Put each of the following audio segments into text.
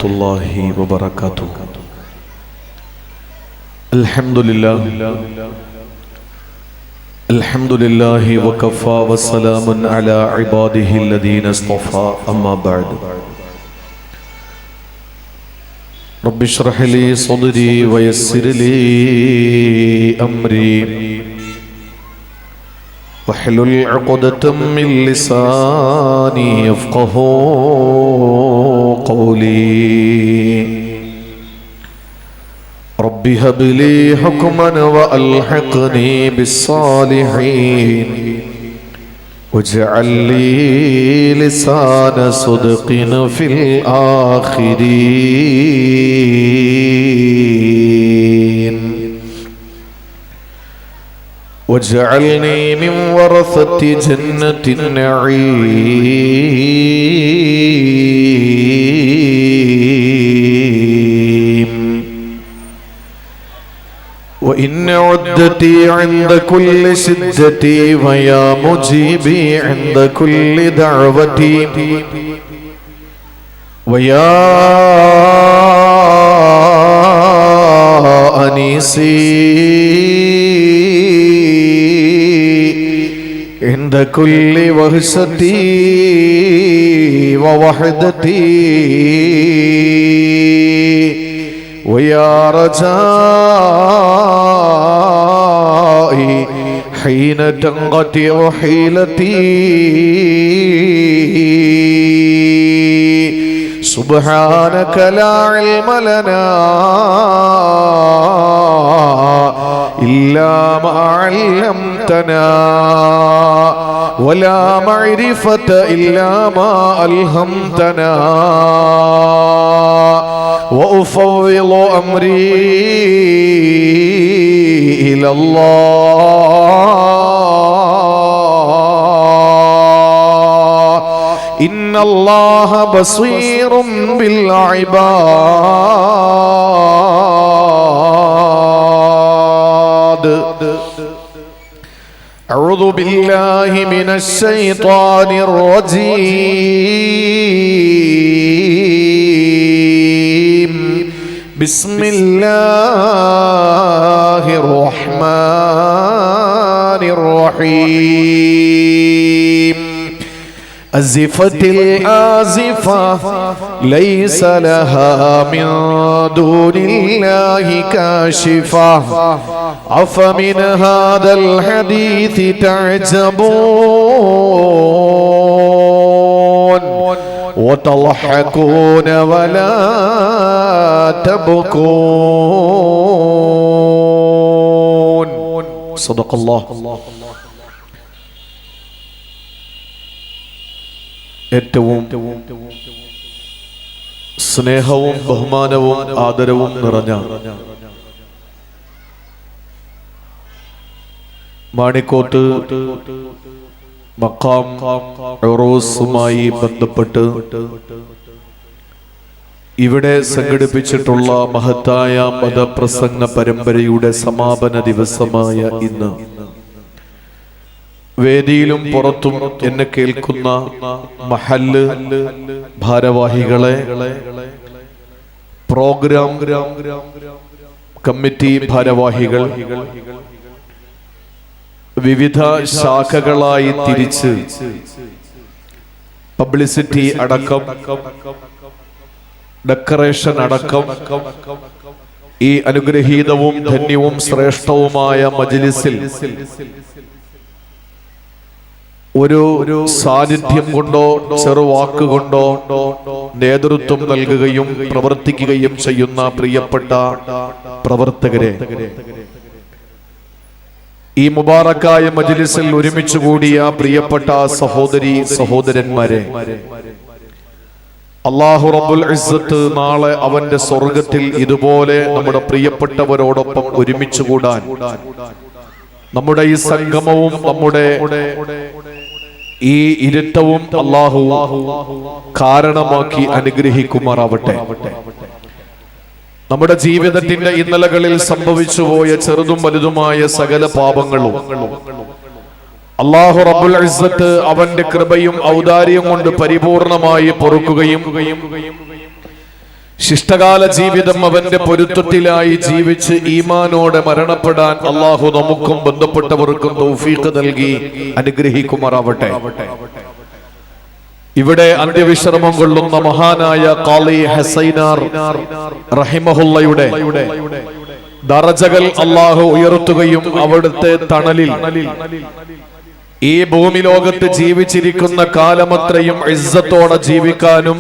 വറഹ്മത്തുള്ളാഹി വബറകാതുഹു. അൽഹംദുലില്ലാഹി വകഫാ വസ്സലാമുൻ അലാ ഇബാദിഹില്ലദീന ഇസ്തഫാ. അമ്മാ ബഅദ്. റബ്ബി ഇശ്റഹ് ലീ സദ്രി വയസ്സിർ ലീ അംരി വഹ്ലുൽ ഉഖ്ദതം മിൻ ലിസാനി യഫ്ഖഹൂ ഖൗലി. رب هب لي حكما وألحقني بالصالحين واجعل لي لسان صدق في الآخرين واجعلني من ورثة جنة النعيم وإن عدتي عند كل شدتي ويا مجيبي عند كل دعوتي ويا أنيسي عند كل وهشتي ووحدتي ويا رجائي حين تنقطع حيلتي سبحانك لا علم لنا إلا ما علمتنا ولا معرفة إلا ما ألهمتنا وأفوض أمري إلى الله إن الله بصير بالعباد. أعوذ بالله من الشيطان الرجيم. بسم الله الرحمن الرحيم. أزفت الآزفة ليس لها من دون الله كاشفة أفمن هذا الحديث تعجبون وتضحكون ولا تبكون. صدق الله. ഏറ്റവും സ്നേഹവും ബഹുമാനവും ആദരവും നിറഞ്ഞ മാണിക്കോട്ട് മഖാം ഉറൂസുമായി ബന്ധപ്പെട്ട് ഇവിടെ സംഘടിപ്പിച്ചിട്ടുള്ള മഹത്തായ മതപ്രസംഗ പരമ്പരയുടെ സമാപന ദിവസമായ ഇന്ന് വേദിയിലും പുറത്തും എന്നെ കേൾക്കുന്ന മഹല്ല് ഭാരവാഹികളെ, പ്രോഗ്രാം കമ്മിറ്റി ഭാരവാഹികൾ, വിവിധ ശാഖകളായി തിരിച്ച് പബ്ലിസിറ്റി അടക്കം ഡെക്കറേഷൻ അടക്കം ഈ അനുഗ്രഹീതവും ധന്യവും ശ്രേഷ്ഠവുമായ മജ്ലിസിൽ ഒരു സാന്നിധ്യം കൊണ്ടോ ചെറുവാക്കുകൊണ്ടോ നേതൃത്വം നൽകുകയും പ്രവർത്തിക്കുകയും ചെയ്യുന്ന പ്രിയപ്പെട്ട പ്രവർത്തകരെ, ഈ മുബാറക്കായ മജ്ലിസിൽ ഒരുമിച്ച് കൂടിയ പ്രിയപ്പെട്ട സഹോദരി സഹോദരന്മാരെ, അല്ലാഹു റബ്ബുൽ ഇസ്സത്ത് നാളെ അവന്റെ സ്വർഗത്തിൽ ഇതുപോലെ നമ്മുടെ പ്രിയപ്പെട്ടവരോടൊപ്പം ഒരുമിച്ച് കൂടാൻ നമ്മുടെ ഈ സംഗമവും നമ്മുടെ ഈ ഇരുത്തവും അല്ലാഹു കാരണമാക്കി അനുഗ്രഹിക്കുമാറാവട്ടെ. നമ്മുടെ ജീവിതത്തിന്റെ ഇന്നലകളിൽ സംഭവിച്ചുപോയ ചെറുതും വലുതുമായ സകല പാപങ്ങളും അല്ലാഹു റബ്ബുൽ ഇസ്സത്ത് അവന്റെ കൃപയും ഔദാര്യം കൊണ്ട് പരിപൂർണമായി പൊറുക്കുകയും ശിഷ്ടകാല ജീവിതം അവന്റെ പൊരുത്തത്തിലായി ജീവിച്ച് ഈമാനോടെ മരണപ്പെടാൻ അള്ളാഹു നമുക്കും ബന്ധപ്പെട്ടവർക്കും തൗഫീഖ് നൽകി അനുഗ്രഹിക്കുമാറാവട്ടെ. ഇവിടെ അന്ത്യവിശ്രമം കൊള്ളുന്ന മഹാനായ ഖാളി ഹസൈനാർ റഹിമഹുള്ളയുടെ ദറജകൾ അള്ളാഹു ഉയർത്തുകയും അവിടുത്തെ തണലിൽ ഈ ഭൂമി ലോകത്ത് ജീവിച്ചിരിക്കുന്ന കാലമത്രയും ഇസ്സത്തോടെ ജീവിക്കാനും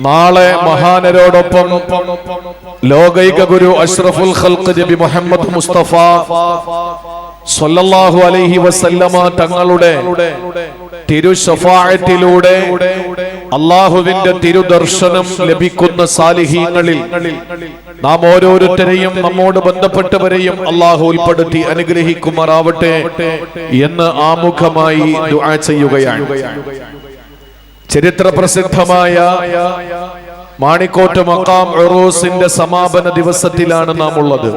നാളെ മഹാനരോടൊപ്പം ലോകൈക ഗുരു അഷ്റഫുൽ ഖൽഖ് നബി മുഹമ്മദ് മുസ്തഫ സ്വല്ലല്ലാഹു അലൈഹി വസല്ലമ തങ്ങളുടെ തിരുശഫാഅത്തിലൂടെ അല്ലാഹുവിന്റെ തിരുദർശനം ലഭിക്കുന്ന സാലിഹീങ്ങളിൽ നാം ഓരോരുത്തരെയും നമ്മോട് ബന്ധപ്പെട്ടവരെയും അല്ലാഹു ഉൾപ്പെടുത്തി അനുഗ്രഹിക്കുമാറാവട്ടെ എന്ന് ആമുഖമായി ദുആ ചെയ്യുകയാണ്. ചരിത്ര പ്രസിദ്ധമായ മാണിക്കോട്ട് മഖാം ഉറൂസിന്റെ സമാപന ദിവസത്തിലാണ് നാം ഉള്ളത്.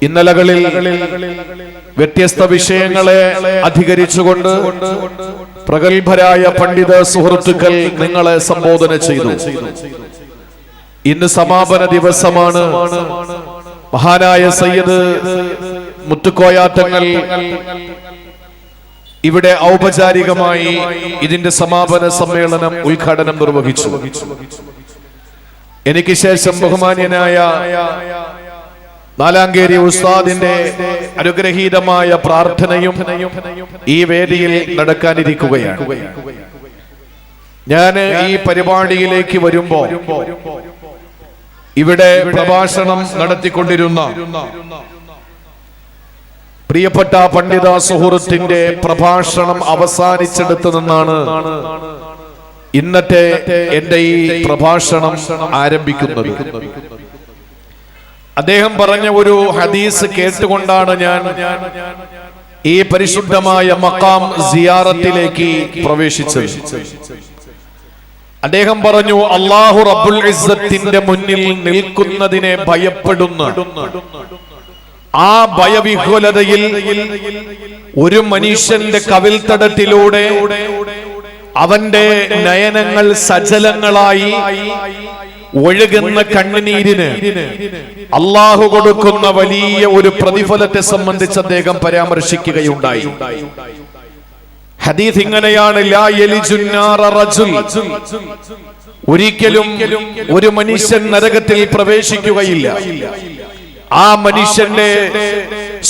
ഇന്നലകളിൽ വ്യത്യസ്ത വിഷയങ്ങളെ അധികരിച്ചുകൊണ്ട് പ്രഗത്ഭരായ പണ്ഡിത സുഹൃത്തുക്കൾ നിങ്ങളെ സംബോധന ചെയ്തു. ഇന്ന് സമാപന ദിവസമാണ്. മഹാനായ സയ്യിദ് മുത്തുക്കോയാത്തങ്ങൾ ഇവിടെ ഔപചാരികമായി ഇതിന്റെ സമാപന സമ്മേളനം ഉദ്ഘാടനം നിർവഹിച്ചു. എനിക്ക് ശേഷം ബഹുമാന്യനായ നാലാങ്കേരി ഉസ്താദിന്റെ അനുഗ്രഹീതമായ പ്രാർത്ഥനയും ഈ വേദിയിൽ നടക്കാനിരിക്കുകയാണ്. ഞാൻ ഈ പരിപാടിയിലേക്ക് വരുമ്പോ ഇവിടെ പ്രഭാഷണം നടത്തിക്കൊണ്ടിരുന്ന പ്രിയപ്പെട്ട പണ്ഡിത സുഹൃത്തിന്റെ പ്രഭാഷണം അവസാനിച്ചെടുത്തു നിന്നാണ് ഇന്നത്തെ എന്റെ ഈ പ്രഭാഷണം ആരംഭിക്കുന്നത്. അദ്ദേഹം പറഞ്ഞ ഒരു ഹദീസ് കേട്ടുകൊണ്ടാണ് ഞാൻ ഈ പരിശുദ്ധമായ മഖാം സിയാറത്തിലേക്ക് പ്രവേശിച്ചത്. അദ്ദേഹം പറഞ്ഞു, അല്ലാഹു റബ്ബുൽ ഇസ്സത്തിന്റെ മുന്നിൽ നിൽക്കുന്നതിനെ ഭയപ്പെടുന്ന ആ ഭയവിഹ്വലതയിൽ ഒരു മനുഷ്യന്റെ കവിൾത്തടത്തിലൂടെ അവന്റെ നയനങ്ങൾ സജലങ്ങളായി ഒഴുകുന്ന കണ്ണുനീരിന് അല്ലാഹു കൊടുക്കുന്ന വലിയ ഒരു പ്രതിഫലത്തെ സംബന്ധിച്ച് അദ്ദേഹം പരാമർശിക്കുകയുണ്ടായി. ഹദീസ് ഇങ്ങനെയാണ്, ലാ യലിജുന്നാറ റജുൽ, ഒരിക്കലും ഒരു മനുഷ്യൻ നരകത്തിൽ പ്രവേശിക്കുകയില്ല. ആ മനുഷ്യന്റെ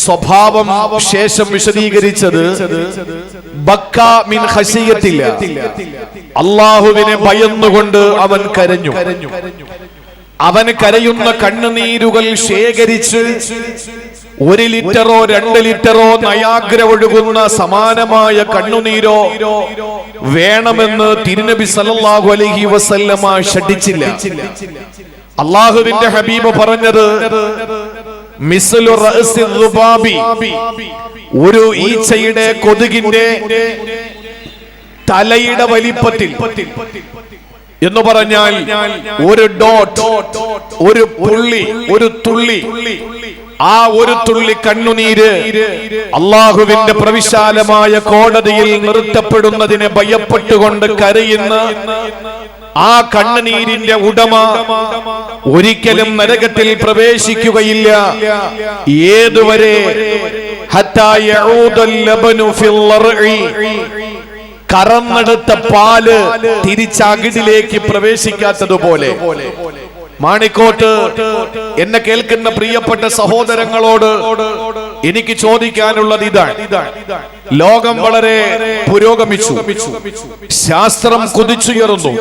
സ്വഭാവം ശേഷം വിശദീകരിച്ചത് ബക്ക മിൻ ഖശിയത്തില്ല, അല്ലാഹുവിനെ ഭയന്നുകൊണ്ട് അവൻ കരഞ്ഞു. അവൻ കരയുന്ന കണ്ണുനീരുകൾ ശേഖരിച്ച് 1 ലിറ്ററോ 2 ലിറ്ററോ നയാഗ്ര ഒഴുകുന്ന സമാനമായ കണ്ണുനീരോ വേണമെന്ന് തിരുനബി സല്ലല്ലാഹു അലൈഹി വസല്ലമ ശഠിച്ചില്ല. അല്ലാഹുവിന്റെ ഹബീബ് പറഞ്ഞത് മിസ്ലു റഅസി ദുബാബി, ഒരു ഈച്ചയുടെ കൊതുകിന്റെ തലയുടെ വലിപ്പത്തിൽ എന്ന് പറഞ്ഞാൽ ഒരു ഡോട്ട്, ഒരു പുള്ളി, ഒരു തുള്ളി, ആ ഒരു തുള്ളി കണ്ണുനീര് അല്ലാഹുവിന്റെ പ്രവിശാലമായ കോടതിയിൽ നിർത്തപ്പെടുന്നതിനെ ഭയപ്പെട്ടുകൊണ്ട് കരയുന്ന ആ കണ്ണുനീരിന്റെ ഉടമ ഒരിക്കലും നരകത്തിൽ പ്രവേശിക്കുകയില്ല. ഏതുവരെ ഹത്താ യഊദൽ ലബനു ഫിൽ ലർഇ, കറന്നെടുത്ത പാല് തിരിച്ചകിടിലേക്ക് പ്രവേശിക്കാത്തതുപോലെ. മാണിക്കോട്ട് എന്നെ കേൾക്കുന്ന പ്രിയപ്പെട്ട സഹോദരങ്ങളോട് എനിക്ക് ചോദിക്കാനുള്ളത് ഇതാണ്. ലോകം വളരെ പുരോഗമിച്ചു, ശാസ്ത്രം കുതിച്ചുയർന്നു.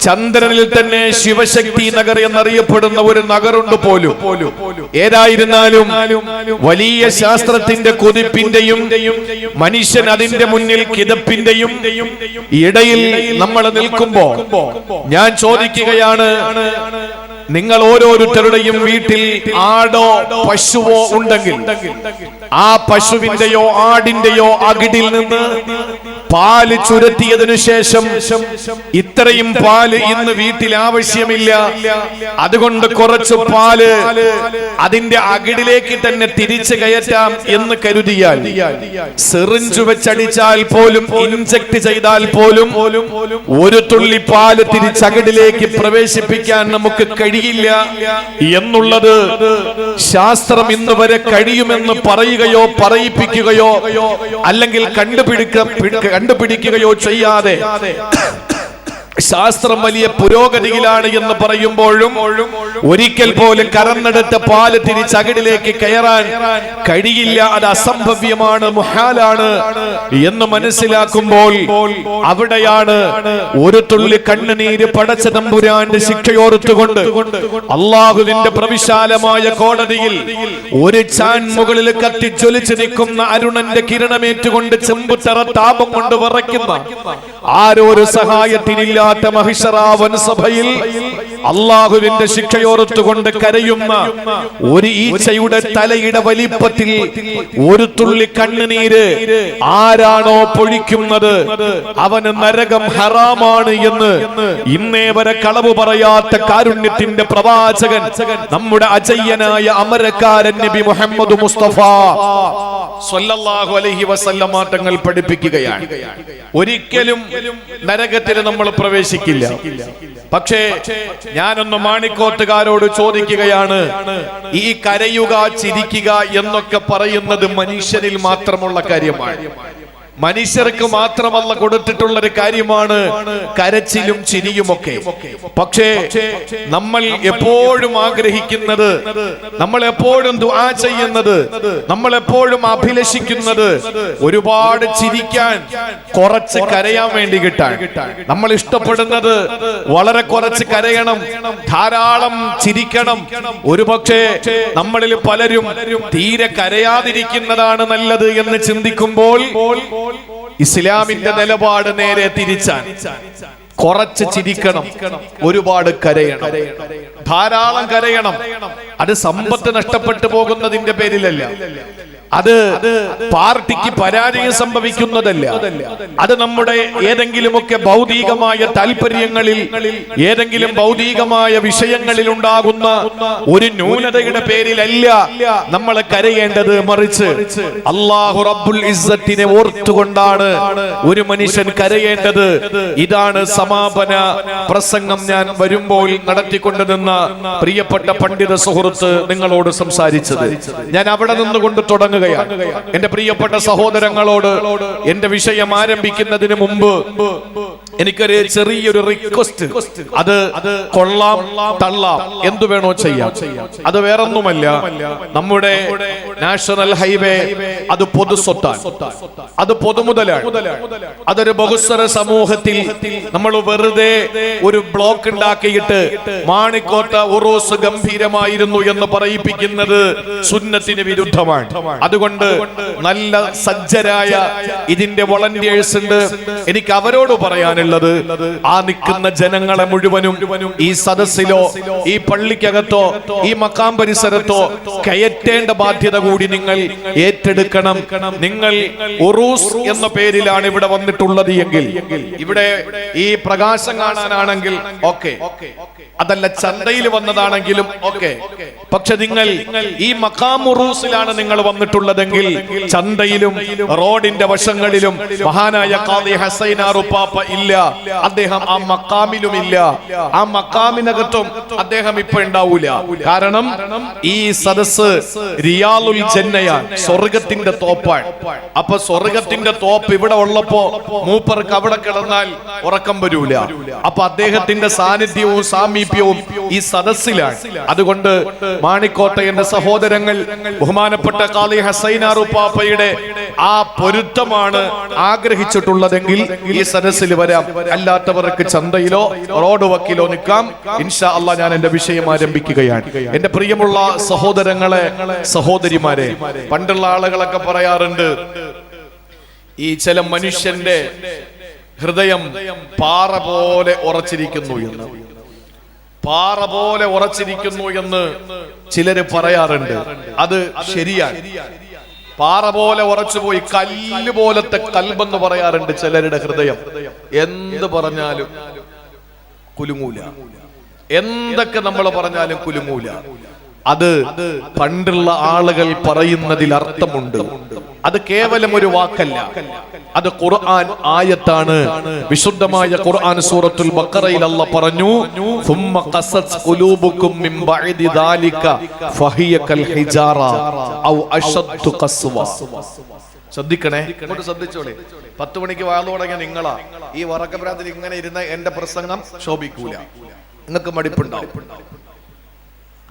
ചന്ദ്രനിൽ തന്നെ ശിവശക്തി നഗർ എന്നറിയപ്പെടുന്ന ഒരു നഗറുണ്ട് പോലും. ഏതായിരുന്നാലും വലിയ ശാസ്ത്രത്തിന്റെ കുതിപ്പിന്റെയും മനുഷ്യൻ അതിന്റെ മുന്നിൽ കിതപ്പിന്റെയും ഇടയിൽ നമ്മൾ നിൽക്കുമ്പോ ഞാൻ ചോദിക്കുകയാണ്, നിങ്ങൾ ഓരോരുത്തരുടെയും വീട്ടിൽ ആടോ പശുവോ ഉണ്ടെങ്കിൽ ആ പശുവിന്റെയോ ആടിന്റെയോ അകിടിൽ നിന്ന് പാല് ചുരത്തിയതിനു ശേഷം ഇത്രയും പാല് ഇന്ന് വീട്ടിൽ ആവശ്യമില്ല, അതുകൊണ്ട് കുറച്ച് പാല് അതിന്റെ അകിടിലേക്ക് തന്നെ തിരിച്ചു കയറ്റാം എന്ന് കരുതിയാൽ സിറിഞ്ച് വെച്ചടിച്ചാൽ പോലും, ഇൻജെക്ട് ചെയ്താൽ പോലും ഒരു തുള്ളി പാല് തിരിച്ചകിടിലേക്ക് പ്രവേശിപ്പിക്കാൻ നമുക്ക് കഴിയില്ല എന്നുള്ളത് ശാസ്ത്രം ഇന്ന് വരെ കഴിയുമെന്ന് പറയുകയോ പറയിപ്പിക്കുകയോ അല്ലെങ്കിൽ കണ്ടുപിടിക്കുകയോ ചെയ്യാതെ ശാസ്ത്രം വലിയ പുരോഗതിയിലാണ് എന്ന് പറയുമ്പോഴും ഒരിക്കൽ പോലും കറന്നെടുത്ത പാല് തിരിച്ചകിടിലേക്ക് കയറാൻ കഴിയില്ല, അത് അസംഭവ്യമാണ്, മുഹാലാണ് എന്ന് മനസ്സിലാക്കുമ്പോൾ അവിടെയാണ് ഒരു തുള്ളി കണ്ണുനീര് പടച്ച തമ്പുരാന്റെ ശിക്ഷയോർത്തുകൊണ്ട് അള്ളാഹുവിന്റെ പ്രവിശാലമായ കോടതിയിൽ ഒരു ചാൻ മുകളിൽ കത്തിജ്വലിച്ച് നിൽക്കുന്ന അരുണന്റെ കിരണമേറ്റുകൊണ്ട് ചെമ്പുത്തറ താപം കൊണ്ട് വിറയ്ക്കുന്ന ആരോരു സഹായത്തിനില്ല മഹിഷറാവൻസഭയിൽ അള്ളാഹുവിന്റെ ശിക്ഷയോർത്തുകൊണ്ട് കരയുന്ന ഒരു ഈച്ചയുടെ തലയുടെ വലിപ്പത്തിൽ ഒരു തുള്ളി കണ്ണുനീര് ആരാണോ പൊഴിക്കുന്നത് അവന് നരകം ഹറാമാണ് എന്ന് ഇന്നേ വരെ കളവ് പറയാത്ത കാരുണ്യത്തിന്റെ പ്രവാചകൻ നമ്മുടെ അജയ്യനായ അമരക്കാരൻ നബി മുഹമ്മദ് മുസ്തഫ സ്വല്ലല്ലാഹു അലൈഹി വസല്ലമ തങ്ങൾ പഠിപ്പിക്കുകയാണ്. ഒരിക്കലും നരകത്തിൽ നമ്മൾ പ്രവേശിക്കില്ല. പക്ഷേ ഞാനൊന്ന് മാണിക്കോട്ടുകാരോട് ചോദിക്കുകയാണ്, ഈ കരയുക ചിരിക്കുക എന്നൊക്കെ പറയുന്നത് മനുഷ്യനിൽ മാത്രമുള്ള കാര്യമാണ്, മനുഷ്യർക്ക് മാത്രമല്ല കൊടുത്തിട്ടുള്ള ഒരു കാര്യമാണ് കരച്ചിലും ചിരിയുമൊക്കെ. പക്ഷേ നമ്മൾ എപ്പോഴും ആഗ്രഹിക്കുന്നത്, നമ്മൾ എപ്പോഴും ദുആ ചെയ്യുന്നത്, നമ്മൾ എപ്പോഴും അഭിലഷിക്കുന്നത് ഒരുപാട് ചിരിക്കാൻ, കുറച്ച് കരയാൻ വേണ്ടി കിട്ടാൻ. നമ്മൾ ഇഷ്ടപ്പെടുന്നത് വളരെ കുറച്ച് കരയണം, ധാരാളം ചിരിക്കണം. ഒരുപക്ഷെ നമ്മളിൽ പലരും തീരെ കരയാതിരിക്കുന്നതാണ് നല്ലത് എന്ന് ചിന്തിക്കുമ്പോൾ ഇസ്ലാമിന്റെ നിലപാട് നേരെ തിരിച്ചാൻ. കുറച്ച് ചിരിക്കണം, ഒരുപാട് കരയണം, ധാരാളം കരയണം. അത് സമ്പത്ത് നഷ്ടപ്പെട്ടു പോകുന്നതിന്റെ പേരിലല്ല, അത് പാർട്ടിക്ക് പരാജയം സംഭവിക്കുന്നതല്ല, അത് നമ്മുടെ ഏതെങ്കിലുമൊക്കെ ഭൗതികമായ താല്പര്യങ്ങളിൽ, ഏതെങ്കിലും ഭൗതികമായ വിഷയങ്ങളിൽ ഉണ്ടാകുന്ന ഒരു ന്യൂനതയുടെ പേരിലല്ല നമ്മൾ കരയേണ്ടത്. മറിച്ച് അല്ലാഹു റബ്ബുൽ ഇസ്സത്തിനെ ഓർത്തുകൊണ്ടാണ് ഒരു മനുഷ്യൻ കരയേണ്ടത്. ഇതാണ് സമാപന പ്രസംഗം ഞാൻ വരുമ്പോൾ നടത്തിക്കൊണ്ടുനിന്ന പ്രിയപ്പെട്ട പണ്ഡിത സുഹൃത്ത് നിങ്ങളോട് സംസാരിച്ചത്. ഞാൻ അവിടെ നിന്നുകൊണ്ട് തുടങ്ങുക. എന്റെ പ്രിയപ്പെട്ട സഹോദരങ്ങളോട് എന്റെ വിഷയം ആരംഭിക്കുന്നതിന് മുമ്പ് എനിക്കൊരു ചെറിയൊരു റിക്വസ്റ്റ്. അത് കൊള്ളാം, തള്ളാം, എന്തു വേണോ ചെയ്യാം. അത് വേറൊന്നുമല്ല, നമ്മുടെ നാഷണൽ ഹൈവേ അത് പൊതു സ്വത്താണ്, അത് പൊതുമുതലാണ്. അതൊരു ബഹുസ്വര സമൂഹത്തിൽ നമ്മൾ വെറുതെ ഒരു ബ്ലോക്ക് ഉണ്ടാക്കിയിട്ട് മാണിക്കോട്ട ഉറൂസ് ഗംഭീരമായിരുന്നു എന്ന് പറയിപ്പിക്കുന്നത് സുന്നത്തിന് വിരുദ്ധമാണ്. അതുകൊണ്ട് നല്ല സജ്ജരായ ഇതിന്റെ വോളണ്ടിയേഴ്സ് ഉണ്ട്. എനിക്ക് അവരോട് പറയാനുള്ളത്, ആ നിൽക്കുന്ന ജനങ്ങളെ മുഴുവനും ഈ സദസ്സിലോ ഈ പള്ളിക്കകത്തോ ഈ മക്കാം പരിസരത്തോ കയറ്റേണ്ട ബാധ്യത കൂടി നിങ്ങൾ ഏറ്റെടുക്കണം. നിങ്ങൾ ഉറൂസ് എന്ന പേരിലാണ് ഇവിടെ വന്നിട്ടുള്ളത് എങ്കിൽ, ഇവിടെ ഈ പ്രകാശം കാണാനാണെങ്കിൽ ഓക്കെ, അതല്ല ചന്തയിൽ വന്നതാണെങ്കിലും ഓക്കെ. പക്ഷെ നിങ്ങൾ ഈ മക്കാം ഉറൂസിലാണ് നിങ്ങൾ വന്നിട്ടുള്ളതെങ്കിൽ ചന്തയിലും റോഡിന്റെ വശങ്ങളിലും മഹാനായ ഖാദി ഹസൈനാർ ഉപ്പാപ്പ ഇല്ല, അദ്ദേഹം ആ മക്കാമിലും ഇല്ല. ആ മക്കാമിനകത്തും അദ്ദേഹം ഇപ്പൊ ഉണ്ടാവൂല. കാരണം ഈ സദസ് റിയാലുൽ ജന്നയാണ്, സ്വർഗത്തിന്റെ തോപ്പാണ്. അപ്പൊ സ്വർഗത്തിന്റെ തോപ്പ് ഇവിടെ ഉള്ളപ്പോ മൂപ്പർക്ക് അവിടെ കിടന്നാൽ ഉറക്കം വരൂല. അപ്പൊ അദ്ദേഹത്തിന്റെ സാന്നിധ്യവും സാമീപ്യവും ഈ സദസ്സിലാണ്. അതുകൊണ്ട് മാണിക്കോട്ടയുടെ സഹോദരങ്ങൾ ബഹുമാനപ്പെട്ട ഖാദി ഹസൈനാർ ഉപ്പാപ്പയുടെ ആ പൊരുത്തമാണ് ആഗ്രഹിച്ചിട്ടുള്ളതെങ്കിൽ ഈ സദസ്സിൽ വരാം. അല്ലാത്തവർക്ക് ചന്തയിലോ റോഡ് വക്കിലോ നിൽക്കാം. ഇൻഷാ അല്ലാഹ് ഞാൻ എന്റെ വിഷയം ആരംഭിക്കുകയാണ്. എന്റെ പ്രിയമുള്ള സഹോദരങ്ങളെ, സഹോദരിമാരെ, പണ്ടുള്ള ആളുകളൊക്കെ പറയാറുണ്ട്, ഈ ചില മനുഷ്യന്റെ ഹൃദയം പാറ പോലെ ഉറച്ചിരിക്കുന്നു എന്ന്. പാറ പോലെ ഉറച്ചിരിക്കുന്നു എന്ന് ചിലര് പറയാറുണ്ട്. അത് ശരിയാണ്. പാറ പോലെ ഉറച്ചുപോയി, കല്ല് പോലത്തെ കൽബെന്ന് പറയാറുണ്ട് ചിലരുടെ ഹൃദയം. എന്ത് പറഞ്ഞാലും കുലുങ്ങൂല, എന്തൊക്കെ നമ്മൾ പറഞ്ഞാലും കുലുങ്ങൂല. അത് പണ്ടുള്ള ആളുകൾ പറയുന്നതിൽ അർത്ഥമുണ്ട്. അത് കേവലം ഒരു വാക്കല്ല, അത് ഖുർആൻ ആയത്താണ്. വിശുദ്ധമായ ഖുർആൻ സൂറത്തുൽ ബഖറയിൽ അല്ലാഹ് പറഞ്ഞു, "സുമ്മ ഖസത് ഖുലൂബുകും മിൻ ബഅദി ദാലിക ഫഹിയ കൽ ഹിജാറ ഔ അശദ്ദു ഖസ്വ." ശ്രദ്ധിക്കണേ, ഇങ്ങോട്ട് ശ്രദ്ധിച്ചോളെ. 10 മണിക്ക് വാഴ തുടങ്ങിയ നിങ്ങളാ ഈ വറക്കപ്രാന്തിൽ ഇങ്ങനെ ഇരുന്ന എന്റെ പ്രസംഗം ശോഭിക്കൂല, നിങ്ങൾക്ക് മടിപ്പുണ്ടാവും.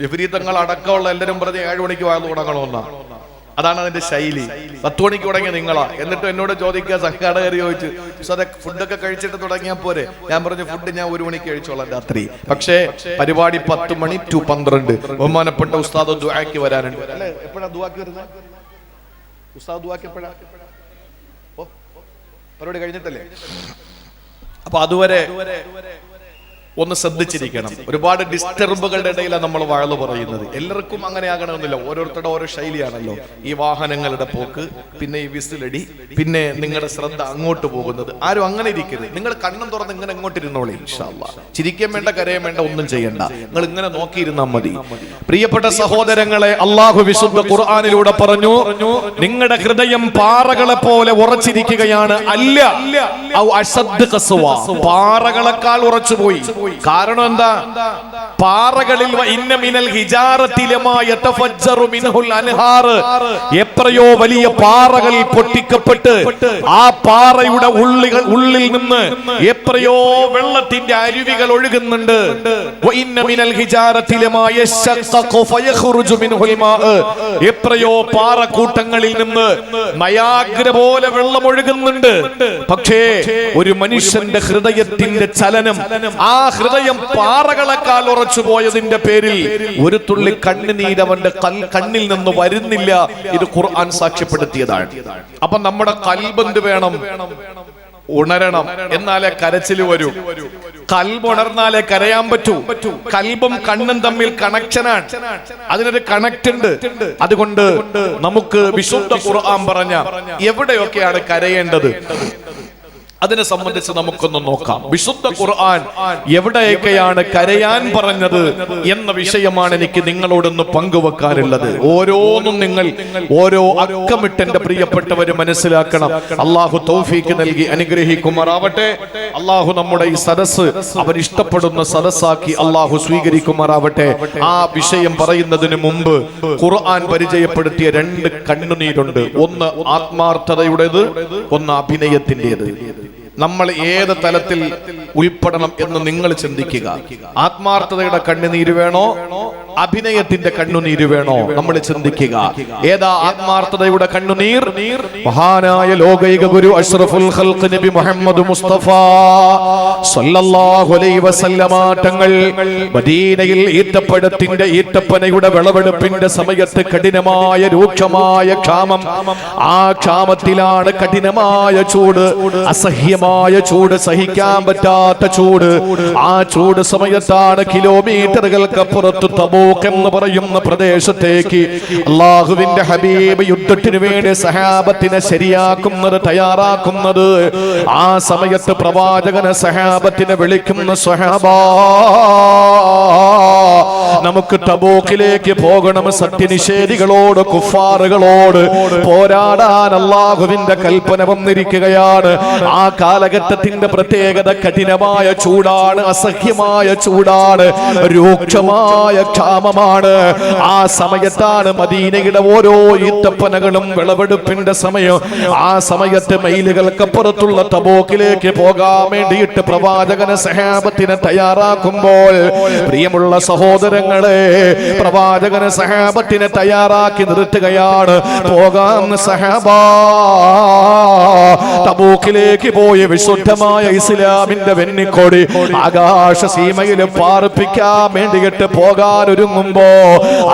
വിപരീതങ്ങൾ അടക്കമുള്ള എല്ലാവരും പറഞ്ഞ് 7 മണിക്ക് വാഴ തുടങ്ങണമെന്നാ. അതാണ് അതിന്റെ ശൈലി. 10 മണിക്ക് തുടങ്ങിയ നിങ്ങളാ. എന്നിട്ട് എന്നോട് ചോദിക്കുക, സംഘാടകർ ചോദിച്ചു, സാറേ ഫുഡൊക്കെ കഴിച്ചിട്ട് തുടങ്ങിയാൽ പോരെ? ഞാൻ പറഞ്ഞു, ഫുഡ് ഞാൻ 1 മണിക്ക് കഴിച്ചോളാം രാത്രി. പക്ഷേ പരിപാടി 10 മണി to 12. ബഹുമാനപ്പെട്ട ഉസ്താദ് ദുആക്ക് വരാനുണ്ട്. അല്ലെ, എപ്പോഴാ ദുആക്ക് വരുന്നത്? ഉസ്താദ് ദുആക്ക് എപ്പോഴാ? ഓ, പരിപാടി കഴിഞ്ഞിട്ടല്ലേ? അപ്പൊ അതുവരെ ഒന്ന് ശ്രദ്ധിച്ചിരിക്കണം. ഒരുപാട് ഡിസ്റ്റർബുകളുടെ ഇടയിലാണ് നമ്മൾ വാഴ പറയുന്നത്. എല്ലാവർക്കും അങ്ങനെ ആകണമെന്നില്ല, ഓരോരുത്തരുടെ ഓരോ ശൈലിയാണല്ലോ. ഈ വാഹനങ്ങളുടെ പോക്ക്, പിന്നെ ഈ വിസിലടി, പിന്നെ നിങ്ങളുടെ ശ്രദ്ധ അങ്ങോട്ട് പോകുന്നത്. ആരും അങ്ങനെ ഇരിക്കരുത്. നിങ്ങൾ കണ്ണും തുറന്ന് ഇങ്ങനെ ഇങ്ങോട്ട് ഇരുന്നോളെ. ഇൻഷാ അല്ലാഹ് ചിരിക്കാൻ വേണ്ട, കരയാൻ വേണ്ട, ഒന്നും ചെയ്യണ്ട. നിങ്ങൾ ഇങ്ങനെ നോക്കിയിരുന്നാൽ മതി. പ്രിയപ്പെട്ട സഹോദരങ്ങളെ, അള്ളാഹു വിശുദ്ധ ഖുർആനിലൂടെ പറഞ്ഞു, നിങ്ങളുടെ ഹൃദയം പാറകളെ പോലെ ഉറച്ചിരിക്കുകയാണ്. അല്ല, ഔ അശദ്ദ ഖസ്വ, പാറകളെക്കാൾ ഉറച്ചുപോയി. കാരണം എന്താ? പാറകളിൽ എത്രയോ വലിയ പാറകൾ പൊട്ടിക്കപ്പെട്ട് ആ പാറയുടെ ഉള്ളിൽ നിന്ന് എത്രയോ വെള്ളത്തിന്റെ അരുവികൾ ഒഴുകുന്നുണ്ട്. എത്രയോ പാറക്കൂട്ടങ്ങളിൽ നിന്ന് നയാഗ്ര പോലെ വെള്ളം ഒഴുകുന്നുണ്ട്. പക്ഷേ ഒരു മനുഷ്യന്റെ ഹൃദയത്തിന്റെ ചലനം, ആ ഹൃദയം പാറകളെക്കാൾ ഉറച്ചു പോയതിന്റെ പേരിൽ ഒരു തുള്ളി കണ്ണുനീര് അവന്റെ കണ്ണിൽ നിന്ന് വരുന്നില്ല. ഇത് ഖുർആൻ സാക്ഷ്യപ്പെടുത്തിയതാണ്. അപ്പൊ നമ്മുടെ ഖൽബ് എന്ത് വേണം? ഉണരണം, എന്നാലേ കരച്ചില് വരൂ. ഖൽബ് ഉണർന്നാലേ കരയാൻ പറ്റൂ. ഖൽബും കണ്ണും തമ്മിൽ കണക്ഷനാണ്, അതിനൊരു കണക്ട് ഉണ്ട്. അതുകൊണ്ട് നമുക്ക് വിശുദ്ധ ഖുർആൻ പറഞ്ഞ എവിടെയൊക്കെയാണ് കരയേണ്ടത് അതിനെ സംബന്ധിച്ച് നമുക്കൊന്ന് നോക്കാം. വിശുദ്ധ ഖുർആൻ എവിടെയൊക്കെയാണ് കരയാൻ പറഞ്ഞത് എന്ന വിഷയമാണ് എനിക്ക് നിങ്ങളോടൊന്ന് പങ്കുവെക്കാനുള്ളത്. ഓരോന്നും നിങ്ങൾ ഓരോ അക്കമിട്ടെന്റെ പ്രിയപ്പെട്ടവര് മനസ്സിലാക്കണം. അള്ളാഹു തൗഫീക്ക് നൽകി അനുഗ്രഹിക്കുമാറാവട്ടെ. അള്ളാഹു നമ്മുടെ ഈ സദസ്സ് അവൻ ഇഷ്ടപ്പെടുന്ന സദസ്സാക്കി അള്ളാഹു സ്വീകരിക്കുമാറാവട്ടെ. ആ വിഷയം പറയുന്നതിന് മുമ്പ് ഖുർആൻ പരിചയപ്പെടുത്തിയ 2 കണ്ണുനീരുണ്ട്. ഒന്ന് ആത്മാർത്ഥതയുടേത്, ഒന്ന് അഭിനയത്തിൻ്റെത്. നമ്മൾ ഏത് തലത്തിൽ ഉൾപ്പെടണം എന്ന് നിങ്ങൾ ചിന്തിക്കുക. ആത്മാർത്ഥതയുടെ കണ്ണുനീര് വേണോ, അഭിനയത്തിന്റെ കണ്ണുനീര് വേണോ? നമ്മൾ ചിന്തിക്കുക. ഏതാ ആത്മാർത്ഥതയുടെ കണ്ണുനീർ? മഹാനായ ലോകൈക ഗുരു അഷ്റഫുൽ ഖൽഖ് നബി മുഹമ്മദ് മുസ്തഫ സല്ലല്ലാഹു അലൈഹി വസല്ലമ തങ്ങൾ മദീനയിൽ ഈത്തപ്പനയുടെ വിളവെടുപ്പിന്റെ സമയത്ത് കഠിനമായ രൂക്ഷമായ ക്ഷാമം. ആ ക്ഷാമത്തിലാണ് കഠിനമായ ചൂട്, അസഹ്യമായ ചൂട്, സഹിക്കാൻ പറ്റാത്ത ചൂട്. ആ ചൂട് സമയത്താണ് കിലോമീറ്ററുകൾക്കപ്പുറത്ത് തബൂക്ക് എന്ന് പറയുന്ന പ്രദേശത്തേക്ക് അല്ലാഹുവിന്റെ ഹബീബ് യുദ്ധത്തിന് വേണ്ടി സഹാബത്തിനെ ശരിയാക്കുന്നത്, തയ്യാറാക്കുന്നത്. ആ സമയത്ത് പ്രവാചകനെ സഹാബത്തിനെ വിളിക്കുന്ന, സ്വഹാബാ നമുക്ക് തബൂക്കിലേക്ക് പോകണം. സത്യനിഷേധികളോട്, കുഫാറുകളോട് പോരാടാൻ അല്ലാഹുവിന്റെ കൽപ്പന വന്നിരിക്കുകയാണ്. ആ കാലഘട്ടത്തിന്റെ പ്രത്യേകത കഠിനമായ ചൂടാണ്, അസഹ്യമായ ചൂടാണ്, രൂക്ഷമായ ക്ഷാമമാണ്. ആ സമയത്താണ് മദീനയുടെ ഓരോ ഈത്തപ്പനകളും വിളവെടുപ്പിന്റെ സമയം. ആ സമയത്ത് മൈലുകൾക്കപ്പുറത്തുള്ള തബൂക്കിലേക്ക് പോകാൻ വേണ്ടിയിട്ട് പ്രവാചകനെ സഹാബത്തിനെ തയ്യാറാക്കുമ്പോൾ, പ്രിയമുള്ള സഹോദരങ്ങളെ, പ്രവാചകനെ സഹാബത്തിനെ തയ്യാറാക്കി നിർത്തുകയാണ്. പോകാം സഹാബാ, തബൂക്കിലേക്ക് പോയി വിശുദ്ധമായ ഇസ്ലാമിന്റെ വെന്നിക്കൊടി ആകാശ സീമയിൽ പാർപ്പിക്കാൻ വേണ്ടിയിട്ട് പോകാൻ ഒരുങ്ങുമ്പോ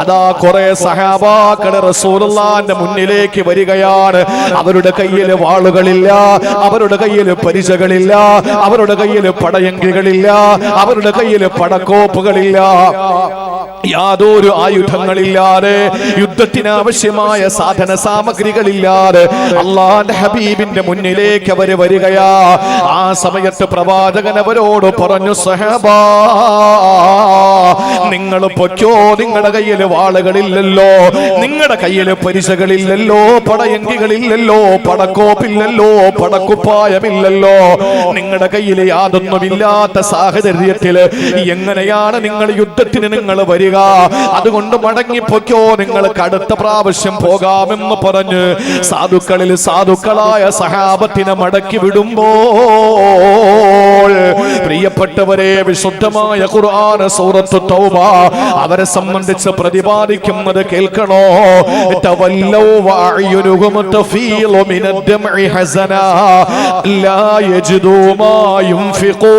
അതാ കുറെ സഹാബാക്കള് റസൂലുള്ളാഹിന്റെ മുന്നിലേക്ക് വരികയാണ്. അവരുടെ കയ്യിൽ വാളുകളില്ല, അവരുടെ കയ്യിൽ പരിചകളില്ല, അവരുടെ കയ്യിൽ പടയങ്കികളില്ല, അവരുടെ കയ്യിൽ പടക്കോപ്പുകളില്ല. യാതൊരു ആയുധങ്ങളില്ലാതെ, യുദ്ധത്തിന് ആവശ്യമായ സാധന സാമഗ്രികളില്ലാതെ അല്ലാഹുവിന്റെ ഹബീബിന്റെ മുന്നിലേക്ക് അവർ വരികയാ. ആ സമയത്ത് പ്രവാചകൻ അവരോട് പറഞ്ഞു, സഹബാ നിങ്ങൾ പൊയ്ക്കോ, നിങ്ങളുടെ കയ്യിൽ വാളുകളില്ലല്ലോ, നിങ്ങളുടെ കയ്യിൽ പരിചകളില്ലല്ലോ, പടയങ്കികളില്ലല്ലോ, പടക്കോപ്പില്ലല്ലോ, പടക്കുപ്പായമില്ലല്ലോ, നിങ്ങളുടെ കയ്യിൽ യാതൊന്നുമില്ലാത്ത സാഹചര്യത്തിൽ എങ്ങനെയാണ് നിങ്ങൾ യുദ്ധത്തിന് നിങ്ങൾ വരിക? അതുകൊണ്ട് മടങ്ങിപ്പോക്കോ, നിങ്ങൾക്ക് അടുത്ത പ്രാവശ്യം പോകാമെന്ന് പറഞ്ഞ് സാധുക്കളിൽ സാധുക്കളായ സഹാബത്തിനെ മടക്കി വിടുമ്പോൾ, പ്രിയപ്പെട്ടവരെ, വിശുദ്ധമായ ഖുർആൻ സൂറത്ത് തൗബ അവരെ സംബന്ധിച്ച് പ്രതിപാദിക്കുന്നത് കേൾക്കണോ? തവല്ലൗ വഅയുനുഹും തഫീലു മിനദ്ദംഇ ഹസനാ ലാ യജിദൂ മാ യുൻഫിഖൂൻ.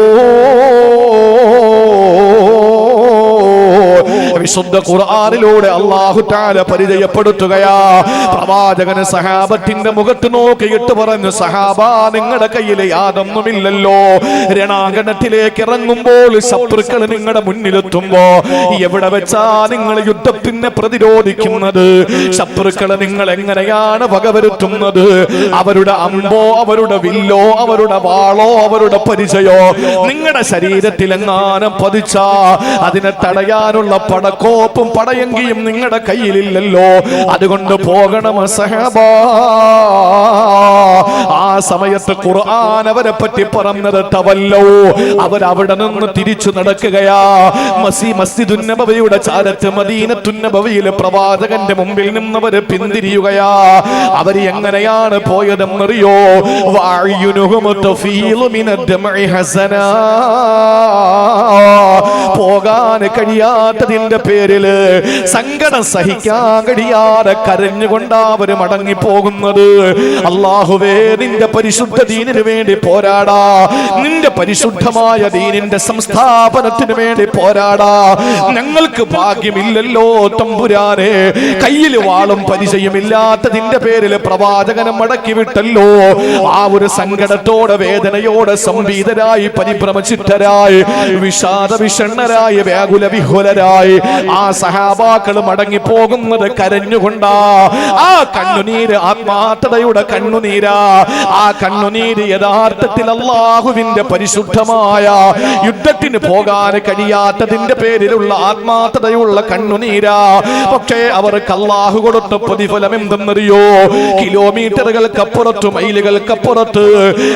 വിശുദ്ധ ഖുർആനിലൂടെ അല്ലാഹു തആല പരിചയപ്പെടുത്തുകയാ. പ്രവാചകന് സഹാബത്തിന്റെ മുഖത്ത് നോക്കിയിട്ട് പറഞ്ഞു, സഹാബ നിങ്ങളുടെ കയ്യിൽ യാതൊന്നുമില്ലല്ലോ, രണാങ്കണത്തിലേക്ക് ഇറങ്ങുമ്പോൾ ശത്രുക്കൾ നിങ്ങളുടെ മുന്നിലെത്തുമ്പോ എവിടെ വെച്ചാ നിങ്ങൾ യുദ്ധത്തിനെ പ്രതിരോധിക്കുന്നത്? ശത്രുക്കളെ നിങ്ങൾ എങ്ങനെയാണ് വകവരുത്തുന്നത്? അവരുടെ അമ്പോ, അവരുടെ വില്ലോ, അവരുടെ വാളോ, അവരുടെ പരിചയോ നിങ്ങളുടെ ശരീരത്തിൽ എങ്ങാനും പതിച്ചാ അതിനെ തടയാനുള്ള പടക്കോപ്പും പടയങ്കിയും നിങ്ങളുടെ കയ്യിലില്ലല്ലോ. അതുകൊണ്ട് പോകണം സഹബാ. ആ സമയത്ത് ഖുർആൻ അവരെ പറ്റി പറഞ്ഞത് തവല്ലൗ, അവരവിടെ നിന്ന് തിരിച്ചു നടക്കുകയാ. മസ്ജിദുൻ നബവിയുടെ ചാരത്ത് മദീനത്തുൻ നബവിയിലെ പ്രവാചകന്റെ മുമ്പിൽ നിന്നവര് പിന്തിരിയുകയാ. അവര് എങ്ങനെയാണ് പോയതെന്നറിയോ? വഅയുനുഹും തഫീലു മിനദ്ദംഇ ഹസനാ, പോകാൻ കഴിയാത്തതിന്റെ പേരില്, സങ്കടം സഹിക്കാൻ കഴിയാതെ കരഞ്ഞുകൊണ്ടാ അവര് മടങ്ങി പോകുന്നത്. അല്ലാഹുവേ, നിന്റെ പരിശുദ്ധ ദീനിന് വേണ്ടി പോരാടാ, നിന്റെ പരിശുദ്ധമായ ദീനിന്റെ സംസ്ഥാപനത്തിന് വേണ്ടി പോരാടാ. ഞങ്ങൾക്ക് ഭാഗ്യമില്ലല്ലോ തമ്പുരാനെ, കയ്യിൽ വാളും പരിചയമില്ലാത്തതിന്റെ പേരിൽ പ്രവാചകനെ മടക്കി വിട്ടല്ലോ. ആ ഒരു സങ്കടത്തോടെ, വേദനയോടെ, സംഭീതരായി, പരിഭ്രമചിത്തരായി, വിഷാദ വിഷണ്ണരായി, വ്യാകുല വിഹുലരായി ആ സഹാബാക്കൾ മടങ്ങി പോകുന്നത് കരഞ്ഞുകൊണ്ടാ. ആ കണ്ണുനീര് ആത്മാർത്ഥതയുടെ കണ്ണുനീരാ. ആ കണ്ണുനീര് യഥാർത്ഥത്തിൽ അല്ലാഹുവിന്റെ പരിശുദ്ധമായ യുദ്ധത്തിന് പോകാൻ കഴിയാത്തതിന്റെ പേരിലുള്ള ആത്മാർത്ഥതയുള്ള കണ്ണുനീരാ. പക്ഷേ അവർക്ക് അല്ലാഹു കൊടുത്ത പ്രതിഫലം എന്തെന്നറിയോ? കിലോമീറ്ററുകൾക്കപ്പുറത്ത്, മൈലുകൾക്കപ്പുറത്ത്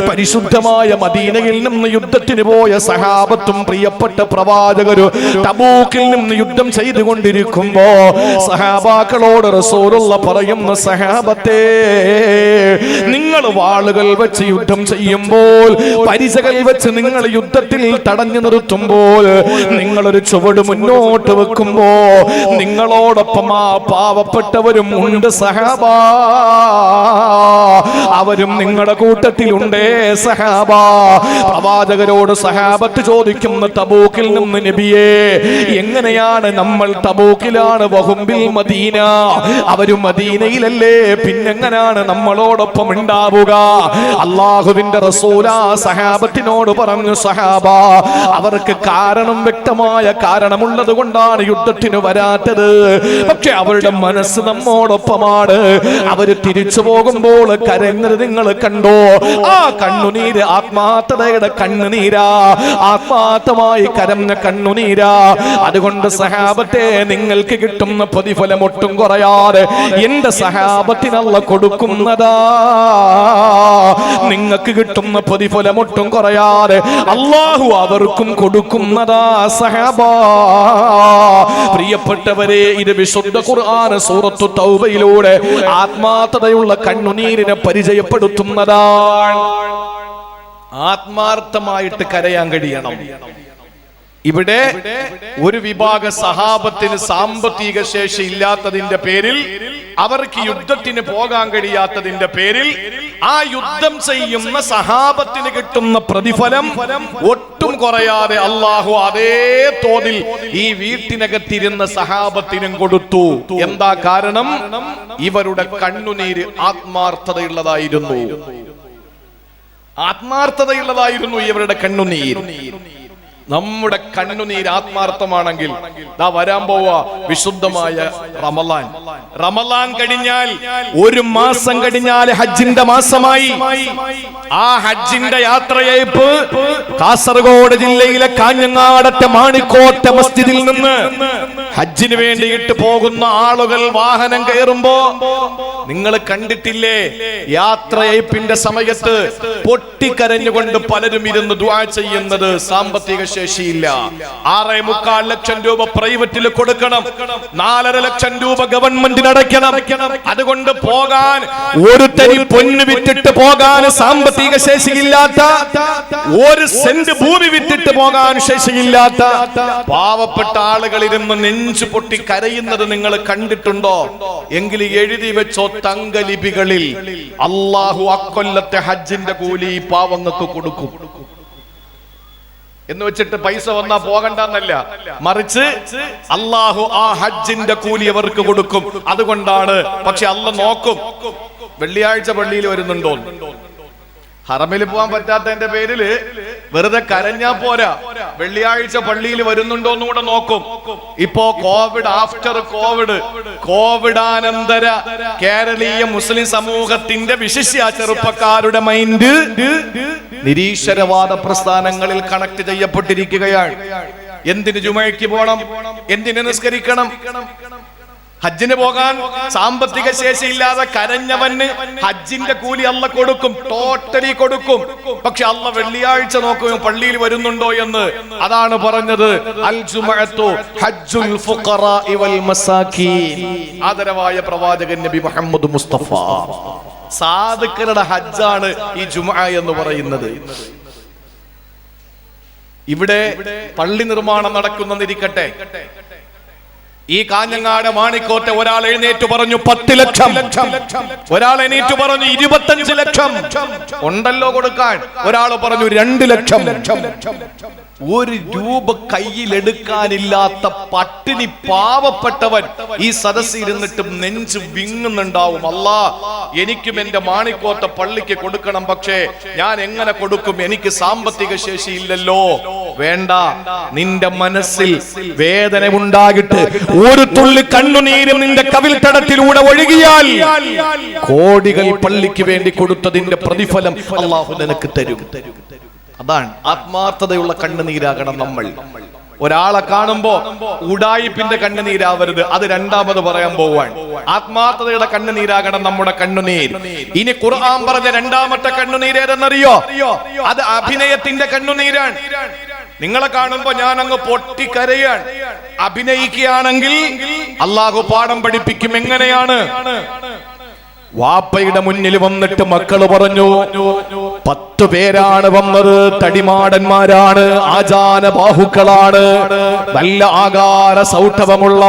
പരിശുദ്ധമായ മദീനയിൽ നിന്ന് യുദ്ധത്തിന് പോയ സഹാബത്തും പ്രിയപ്പെട്ട പ്രവാചകരും തബൂക്കിൽ നിന്ന് യുദ്ധം ചെയ്തുകൊണ്ടിരിക്കുമ്പോ സഹാബാക്കളോട് റസൂലുള്ള പറയുന്ന, സഹാബത്തെ, നിങ്ങൾ വാളുകൾ വെച്ച് യുദ്ധം ചെയ്യുമ്പോൾ, പരിചകൾ വെച്ച് നിങ്ങൾ യുദ്ധത്തിൽ തടഞ്ഞു നിർത്തുമ്പോൾ, നിങ്ങളൊരു ചുവട് മുന്നോട്ട് വെക്കുമ്പോ നിങ്ങളോടൊപ്പം ആ പാവപ്പെട്ടവരും ഉണ്ട് സഹാബാ, അവരും നിങ്ങളുടെ കൂട്ടത്തിലുണ്ടേ സഹാബാ. പ്രവാചകരോട് സഹാബത്ത് ചോദിക്കുന്ന, തബൂക്കിൽ നിന്ന് നബിയേ, എങ്ങനെയാണ് നമ്മൾ തബൂക്കിലാണ്, വഹുംബിൽ മദീന, അവരും മദീനയിലല്ലേ, പിന്നെങ്ങനാണ് നമ്മളോടൊപ്പം ഉണ്ടാവുക? അല്ലാഹുവിന്റെ റസൂല സഹാബത്തിനോട് പറഞ്ഞു, സഹാബാ, അവർക്ക് കാരണം, വ്യക്തമായ കാരണമുള്ളത് കൊണ്ടാണ് യുദ്ധത്തിന് വരാത്തത്. പക്ഷെ അവരുടെ മനസ്സ് നമ്മോടൊപ്പമാണ്. അവര് തിരിച്ചു പോകുമ്പോൾ കരഞ്ഞത് നിങ്ങൾ കണ്ടോ? ആ കണ്ണുനീര് ആത്മാർത്ഥതയുടെ കണ്ണുനീരാ, ആത്മാർത്ഥമായി കരഞ്ഞ കണ്ണുനീരാ. അതുകൊണ്ട് സഹാബത്തെ, നിങ്ങൾക്ക് കിട്ടുന്ന പ്രതിഫലം ഒട്ടും കുറയാതെ എന്റെ സഹാബത്തിനല്ല കൊടുക്കുന്നതാ. നിങ്ങൾക്ക് കിട്ടുന്ന പ്രതിഫലം ഒട്ടും കുറയാതെ അല്ലാഹു അവർക്കും കൊടുക്കുന്നതാ സഹാബാ. പ്രിയപ്പെട്ടവരെ, ഇത് വിശുദ്ധ ഖുർആൻ സൂറത്തു തൗബയിലൂടെ ആത്മാർത്ഥതയുള്ള കണ്ണുനീരിനെ പരിചയപ്പെടുത്തുന്നതാണ്. ആത്മാർത്ഥമായിട്ട് കരയാൻ കഴിയണം. ഇവിടെ ഒരു വിഭാഗ സഹാബത്തിന് സാമ്പത്തിക ശേഷി ഇല്ലാത്തതിന്റെ പേരിൽ, അവർക്ക് യുദ്ധത്തിന് പോകാൻ കഴിയാത്തതിന്റെ പേരിൽ, ആ യുദ്ധം ചെയ്യുന്ന സഹാബത്തിന് കിട്ടുന്ന പ്രതിഫലം ഒട്ടും കുറയാതെ അല്ലാഹു അതേ തോതിൽ ഈ വീട്ടിനകത്തിരുന്ന സഹാബത്തിനും കൊടുത്തു. എന്താ കാരണം? ഇവരുടെ കണ്ണുനീര് ആത്മാർത്ഥതയുള്ളതായിരുന്നു. ആത്മാർത്ഥതയുള്ളതായിരുന്നു ഇവരുടെ കണ്ണുനീർ. നമ്മുടെ കണ്ണുനീർ ആത്മാർത്ഥമാണെങ്കിൽ ദാ വരാൻ പോവാ വിശുദ്ധമായ റമളാൻ. റമളാൻ കഴിഞ്ഞാൽ ഒരു മാസം കഴിഞ്ഞാൽ ഹജ്ജിന്റെ മാസമായി. ആ ഹജ്ജിന്റെ യാത്രയയപ്പ് കാസർഗോഡ് ജില്ലയിലെ കാഞ്ഞങ്ങാടത്തെ മാണിക്കോട്ടെ മസ്ജിദിൽ നിന്ന് ഹജ്ജിന് വേണ്ടിയിട്ട് പോകുന്ന ആളുകൾ വാഹനം കയറുമ്പോ നിങ്ങൾ കണ്ടിട്ടില്ലേ, യാത്രയയപ്പിന്റെ സമയത്ത് പൊട്ടിക്കരഞ്ഞുകൊണ്ട് പലരും ഇരുന്ന് ദുആ ചെയ്യുന്നത്. സാമ്പത്തിക ശേഷിയില്ല, 6.25 ലക്ഷം രൂപ പ്രൈവറ്റിൽ കൊടുക്കണം, 4.5 ലക്ഷം രൂപ ഗവൺമെന്റിന് അടയ്ക്കണം. അതുകൊണ്ട് പോകാൻ ഒരു തരി പൊന്ന് വിറ്റിട്ട് പോകാൻ സാമ്പത്തിക ശേഷിയില്ലാത്ത, 1 സെന്റ് ഭൂമി വിറ്റിട്ട് പോകാൻ ശേഷിയില്ലാത്ത പാവപ്പെട്ട ആളുകൾ ഇരുന്ന് നെഞ്ചു പൊട്ടി കരയുന്നത് നിങ്ങൾ കണ്ടിട്ടുണ്ടോ? എങ്കിൽ എഴുതി വെച്ചോ തങ്കലിപികളിൽ, അല്ലാഹു അക്കൊല്ലത്തെ ഹജ്ജിന്റെ കൂലി പാവങ്ങൾക്ക് കൊടുക്കും എന്ന് വെച്ചിട്ട് പൈസ വന്നാ പോകണ്ടെന്നല്ല, മറിച്ച് അല്ലാഹു ആ ഹജ്ജിന്റെ കൂലി അവർക്ക് കൊടുക്കും. അതുകൊണ്ടാണ്. പക്ഷെ അല്ലാഹ് നോക്കും വെള്ളിയാഴ്ച പള്ളിയിൽ വരുന്നുണ്ടോ. ഹറമിൽ പോകാൻ പറ്റാത്തതിന്റെ പേരില് വെറുതെ കരഞ്ഞാ പോരാ, വെള്ളിയാഴ്ച പള്ളിയിൽ വരുന്നുണ്ടോ എന്നും കൂടെ നോക്കും. ഇപ്പോ കോവിഡ്, ആഫ്റ്റർ കോവിഡാനന്തര കേരളീയ മുസ്ലിം സമൂഹത്തിന്റെ വിശിഷ്യ ചെറുപ്പക്കാരുടെ മൈൻഡ് നിരീശ്വരവാദ പ്രസ്ഥാനങ്ങളിൽ കണക്ട് ചെയ്യപ്പെട്ടിരിക്കുകയാണ്. എന്തിന് ജുമയ്ക്ക് പോകണം, എന്തിന് നിസ്കരിക്കണം? ഹജ്ജിന് പോകാൻ സാമ്പത്തിക ശേഷിയില്ലാതെ കരഞ്ഞവന് ഹജ്ജിന്റെ കൂലി അല്ലാഹ് കൊടുക്കും, ടോട്ടലി കൊടുക്കും. പക്ഷെ അല്ലാഹ് വെള്ളിയാഴ്ച നോക്കും പള്ളിയിൽ വരുന്നുണ്ടോ എന്ന്. അതാണ് പറഞ്ഞത് അൽ ജുമഅത്തു ഹജ്ജുൽ ഫുഖറാഇ വൽ മസാകീൻ. ആദരവായ പ്രവാചകൻ നബി മുഹമ്മദ് മുസ്തഫ സാദിഖരുടെ ഹജ്ജാണ് ഈ ജുമുഅ എന്ന് പറയുന്നത്. ഇവിടെ പള്ളി നിർമ്മാണം നടക്കുന്നെന്നിരിക്കട്ടെ, ഈ കാഞ്ഞങ്ങാട് മാണിക്കോട്ടെ ഒരാൾ എഴുന്നേറ്റ് പറഞ്ഞു 10 ലക്ഷം, ഒരാൾ എണീറ്റ് പറഞ്ഞു 25 ലക്ഷം ഉണ്ടല്ലോ കൊടുക്കാൻ, ഒരാൾ പറഞ്ഞു 2 ലക്ഷം. 1 രൂപ കയ്യിലെടുക്കാനില്ലാത്ത പട്ടിണി പാവപ്പെട്ടവൻ ഈ സദസ്സിൽ ഇരുന്നിട്ടും നെഞ്ചു വിങ്ങുന്നുണ്ടാവും. അല്ലാ, എനിക്കും എന്റെ മാണിക്കോട്ടെ പള്ളിക്ക് കൊടുക്കണം, പക്ഷേ ഞാൻ എങ്ങനെ കൊടുക്കും, എനിക്ക് സാമ്പത്തിക ശേഷി ഇല്ലല്ലോ. വേണ്ട, നിന്റെ മനസ്സിൽ വേദന ഉണ്ടാകിട്ട് ഒരു തുള്ളി കണ്ണുനീരും നിന്റെ കവിൽ തടത്തിലൂടെ ഒഴുകിയാൽ കോടികൾ പള്ളിക്ക് വേണ്ടി കൊടുത്തതിന്റെ പ്രതിഫലം അല്ലാഹു നിനക്ക് തരും. അതാണ് ആത്മാർത്ഥതയുള്ള കണ്ണുനീരാകണം നമ്മൾ. ഒരാളെ കാണുമ്പോ ഉഡായിപ്പിന്റെ കണ്ണുനീരാവരുത്, അത് രണ്ടാമത് പറയാൻ പോവാൻ. ആത്മാർത്ഥതയുടെ കണ്ണുനീരാകണം നമ്മുടെ കണ്ണുനീർ. ഇനി ഖുർആൻ പറഞ്ഞ രണ്ടാമത്തെ കണ്ണുനീർ ഏതെന്നറിയോ? അത് അഭിനയത്തിന്റെ കണ്ണുനീരാണ്. നിങ്ങളെ കാണുമ്പോ ഞാൻ അങ്ങ് പൊട്ടിക്കരയാൻ. അഭിനയിക്കുകയാണെങ്കിൽ അല്ലാഹു പാഠം പഠിപ്പിക്കും. എങ്ങനെയാണ്? വാപ്പയുടെ മുന്നിൽ വന്നിട്ട് മക്കള് പറഞ്ഞു, 10 പേരാണ് വന്നത്, തടിമാടന്മാരാണ്, ആചാന ബാഹുക്കളാണ്, നല്ല ആകാര സൗഷ്ഠവമുള്ള,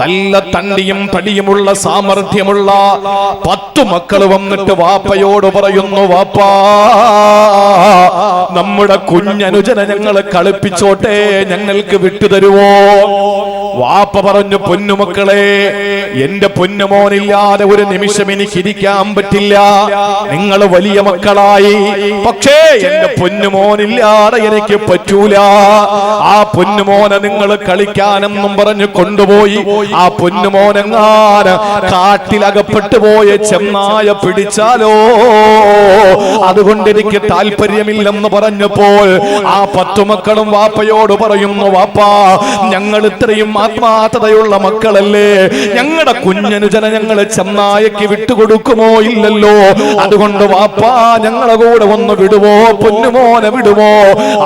നല്ല തണ്ടിയും തടിയുമുള്ള, സാമർഥ്യമുള്ള 10 മക്കള് വന്നിട്ട് വാപ്പയോട് പറയുന്നു, വാപ്പാ, നമ്മുടെ കുഞ്ഞനുജനെ ഞങ്ങളെ കളിപ്പിച്ചോട്ടെ, ഞങ്ങൾക്ക് വിട്ടുതരുവോ? വാപ്പ പറഞ്ഞു, പൊന്നുമക്കളെ, എന്റെ പൊന്നുമോനില്ലാതെ ഒരു നിമിഷം എനിക്ക് ഇരിക്കാൻ പറ്റില്ല. നിങ്ങൾ വലിയ മക്കളായി, പക്ഷേ എന്റെ പൊന്നുമോനില്ലാതെ എനിക്ക് പറ്റൂല. ആ പൊന്നുമോനെ നിങ്ങൾ കളിക്കാനെന്നും പറഞ്ഞു കൊണ്ടുപോയി. ആ പൊന്നുമോനെങ്ങാന് കാട്ടിലകപ്പെട്ടു പോയ ചെന്നായ പിടിച്ചാലോ, അതുകൊണ്ട് എനിക്ക് താല്പര്യമില്ലെന്ന് പറഞ്ഞപ്പോൾ ആ 10 മക്കളും വാപ്പയോട് പറയുന്നു, വാപ്പാ, ഞങ്ങൾ ഇത്രയും ആത്മാർത്ഥതയുള്ള മക്കളല്ലേ, ഞങ്ങളുടെ കുഞ്ഞനുജനെ ഞങ്ങൾ ചെന്നായക്ക് വിട്ടുകൊടുക്കുമോ? ഇല്ലല്ലോ. അതുകൊണ്ട് വാപ്പാ, ഞങ്ങളെ കൂടെ ഒന്ന് വിടുവോ, പൊന്നുമോനെ വിടുവോ?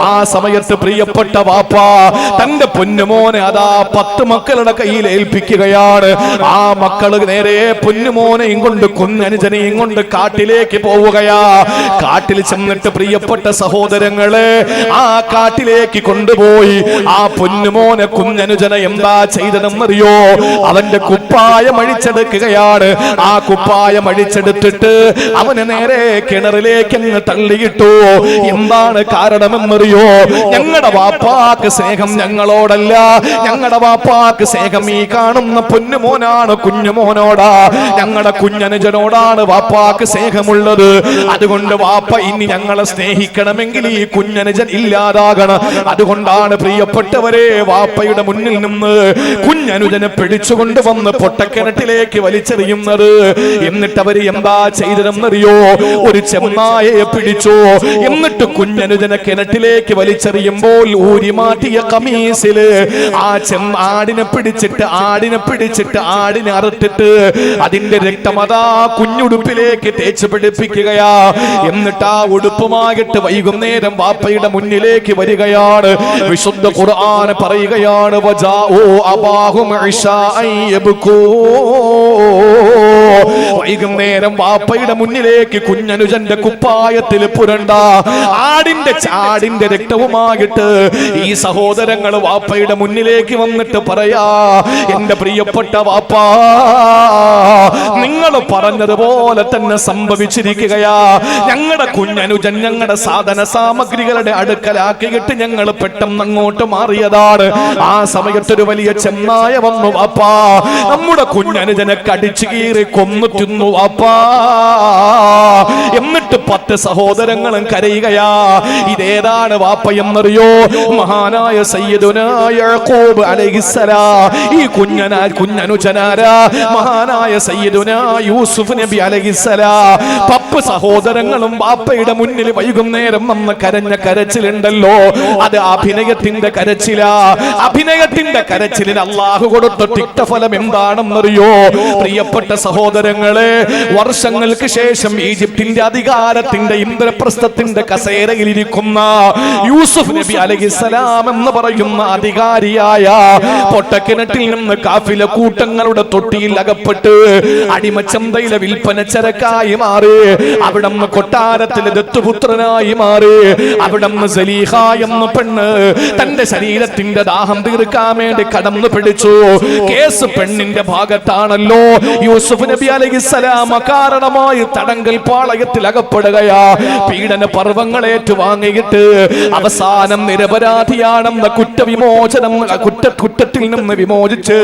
ആ സമയത്ത് പ്രിയപ്പെട്ട വാപ്പാ തന്റെ പൊന്നുമോനെ അതാ 10 മക്കളുടെ കയ്യിൽ ഏൽപ്പിക്കുകയാണ്. ആ മക്കള് നേരെ പൊന്നുമോനെയും കൊണ്ട് കുഞ്ഞനുജനെയും കൊണ്ട് കാട്ടിലേക്ക് പോവുകയാ. കാട്ടിൽ ചെന്നിട്ട് പ്രിയപ്പെട്ട സഹോദരങ്ങളെ, ആ കാട്ടിലേക്ക് കൊണ്ടുപോയി ആ പൊന്നുമോനെ കുഞ്ഞനുജനെ എന്താ ചെയ്തതെന്നറിയോ? അവന്റെ കുപ്പായം അഴിച്ചെടുക്കുകയാണ്. ആ കുപ്പായം കുപ്പായം അഴിച്ചെടുത്തിട്ട് അവന് നേരെ കിണറിലേക്ക് അങ്ങ് തള്ളിയിട്ടു. എന്താണ് കാരണമെന്നറിയോ? ഞങ്ങളുടെ വാപ്പാക്ക് സ്നേഹം ഞങ്ങളോടല്ല, ഞങ്ങളുടെ വാപ്പാക്ക് സ്നേഹം ഈ കാണുന്ന പൊന്നുമോനാണ്, കുഞ്ഞുമോനോടാ, ഞങ്ങളുടെ കുഞ്ഞനുജനോടാണ് വാപ്പാക്ക് സ്നേഹമുള്ളത്. അതുകൊണ്ട് വാപ്പ ഇനി ഞങ്ങളെ സ്നേഹിക്കണമെങ്കിൽ ഈ കുഞ്ഞനുജൻ ഇല്ലാതാകണം. അതുകൊണ്ടാണ് പ്രിയപ്പെട്ടവരെ വാപ്പയുടെ മുന്നിൽ നിന്ന് കുഞ്ഞനുജനെ പിടിച്ചുകൊണ്ട് വന്ന് പൊട്ടക്കിണറ്റിലേക്ക് വലിച്ചെറിയുന്നത്. എന്നിട്ട് അവര് എന്താ ചെയ്തതെന്നറിയോ? ഒരു ചെന്നായയെ പിടിച്ചു. എന്നിട്ട് കുഞ്ഞനുജനെ കിണറ്റിലേക്ക് വലിച്ചെറിയുമ്പോൾ ഊരിമാറ്റിയ കമീസില് ആ ആടിനെ പിടിച്ചിട്ട് ആടിനെ അറുത്തിട്ട് അതിന്റെ രക്തം അതാ കുഞ്ഞുടുപ്പിലേക്ക് തേച്ച് പിടിപ്പിക്കുകയാ. എന്നിട്ട് ആ ഉടുപ്പുമായിട്ട് വൈകുന്നേരം വാപ്പയുടെ മുന്നിലേക്ക് വരികയാണ്. വിശുദ്ധ ഖുർആൻ പറയുകയാണ്, വജാഉ അബാഹും ഇശാഅൻ യബ്കൂ. വൈകുന്നേരം വാപ്പയുടെ മുന്നിലേക്ക് കുഞ്ഞനുജന്റെ കുപ്പായത്തിൽ പുരണ്ട ആടിന്റെ രക്തവുമായിട്ട് ഈ സഹോദരങ്ങൾ വാപ്പയുടെ മുന്നിലേക്ക് വന്നിട്ട് പറയാ, എന്റെ പ്രിയപ്പെട്ട വാപ്പാ, നിങ്ങൾ പറഞ്ഞതുപോലെ തന്നെ സംഭവിച്ചിരിക്കുകയാ. ഞങ്ങളുടെ കുഞ്ഞനുജൻ ഞങ്ങളുടെ സാധന സാമഗ്രികളുടെ അടുക്കലാക്കിയിട്ട് ഞങ്ങൾ പെട്ടെന്ന് അങ്ങോട്ട് മാറിയതാണ്. ആ സമയത്തൊരു വലിയ ചെന്നായ വന്നു വാപ്പാ, നമ്മുടെ കുഞ്ഞനുജനെ കടിച്ചു കീറി കൊന്നു തിന്നു വാപ്പാ. എന്നിട്ട് 10 സഹോദരങ്ങളും കരയുകയാ. ഇതേതാണ് വാപ്പ എന്നറിയോ? മഹാനായ സയ്യിദുനാ യാഖൂബ് അലൈഹിസ്സലാം. ഈ കുഞ്ഞനുജനാരാ? മഹാനായ സയ്യിദുനാ യൂസുഫ് നബി അലൈഹിസ്സലാം. 10 സഹോദരങ്ങളും വാപ്പയുടെ മുന്നിൽ വൈകുന്നേരം വന്ന് കരഞ്ഞ കരച്ചിലുണ്ടല്ലോ, അത് അഭിനയത്തിന്റെ കരച്ചിലാ. അഭിനയത്തിന്റെ കരച്ചിലിന് അല്ലാഹു കൊടുത്ത തിക്തഫലം എന്താണെന്നറിയോ? പ്രിയപ്പെട്ട സഹോദരങ്ങളെ, വർഷങ്ങൾക്ക് ശേഷം ഈജിപ്തിന്റെ അധികാരത്തിന്റെ ഇന്ദ്രപ്രസ്ഥത്തിന്റെ കസേരയിൽ ഇരിക്കുന്ന യൂസുഫ് നബി അലൈഹിസ്സലാം എന്ന് പറയുന്ന അധികാരിയായ പൊട്ടക്കിണറ്റിൽ നിന്ന് കാഫില കൂട്ടങ്ങളുടെ തൊട്ടിയിൽ അകപ്പെട്ട് അടിമച്ചന്തയിലെ വിൽപ്പന ചരക്കായി മാറി. അവിടന്ന് കൊട്ടാരത്തിലെ ദത്തുപുത്രനായി മാറി. അവിടന്ന് സലീഹ എന്ന പെണ്ണ് തന്റെ ശരീരത്തിന്റെ ദാഹം തീർക്കാൻ വേണ്ടി കടന്നു പിടിച്ചു. കേസ് പെണ്ണിന്റെ ഭാഗത്താണല്ലോ. യൂസുഫ് നബി അലൈഹിസ്സലാം അകാരണമായി തടങ്കൽ പാളയത്തിൽ അകപ്പെടുകയാ. പീഡന പർവ്വങ്ങളേറ്റു വാങ്ങിയിട്ട് അവസാനം നിരപരാധിയാണെന്ന കുറ്റത്തിൽ നിന്ന് വിമോചിച്ച്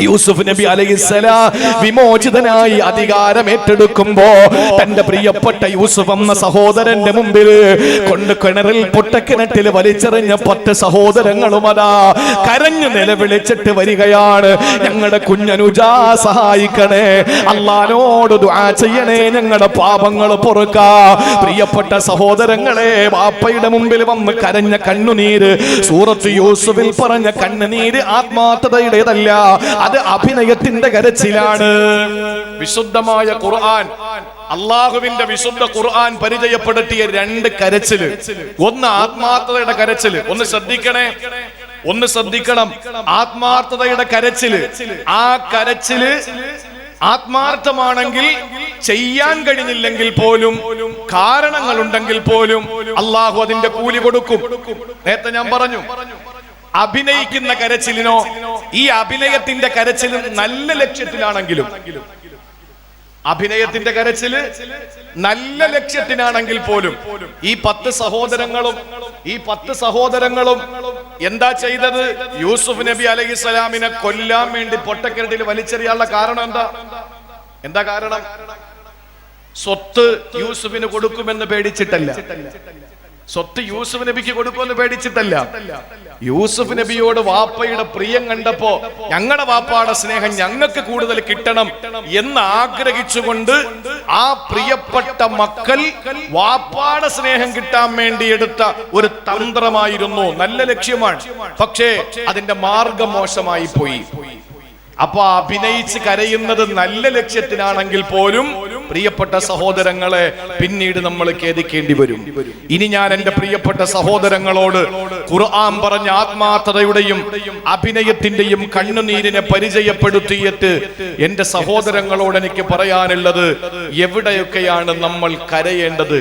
യൂസുഫ് നബി അലൈഹിസ്സലാം വിമോചിതനായി അധികാരം ഏറ്റെടുക്കുമ്പോ തന്റെ പ്രിയപ്പെട്ട യൂസുഫ് എന്ന സഹോദരന്റെ മുമ്പിൽ കൊണ്ട് കിണറിൽ പൊട്ടക്കിണറ്റിൽ വലിച്ചെറിഞ്ഞ 10 സഹോദരങ്ങളും അതാ കരഞ്ഞു നിലവിളിച്ചിട്ട് വരികയാണ്, ഞങ്ങളുടെ കുഞ്ഞനുജാ സഹായിക്കണേ, അല്ലാഹുവോട് ദുആ ചെയ്യണേ, ഞങ്ങളുടെ പാപങ്ങൾ പൊറുക്കാ. പ്രിയപ്പെട്ട സഹോദരങ്ങളെ, വാപ്പയുടെ മുമ്പിൽ വന്ന് കരഞ്ഞ കണ്ണുനീര് സൂറത്ത് യൂസുഫിൽ പറഞ്ഞ കണ്ണുനീര് ആത്മാർത്ഥതയുടേതല്ല, അത് അഭിനയത്തിന്റെ കരച്ചിലാണ്. വിശുദ്ധമായ ഖുർആൻ, അള്ളാഹുവിന്റെ വിശുദ്ധ ഖുർആൻ പരിചയപ്പെടുത്തിയ 2 കരച്ചില്. ഒന്ന് ആത്മാർത്ഥതയുടെ കരച്ചില്. ഒന്ന് ശ്രദ്ധിക്കണം. ആത്മാർത്ഥതയുടെ കരച്ചില്, ആ കരച്ചില് ആത്മാർത്ഥമാണെങ്കിൽ ചെയ്യാൻ കഴിഞ്ഞില്ലെങ്കിൽ പോലും, കാരണങ്ങളുണ്ടെങ്കിൽ പോലും അള്ളാഹു അതിന്റെ കൂലി കൊടുക്കും. നേരത്തെ ഞാൻ പറഞ്ഞു, അഭിനയിക്കുന്ന കരച്ചിലിനോ ഈ അഭിനയത്തിന്റെ കരച്ചിലും നല്ല ലക്ഷ്യത്തിലാണെങ്കിലും, അഭിനയത്തിന്റെ കരച്ചില് നല്ല ലക്ഷ്യത്തിനാണെങ്കിൽ പോലും ഈ 10 സഹോദരങ്ങളും എന്താ ചെയ്തത്? യൂസുഫ് നബി അലൈഹിസ്സലാമിനെ കൊല്ലാൻ വേണ്ടി പൊട്ടക്കിണറ്റിൽ വലിച്ചെറിയാനുള്ള കാരണം എന്താ കാരണം? സ്വത്ത് യൂസുഫിന് കൊടുക്കുമെന്ന് പേടിച്ചിട്ടല്ല, സ്വത്ത് യൂസുഫ് നബിക്ക് കൊടുക്കുമെന്ന് പേടിച്ചിട്ടല്ല. യൂസുഫ് നബിയോട് വാപ്പയുടെ പ്രിയം കണ്ടപ്പോ ഞങ്ങളുടെ വാപ്പയുടെ സ്നേഹം ഞങ്ങൾക്ക് കൂടുതൽ കിട്ടണം എന്ന് ആഗ്രഹിച്ചുകൊണ്ട് ആ പ്രിയപ്പെട്ട മക്കൾ വാപ്പയുടെ സ്നേഹം കിട്ടാൻ വേണ്ടി എടുത്ത ഒരു തന്ത്രമായിരുന്നു. നല്ല ലക്ഷ്യമാണ്, പക്ഷേ അതിന്റെ മാർഗം മോശമായി പോയി. അപ്പൊ അഭിനയിച്ച് കരയുന്നത് നല്ല ലക്ഷ്യത്തിനാണെങ്കിൽ പോലും പ്രിയപ്പെട്ട സഹോദരങ്ങളെ പിന്നീട് നമ്മൾ ഖേദിക്കേണ്ടി വരും. ഇനി ഞാൻ എന്റെ പ്രിയപ്പെട്ട സഹോദരങ്ങളോട് ഖുർആൻ പറഞ്ഞ ആത്മാർത്ഥതയുടെയും അഭിനയത്തിന്റെയും കണ്ണുനീരിനെ പരിചയപ്പെടുത്തിയിട്ട് എന്റെ സഹോദരങ്ങളോട് എനിക്ക് പറയാനുള്ളത്, എവിടെയൊക്കെയാണ് നമ്മൾ കരയേണ്ടത്?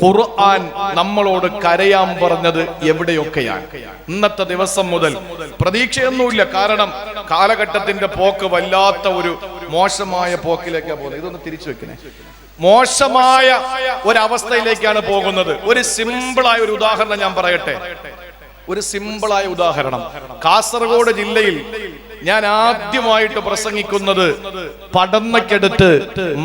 ഖുർആൻ നമ്മളോട് കരയാൻ പറഞ്ഞത് എവിടെയൊക്കെയാണ്? ഇന്നത്തെ ദിവസം മുതൽ പ്രതീക്ഷയൊന്നുമില്ല, കാരണം കാലഘട്ടത്തിന്റെ പോക്ക് വല്ലാത്ത ഒരു മോശമായ പോക്കിലേക്കാണ് പോകുന്നത്. ഇതൊന്ന് തിരിച്ചു വെക്കണേ. മോശമായ ഒരവസ്ഥയിലേക്കാണ് പോകുന്നത്. ഒരു സിമ്പിളായ ഒരു ഉദാഹരണം ഞാൻ പറയട്ടെ. ഒരു സിമ്പിളായ ഉദാഹരണം. കാസർഗോഡ് ജില്ലയിൽ ഞാൻ ആദ്യമായിട്ട് പ്രസംഗിക്കുന്നത് പടന്നക്കടുത്ത്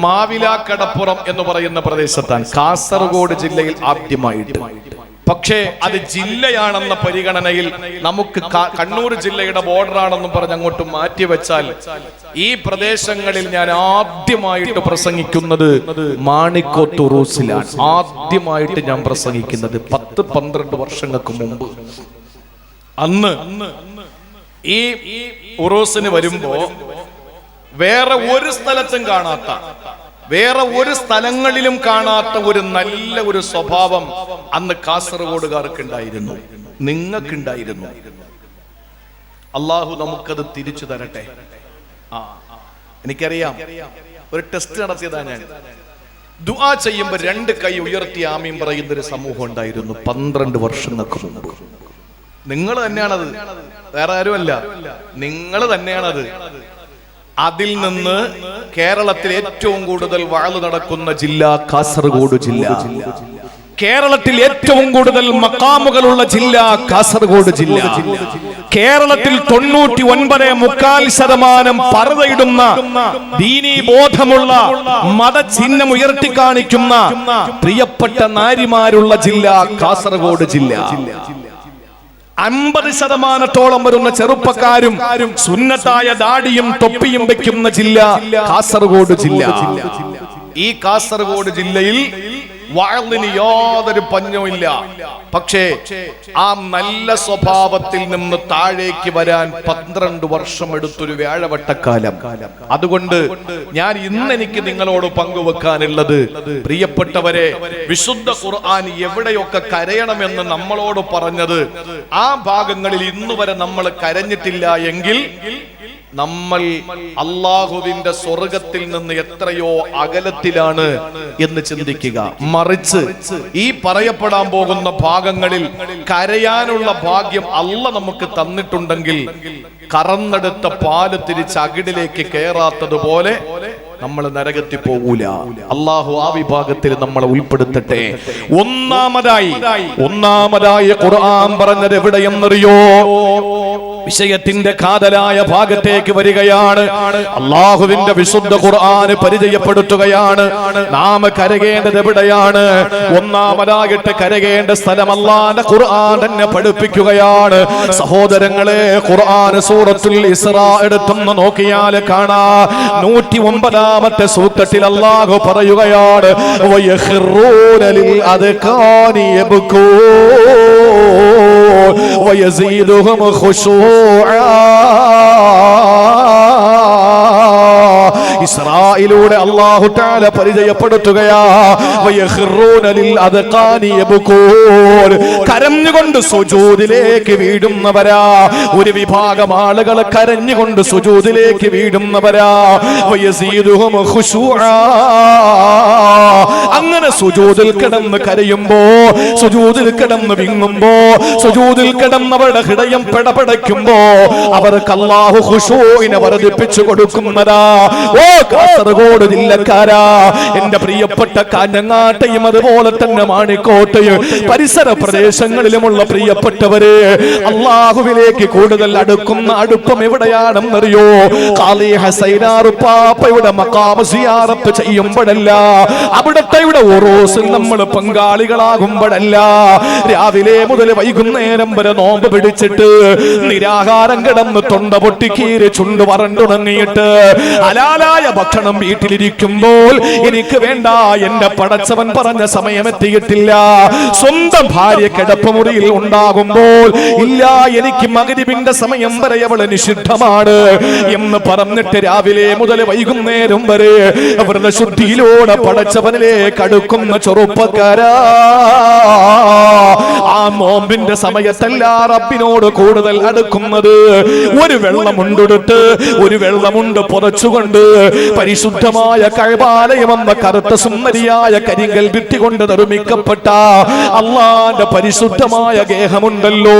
മാവിലാക്കടപ്പുറം എന്ന് പറയുന്ന പ്രദേശത്താണ്. കാസർഗോഡ് ജില്ലയിൽ ആദ്യമായിട്ട്. പക്ഷേ അത് ജില്ലയാണെന്ന പരിഗണനയിൽ നമുക്ക് കണ്ണൂർ ജില്ലയുടെ ബോർഡറാണെന്നും പറഞ്ഞ് അങ്ങോട്ട് മാറ്റിവെച്ചാൽ ഈ പ്രദേശങ്ങളിൽ ഞാൻ ആദ്യമായിട്ട് പ്രസംഗിക്കുന്നത് മാണിക്കോത്ത് ഉറൂസിലാണ്. ആദ്യമായിട്ട് ഞാൻ പ്രസംഗിക്കുന്നത് 10-12 വർഷങ്ങൾക്ക് മുമ്പ്. അന്ന് ഈ ഉറൂസിന് വരുമ്പോ വേറെ ഒരു സ്ഥലത്തും കാണാത്ത, വേറെ ഒരു സ്ഥലങ്ങളിലും കാണാത്ത ഒരു നല്ല ഒരു സ്വഭാവം അന്ന് കാസർഗോഡുകാർക്കുണ്ടായിരുന്നു, നിങ്ങൾക്കുണ്ടായിരുന്നു. അള്ളാഹു നമുക്കത് തിരിച്ചു തരട്ടെ. എനിക്കറിയാം, ഒരു ടെസ്റ്റ് നടത്തിയതാ ഞാൻ. ദുആ ചെയ്യുമ്പോൾ 2 കൈ ഉയർത്തി ആമീൻ പറയുന്ന ഒരു സമൂഹം ഉണ്ടായിരുന്നു 12 വർഷങ്ങൾക്ക് മുമ്പ്. നിങ്ങൾ തന്നെയാണത്, വേറെ ആരുമല്ല, നിങ്ങൾ തന്നെയാണത്. അതിൽ നിന്ന് കേരളത്തിൽ ഏറ്റവും കൂടുതൽ വഅള് നടക്കുന്ന ജില്ല കാസർഗോഡ് ജില്ല. കേരളത്തിൽ ഏറ്റവും കൂടുതൽ മഖാമുകളുള്ള ജില്ല കാസർഗോഡ് ജില്ല. കേരളത്തിൽ 99.4% പർദ്ദയിടുന്ന, ദീനീ ബോധമുള്ള, മതചിഹ്നം ഉയർത്തി കാണിക്കുന്ന പ്രിയപ്പെട്ട നാരിമാരുള്ള ജില്ല കാസർഗോഡ് ജില്ല. 50% വരുന്ന ചെറുപ്പക്കാരും സുന്നത്തായ ദാടിയും തൊപ്പിയും വെക്കുന്ന ജില്ല കാസർഗോഡ് ജില്ല. ഈ കാസർഗോഡ് ജില്ലയിൽ വഅളിന് യാതൊരു പഞ്ഞവുമില്ല. പക്ഷേ ആ നല്ല സ്വഭാവത്തിൽ നിന്ന് താഴേക്ക് വരാൻ 12 വർഷം എടുത്തൊരു വ്യാഴവട്ടക്കാലം. അതുകൊണ്ട് ഞാൻ ഇന്ന് എനിക്ക് നിങ്ങളോട് പങ്കുവെക്കാനുള്ളത്, പ്രിയപ്പെട്ടവരെ, വിശുദ്ധ ഖുർആൻ എവിടെയൊക്കെ കരയണമെന്ന് നമ്മളോട് പറഞ്ഞത് ആ ഭാഗങ്ങളിൽ ഇന്നുവരെ നമ്മൾ കരഞ്ഞിട്ടില്ല എങ്കിൽ നമ്മൾ അള്ളാഹുവിന്റെ സ്വർഗത്തിൽ നിന്ന് എത്രയോ അകലത്തിലാണ് എന്ന് ചിന്തിക്കുക. മറിച്ച് ഈ പറയപ്പെടാൻ പോകുന്ന ഭാഗങ്ങളിൽ കരയാനുള്ള ഭാഗ്യം അള്ളാഹ് നമുക്ക് തന്നിട്ടുണ്ടെങ്കിൽ കറന്നെടുത്ത പാല് തിരിച്ച് അകിടിലേക്ക് കയറാത്തതുപോലെ നമ്മൾ നരകത്തിൽ പോകൂല. അള്ളാഹു ആ വിഭാഗത്തിൽ നമ്മളെ ഉൾപ്പെടുത്തട്ടെ. ഒന്നാമതായി ഖുർആൻ പറഞ്ഞത് എവിടെയെന്നറിയോ? വിഷയത്തിന്റെ കാതലായ ഭാഗത്തേക്ക് വരികയാണ്. അള്ളാഹുവിന്റെ വിശുദ്ധ ഖുർആൻ പരിചയപ്പെടുത്തുകയാണ്. നാം കരകേണ്ടത് എവിടെയാണ്? ഒന്നാമതായിട്ട് കരകേണ്ട സ്ഥലം അല്ലാഹുവിന്റെ ഖുർആൻ തന്നെ പഠിപ്പിക്കുകയാണ്. സഹോദരങ്ങളെ, ഖുർആൻ സൂറത്തുൽ ഇസ്രാ എടുത്തൊന്ന് നോക്കിയാൽ കാണാം 109ാമത്തെ സൂക്തത്തിൽ അല്ലാഹു പറയുകയാണ്, വയഖിറൂന ലിൽ അദ്കാനി യബ്കൂൻ വയസീദുഹും ഖുശൂആ. ഇസ്രായിലൂടെ അല്ലാഹു തആല പരിചയപ്പെടുത്തുകയാ, വയഖിറൂന ലിൽ അദ്കാനി യബ്കൂൻ. കരഞ്ഞുകൊണ്ട് സുജൂദിലേക്ക് വീഴുന്നവരാ. ഒരു വിഭാഗം ആളുകൾ കരഞ്ഞുകൊണ്ട് സുജൂദിലേക്ക് വീഴുന്നവരാ. വയസീദുഹും ഖുശൂആ. അങ്ങനെ സുജൂദിൽ കിടന്ന് കരയുമ്പോ, സുജൂദിൽ കിടന്ന് വിങ്ങുമ്പോ, സുജൂദിൽ കിടന്നവരുടെ ഹൃദയം പിടപെടയ്ക്കുമ്പോ അവർക്ക് അല്ലാഹു ഖുശൂഇനെ വർദ്ധിപ്പിച്ചു കൊടുക്കുന്നതാ. ഓ കാസർഗോഡ് ജില്ലക്കാരാ, എന്റെ പ്രിയപ്പെട്ട കാഞ്ഞങ്ങാട്ടെയും അതുപോലെ തന്നെ മാണിക്കോട്ടയും പരിസര പ്രദേശങ്ങളിലുമുള്ള പ്രിയപ്പെട്ടവര്, അള്ളാഹുവിലേക്ക് കൂടുതൽ അടുപ്പം എവിടെയാണെന്നറിയോ? ഖാലി ഹസൈനാർ പാപ്പയുടെ മഖാം സിയാറത്ത് ചെയ്യുമ്പോഴല്ല, അവിടത്തെ ഉറൂസിൽ നമ്മൾ പങ്കാളികളാകുമ്പോഴല്ല, രാവിലെ മുതൽ വൈകുന്നേരം വരെ നോമ്പ് പിടിച്ചിട്ട് നിരാഹാരം കിടന്ന് തൊണ്ട പൊട്ടിക്കീര് ചുണ്ട് വരണ്ടുണങ്ങിയിട്ട് ഹലാലായ ഭക്ഷണം വീട്ടിലിരിക്കുമ്പോൾ എനിക്ക് വേണ്ട, എന്റെ പടച്ചവൻ പറഞ്ഞ സമയം എത്തിയിട്ടില്ല, സ്വന്തം ഭാര്യ കിടപ്പുമുറിയിൽ ഉണ്ടാകുമ്പോൾ ഇല്ല, എനിക്ക് മഗ്രിബിന്റെ സമയം വരെ അവള് നിഷിദ്ധമാണ് എന്ന് പറഞ്ഞിട്ട് രാവിലെ മുതൽ വൈകുന്നേരം വരെ വ്രതശുദ്ധിയിലൂടെ പടച്ചവനിലേക്ക് അടുക്കുന്ന ചെറുപ്പക്കാരാ, ആ ആ നോമ്പിന്റെ സമയത്തല്ല റബ്ബിനോട് കൂടുതൽ അടുക്കുന്നത്. ഒരു വെള്ളമുണ്ടെടുത്ത് ഒരു വെള്ളമുണ്ട് പുറച്ചുകൊണ്ട് പരിശുദ്ധമായ കഅബാലയം എന്ന കറുത്ത സുന്ദരിയായ കരിങ്കൽ ഭിത്തി കൊണ്ട് നിർമ്മിക്കപ്പെട്ട അല്ലാഹുവിന്റെ പരിശുദ്ധമായ ഗേഹമുണ്ടല്ലോ,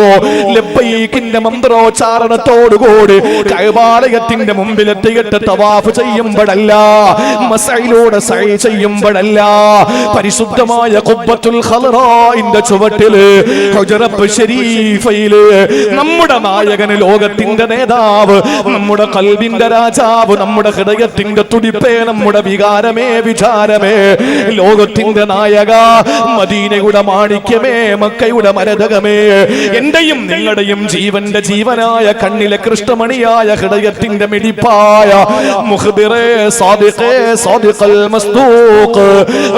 ലബ്ബൈക്കിന്റെ മന്ത്രോച്ചാരണത്തോടുകൂടി കഅബാലയത്തിന്റെ മുമ്പിലെത്തിയിട്ട് തവാഫ് ചെയ്യുമ്പോഴല്ല, മസ്അയിലൂടെ സഅയ് ചെയ്യുമ്പോഴല്ല, പരിശുദ്ധമായ ഖുബ്ബത്തുൽ ഖളറാഇന്റെ ചുവട്ടില് ഹുജറത്ത് ശരീഫയില് നമ്മുടെ നായകന്, ലോകത്തിന്റെ നേതാവ്, നമ്മുടെ ഖൽബിന്റെ രാജാവ്, നമ്മുടെ ഹൃദയത്തിന്റെ തുടിപ്പേ, നമ്മുടെ വികാരമേ വിചാരമേ, ലോകത്തിന്റെ നായക, മദീനയുടെ മാണിക്യമേ, മക്കയുടെ മരതകമേ, എന്റെയും നിങ്ങളുടെയും ജീവന്റെ ജീവനായ കണ്ണിലെ കൃഷ്ണമണിയായ ഹൃദയത്തിന്റെ മിടിപ്പായ മുഖ്ബിറേ സാദിഖേ സാദിഖൽ മസ്ദൂഖ്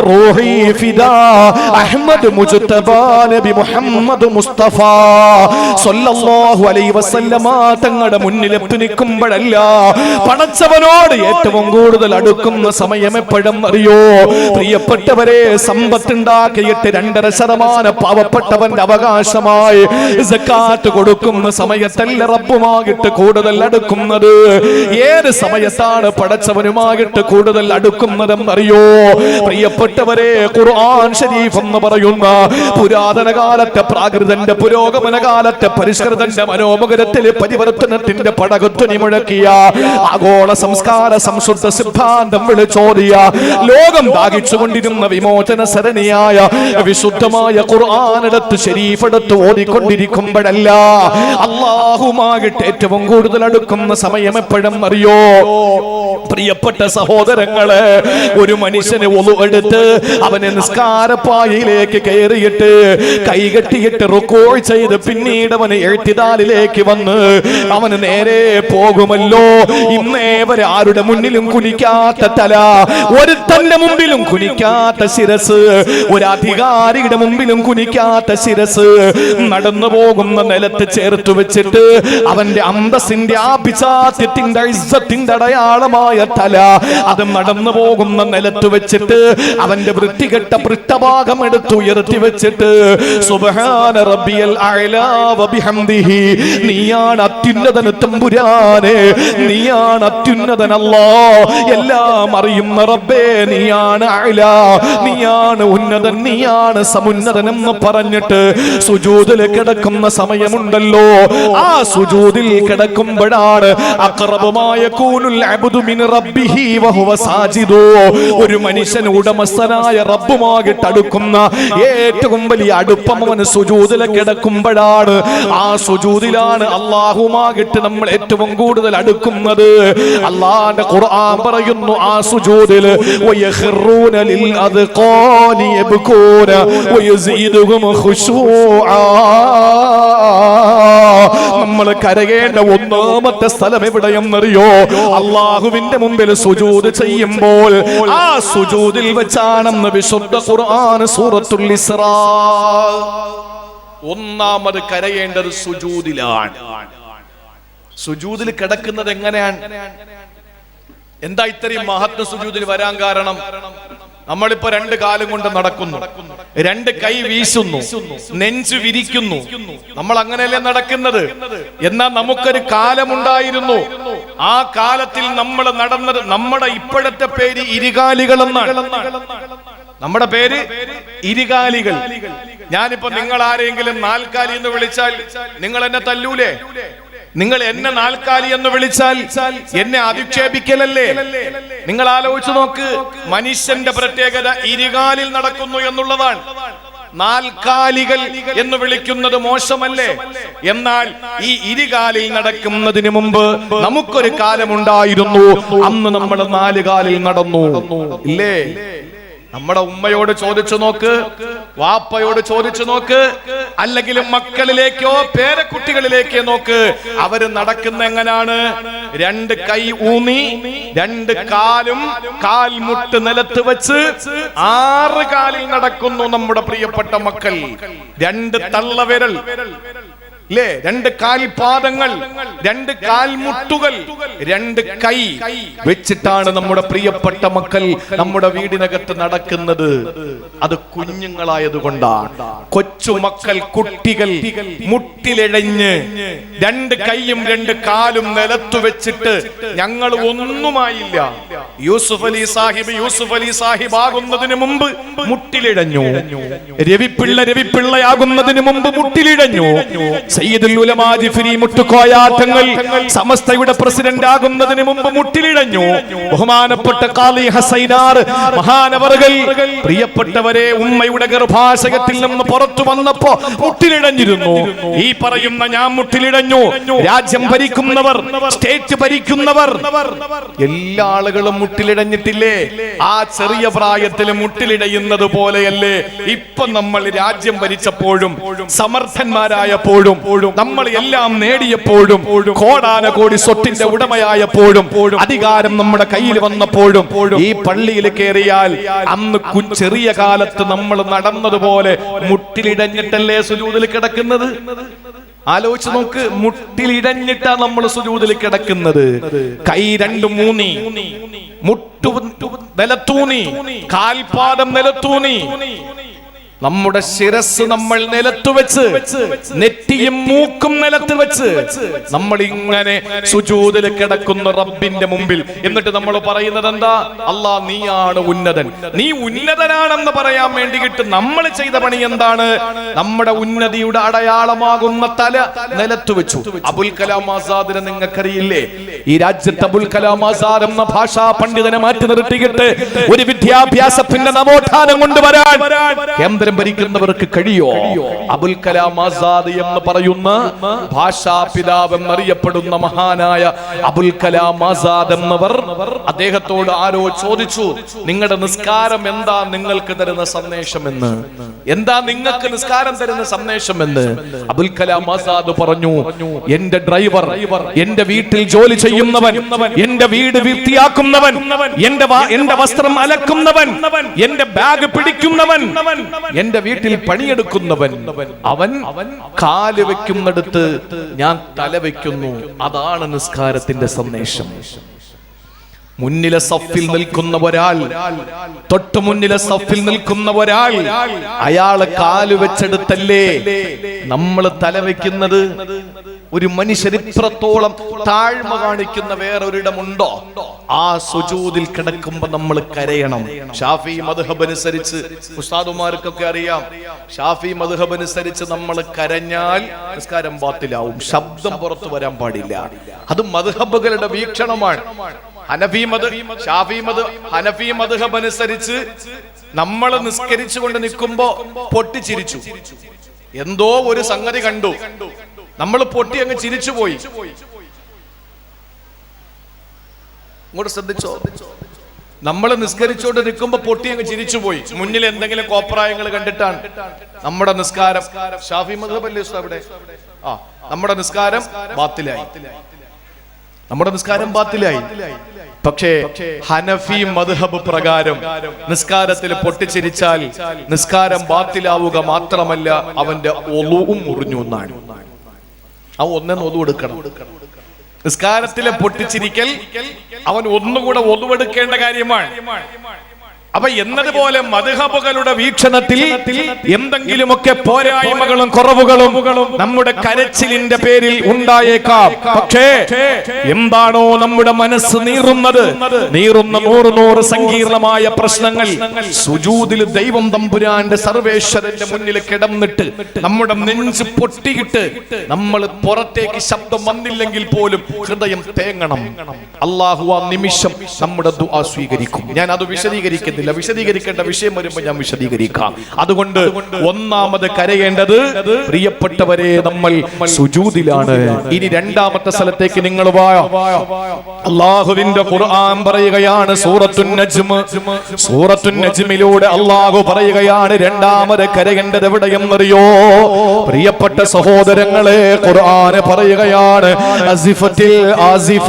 റൂഹി ഫിദാ അഹ്മദ് മുജ്തബാ നബി മുഹമ്മദ് മുസ്തഫ സല്ലല്ലാഹു അലൈഹി വസല്ലമ തങ്ങളുടെ മുന്നിൽ എത്തി നിൽക്കുമ്പോഴല്ല പടച്ചവനോട് ഏറ്റവും കൂടുതൽ അടുക്കുന്ന സമയം എപ്പോഴും അറിയോ? പ്രിയപ്പെട്ടവരെ, സമ്പത്തുണ്ടാക്കിയിട്ട് 2.5% പാവപ്പെട്ടവന്റെ അവകാശമായി സക്കാത്ത് കൊടുക്കുന്ന സമയത്തല്ല റബ്ബുമായിട്ട് കൂടുതൽ അടുക്കുന്നത്. ഏത് സമയത്താണ് പടച്ചവനുമായിട്ട് കൂടുതൽ അടുക്കുന്നതെന്ന് അറിയോ? പ്രിയപ്പെട്ടവരെ, ഖുർആൻ ശരീഫ് എന്ന് പറയുന്ന പുരാതന കാലത്തെ പ്രാകൃതന്റെ പുരോഗമന കാലത്തെ പരിഷ്കൃതന്റെ മനോമുഖരത്തിലെ പരിവർത്തനത്തിന്റെ പടകുത്തുനി മുഴക്കിയ ആഗോള സംസ്കാര സംശുദ്ധ സിദ്ധാന്തം വിളിച്ചോതിയ ലോകം ദാഹിച്ചുകൊണ്ടിരുന്ന വിമോചന സരണിയായ വിശുദ്ധമായ ഖുർആനെടുത്ത് ശരീഫെടുത്ത് ഓതിക്കൊണ്ടിരിക്കുമ്പോഴല്ല അല്ലാഹുമായിട്ട് ഏറ്റവും കൂടുതൽ അടുക്കുന്ന സമയം എപ്പോഴും അറിയോ? പ്രിയപ്പെട്ട സഹോദരങ്ങളെ, ഒരു മനുഷ്യന് ഒളു എടുത്ത് അവനെ നിസ്കാരപ്പായയിലേക്ക് കയറിയിട്ട് കൈകെട്ടിയിട്ട് റുക്കൂ ചെയ്ത് പിന്നീട് അവന് എഴുത്തിദാലിലേക്ക് വന്ന് അവന് നേരെ പോകുമല്ലോ. ഇന്നേ വരെ ആരുടെ മുന്നിലും കുനിക്കാത്ത തല, ഒരുത്തന്റെ മുമ്പിലും കുനിക്കാത്ത ശിരസ്, ഒരു അധികാരിയുടെ മുമ്പിലും കുനിക്കാത്ത ശിരസ്, നടന്നു പോകുന്ന നിലത്ത് ചേർത്ത് വെച്ചിട്ട് അവന്റെ അന്തസ്സിന്റെ ആഭിജാത്യത്തിന്റെ ഇസ്സത്തിന്റെ അടയാളമായ തല അത് നടന്നു പോകുന്ന നിലത്ത് വെച്ചിട്ട് അവന്റെ വൃത്തികെട്ട പൃഷ്ഠഭാഗം എടുത്ത് ഉയർത്തി വെച്ചിട്ട് സുബ്ഹാന റബ്ബിയൽ അഅ്ലാ വബിഹംദിഹി, നീയാണ് അത്യുന്നതൻ തമ്പുരാനെ, നീയാണ് അത്യുന്നതൻ അല്ലാഹ്, എല്ലാം അറിയുന്ന റബ്ബേ നീയാണ് അഅ്ലാ, നീയാണ് ഉന്നതൻ, നീയാണ് സമുന്നതൻ എന്ന് പറഞ്ഞിട്ട് സുജൂദിൽ കിടക്കുന്ന സമയമുണ്ടല്ലോ. ആ സുജൂദിൽ കിടക്കുമ്പോഴാണ് അഖറബമായ കൂനുൽ അബ്ദു മിൻ റബ്ബിഹി വഹുവ സാജിദു, ഒരു മനുഷ്യൻ ഉടമസ്ഥനായ റബ്ബുമായിട്ട് അടുക്കുന്ന ഏറ്റവും വലിയ അടുപ്പം അവന് സുജൂദിൽ കിടക്കുമ്പോഴാണ്. ആ സുജൂദിലാണ് അല്ലാഹുമായിട്ട് നമ്മൾ ഏറ്റവും കൂടുതൽ അടുക്കുന്നത്. അല്ലാഹുവിന്റെ ഖുർആൻ പറയുന്നു, ആ സുജൂദിൽ വയഖറൂന ലിൽ അദ്ഖാനി യബ്കൂന വയസീദുഹും ഖുശൂആ, നമ്മൾ കരയേണ്ട ഒന്നാമത്തെ സ്ഥലം എവിടെയെന്നറിയോ? അല്ലാഹുവിന്റെ മുമ്പിൽ സുജൂദ് ചെയ്യുമ്പോൾ ആ സുജൂദിൽ വെച്ചാണെന്ന് വിശുദ്ധ ഖുർആൻ സൂറത്തുൽ ഇസ്രാ. ഒന്നാമത് കരയേണ്ടത് സുജൂദിലാണ്. സുജൂദിൽ കിടക്കുന്നത് എങ്ങനെയാണ്? എന്താ ഇത്രയും മഹത്വ സുജൂദിൽ വരാൻ കാരണം? നമ്മളിപ്പോ 2 കാലും കൊണ്ട് നടക്കുന്നു, 2 കൈ വീശുന്നു, നെഞ്ചു വിരിക്കുന്നു. നമ്മൾ അങ്ങനെയല്ലേ നടക്കുന്നത്? എന്നാൽ നമുക്കൊരു കാലമുണ്ടായിരുന്നു. ആ കാലത്തിൽ നമ്മൾ നടന്നത്, നമ്മുടെ ഇപ്പോഴത്തെ പേര് ഇരുകാലികൾ എന്നാണ്. നമ്മുടെ പേര് ഇരുകാലികൾ. ഞാനിപ്പോ നിങ്ങൾ ആരെങ്കിലും 4 കാലി എന്ന് വിളിച്ചാൽ നിങ്ങൾ എന്നെ തല്ലൂലേ? നിങ്ങൾ എന്നെ 4 കാലി എന്ന് വിളിച്ചാൽ എന്നെ അധിക്ഷേപിക്കലല്ലേ? നിങ്ങൾ ആലോചിച്ചു നോക്ക്. മനുഷ്യന്റെ പ്രത്യേകത ഇരുകാലിൽ നടക്കുന്നു എന്നുള്ളതാണ്. 4 കാലികൾ എന്ന് വിളിക്കുന്നത് മോശമല്ലേ? എന്നാൽ ഈ ഇരുകാലിൽ നടക്കുന്നതിന് മുമ്പ് നമുക്കൊരു കാലമുണ്ടായിരുന്നു. അന്ന് നമ്മൾ 4 കാലിൽ നടന്നു, ഇല്ലേ? നമ്മുടെ ഉമ്മയോട് ചോദിച്ചു നോക്ക്, വാപ്പയോട് ചോദിച്ചു നോക്ക്, അല്ലെങ്കിൽ മക്കളിലേക്കോ പേരക്കുട്ടികളിലേക്കോ നോക്ക്. അവര് നടക്കുന്ന എങ്ങനാണ്? 2 കൈ ഊന്നി 2 കാലും കാൽമുട്ട് നിലത്ത് വെച്ച് 6 കാലിൽ നടക്കുന്നു നമ്മുടെ പ്രിയപ്പെട്ട മക്കൾ. 2 തള്ളവിരൽ ല്ലേ? 2 കാൽപാദങ്ങൾ, 2 കാൽമുട്ടുകൾ, 2 കൈ വെച്ചിട്ടാണ് നമ്മുടെ പ്രിയപ്പെട്ട മക്കൾ നമ്മുടെ വീടിനകത്ത് നടക്കുന്നത്. അത് കുഞ്ഞുങ്ങളായതുകൊണ്ടാണ്. കൊച്ചുമക്കൾ, കുട്ടികൾ മുട്ടിലിഴഞ്ഞ് 2 കൈയും 2 കാലും നിലത്തു വെച്ചിട്ട് ഞങ്ങൾ ഒന്നുമായില്ല. യൂസുഫ് അലി സാഹിബ് ആകുന്നതിന് മുമ്പ് മുട്ടിലിഴഞ്ഞു. രവിപ്പിള്ളയാകുന്നതിന് മുമ്പ് മുട്ടിലിഴഞ്ഞു. സയ്യിദുൽ ഉലമാ ജിഫ്രി മുട്ടുകോയാട്ടങ്ങൾ സമസ്തയുടെ പ്രസിഡന്റ് ആകുന്നതിന് മുമ്പ് മുട്ടിലിഴഞ്ഞു. ബഹുമാനപ്പെട്ട ഖാലി ഹസൈനാർ മഹാനവറുകൾ പ്രിയപ്പെട്ടവരെ ഉമ്മയുടെ ഗർഭാശയത്തിൽ നിന്ന് പുറത്തു വന്നപ്പോ മുട്ടിലിഴഞ്ഞിരുന്നു. ഈ പറയുന്ന ഞാൻ മുട്ടിലിഴഞ്ഞു. രാജ്യം ഭരിക്കുന്നവർ, സ്റ്റേറ്റ് ഭരിക്കുന്നവർ, എല്ലാ ആളുകളും മുട്ടിലിഴഞ്ഞിട്ടില്ലേ? ആ ചെറിയ പ്രായത്തിൽ മുട്ടിലിടയുന്നത് പോലെയല്ലേ ഇപ്പൊ നമ്മൾ രാജ്യം ഭരിച്ചപ്പോഴും സമർത്ഥന്മാരായപ്പോഴും നമ്മൾ എല്ലാം നേടിയപ്പോഴും കോടാനകോടി സ്വത്തിന്റെ ഉടമയായപ്പോഴും അധികാരം നമ്മുടെ കയ്യിൽ വന്നപ്പോഴും ഈ പള്ളിയിൽ കയറിയാൽ അന്ന് ചെറിയ കാലത്ത് നമ്മൾ നടന്നതുപോലെ മുട്ടിലിടഞ്ഞിട്ടല്ലേ സുജൂദിൽ കിടക്കുന്നത്? ആലോചിച്ച് നോക്ക്. മുട്ടിലിടഞ്ഞിട്ടാ നമ്മൾ സുജൂദിൽ കിടക്കുന്നത്. കൈ 2 മൂന്നി, മുട്ടു നിലത്തൂന്നി, കാൽപാദം നിലത്തൂന്നി, നമ്മുടെ ശിരസ് നമ്മൾ നിലത്തു വെച്ച്, നെറ്റിയും മൂക്കും നിലത്ത് വെച്ച് നമ്മൾ ഇങ്ങനെ സുജൂദിൽ കിടക്കുന്ന റബ്ബിന്റെ മുമ്പിൽ. എന്നിട്ട് നമ്മൾ പറയുന്നത് എന്താ? അല്ലാ, നീയാണ് ഉന്നതൻ, നീ ഉന്നതനാണെന്ന് പറയാൻ വേണ്ടിയിട്ട് നമ്മൾ ചെയ്ത പണി എന്താണ്? നമ്മുടെ ഉന്നതിയുടെ അടയാളമാകുന്ന തല നിലത്തു വെച്ചു. അബുൽ കലാം ആസാദിനെ നിങ്ങൾക്കറിയില്ലേ? ഈ രാജ്യത്ത് അബുൽ കലാം ആസാദ് എന്ന ഭാഷാ പണ്ഡിതനെ മാറ്റി നിർത്തിയിട്ട് ഒരു വിദ്യാഭ്യാസത്തിന്റെ നവോത്ഥാനം കൊണ്ടുവരാൻ കേന്ദ്ര ഭരിക്കുന്നവർക്ക് കഴിയോ? അബുൽ കലാം ആസാദ് എന്ന് പറയുന്ന ഭാഷാ പിതാവ് എന്നറിയപ്പെടുന്ന മഹാനായ അബുൽ കലാം ആസാദ് എന്നവർ, അദ്ദേഹത്തോട് ആരോ ചോദിച്ചു, നിങ്ങളുടെ നിസ്കാരം എന്താ നിങ്ങൾക്ക് തരുന്ന സന്ദേശം എന്ന്? എന്താ നിങ്ങൾക്ക് നിസ്കാരം തരുന്ന സന്ദേശം എന്ന്? അബുൽ കലാം ആസാദ് പറഞ്ഞു, എന്റെ ഡ്രൈവർ, എന്റെ വീട്ടിൽ ജോലി ചെയ്യുന്നവൻ, എന്റെ വീട് വൃത്തിയാക്കുന്നവൻ, എന്റെ വസ്ത്രം അലക്കുന്നവൻ, എന്റെ ബാഗ് പിടിക്കുന്നവൻ, എന്റെ വീട്ടിൽ പണിയെടുക്കുന്നവൻ, അവൻ കാല് വെക്കുന്നിടത്ത് ഞാൻ തല വെക്കുന്നു. അതാണ് നിസ്കാരത്തിന്റെ സന്ദേശം. മുന്നിലെ സഫിൽ നിൽക്കുന്ന ഒരാൾ, തൊട്ടു മുന്നിലെ സഫിൽ നിൽക്കുന്ന ഒരാൾ, അയാള് കാല് വെച്ചെടുത്തല്ലേ നമ്മൾ തല വെക്കുന്നത്? ഒരു മനുഷ്യൻ ഇത്രത്തോളം താഴ്മ കാണിക്കുന്ന വേറൊരിടമുണ്ടോ? ആ സുജൂദിൽ കിടക്കുമ്പോ നമ്മൾ കരയണം. ഷാഫി മദ്ഹബ് അനുസരിച്ച് ഉസ്താദുമാർക്കൊക്കെ അറിയാം, ഷാഫി മദ്ഹബ് അനുസരിച്ച് നമ്മൾ കരഞ്ഞാൽ നിസ്കാരം ബാത്തിലാവും. ശബ്ദം പുറത്തു വരാൻ പാടില്ല. അത് മദ്ഹബുകളുടെ വീക്ഷണമാണ്. ഹനഫി മദ്ഹബ് അനുസരിച്ച് നമ്മൾ നിസ്കരിച്ചുകൊണ്ട് നിൽക്കുമ്പോ പൊട്ടിച്ചിരിച്ചു, എന്തോ ഒരു സംഗതി കണ്ടു, നമ്മൾ പൊട്ടി അങ്ങ് ചിരിച്ചുപോയി. ഇങ്ങോട്ട് ശ്രദ്ധിച്ചോ? നമ്മൾ നിസ്കരിച്ചോണ്ട് നിൽക്കുമ്പോ പൊട്ടി അങ്ങ് ചിരിച്ചുപോയി. മുന്നിൽ എന്തെങ്കിലും കോപ്രായങ്ങൾ കണ്ടിട്ടാണ് നമ്മുടെ നിസ്കാരം. ഷാഫി മദ്ഹബ് അല്ലേ അവിടെ? നമ്മുടെ നിസ്കാരം ബാത്തിലായി, നമ്മുടെ നിസ്കാരം ബാത്തിലായി. പക്ഷേ ഹനഫി മദ്ഹബ് പ്രകാരം നിസ്കാരത്തിൽ പൊട്ടിച്ചിരിച്ചാൽ നിസ്കാരം ബാത്തിലാവുക മാത്രമല്ല, അവന്റെ ഒളുവും മുറിഞ്ഞു എന്നാണ്. ആ ഒന്നെന്ന് ഒതുവെടുക്കണം. നിസ്കാരത്തിലെ പൊട്ടിച്ചിരിക്കൽ അവൻ ഒന്നുകൂടെ ഒതുവെടുക്കേണ്ട കാര്യമാണ്. അപ്പൊ എന്നതുപോലെ മദ്ഹബുകളുടെ വീക്ഷണത്തിൽ എന്തെങ്കിലുമൊക്കെ പോരായ്മകളും കുറവുകളും നമ്മുടെ കരച്ചിലിന്റെ പേരിൽ ഉണ്ടായേക്കാം. പക്ഷേ എന്താണോ നമ്മുടെ മനസ്സ് നീറുന്ന നൂറ് സങ്കീർണമായ പ്രശ്നങ്ങൾ സുജൂദിൽ ദൈവം തമ്പുരാന്റെ സർവേശ്വരന്റെ മുന്നിൽ കിടന്നിട്ട് നമ്മുടെ നെഞ്ച് പൊട്ടിയിട്ട് നമ്മൾ പുറത്തേക്ക് ശബ്ദം വന്നില്ലെങ്കിൽ പോലും ഹൃദയം തേങ്ങണം. അല്ലാഹു ആ നിമിഷം നമ്മുടെ ദുആ സ്വീകരിക്കും. ഞാൻ അത് വിശദീകരിക്കേണ്ട വിഷയം വരുമ്പോൾ ഞാൻ വിശദീകരിക്കാം. അതുകൊണ്ട് ഒന്നാമത് കരയേണ്ടത് പ്രിയപ്പെട്ടവരെ നമ്മൾ സുജൂദിലാണ്. ഇനി രണ്ടാമത്തെ സ്ഥലത്തേക്ക് നിങ്ങൾ വാ. അല്ലാഹുവിന്റെ ഖുർആൻ പറയുകയാണ്, സൂറത്തുൻ നജ്മിലൂടെ അല്ലാഹു പറയുകയാണ് രണ്ടാമത് കരയേണ്ടത് എവിടെയെന്നറിയോ? പ്രിയപ്പെട്ട സഹോദരങ്ങളെ, ഖുർആൻ പറയുകയാണ്, അസിഫത്തിൽ ആസിഫ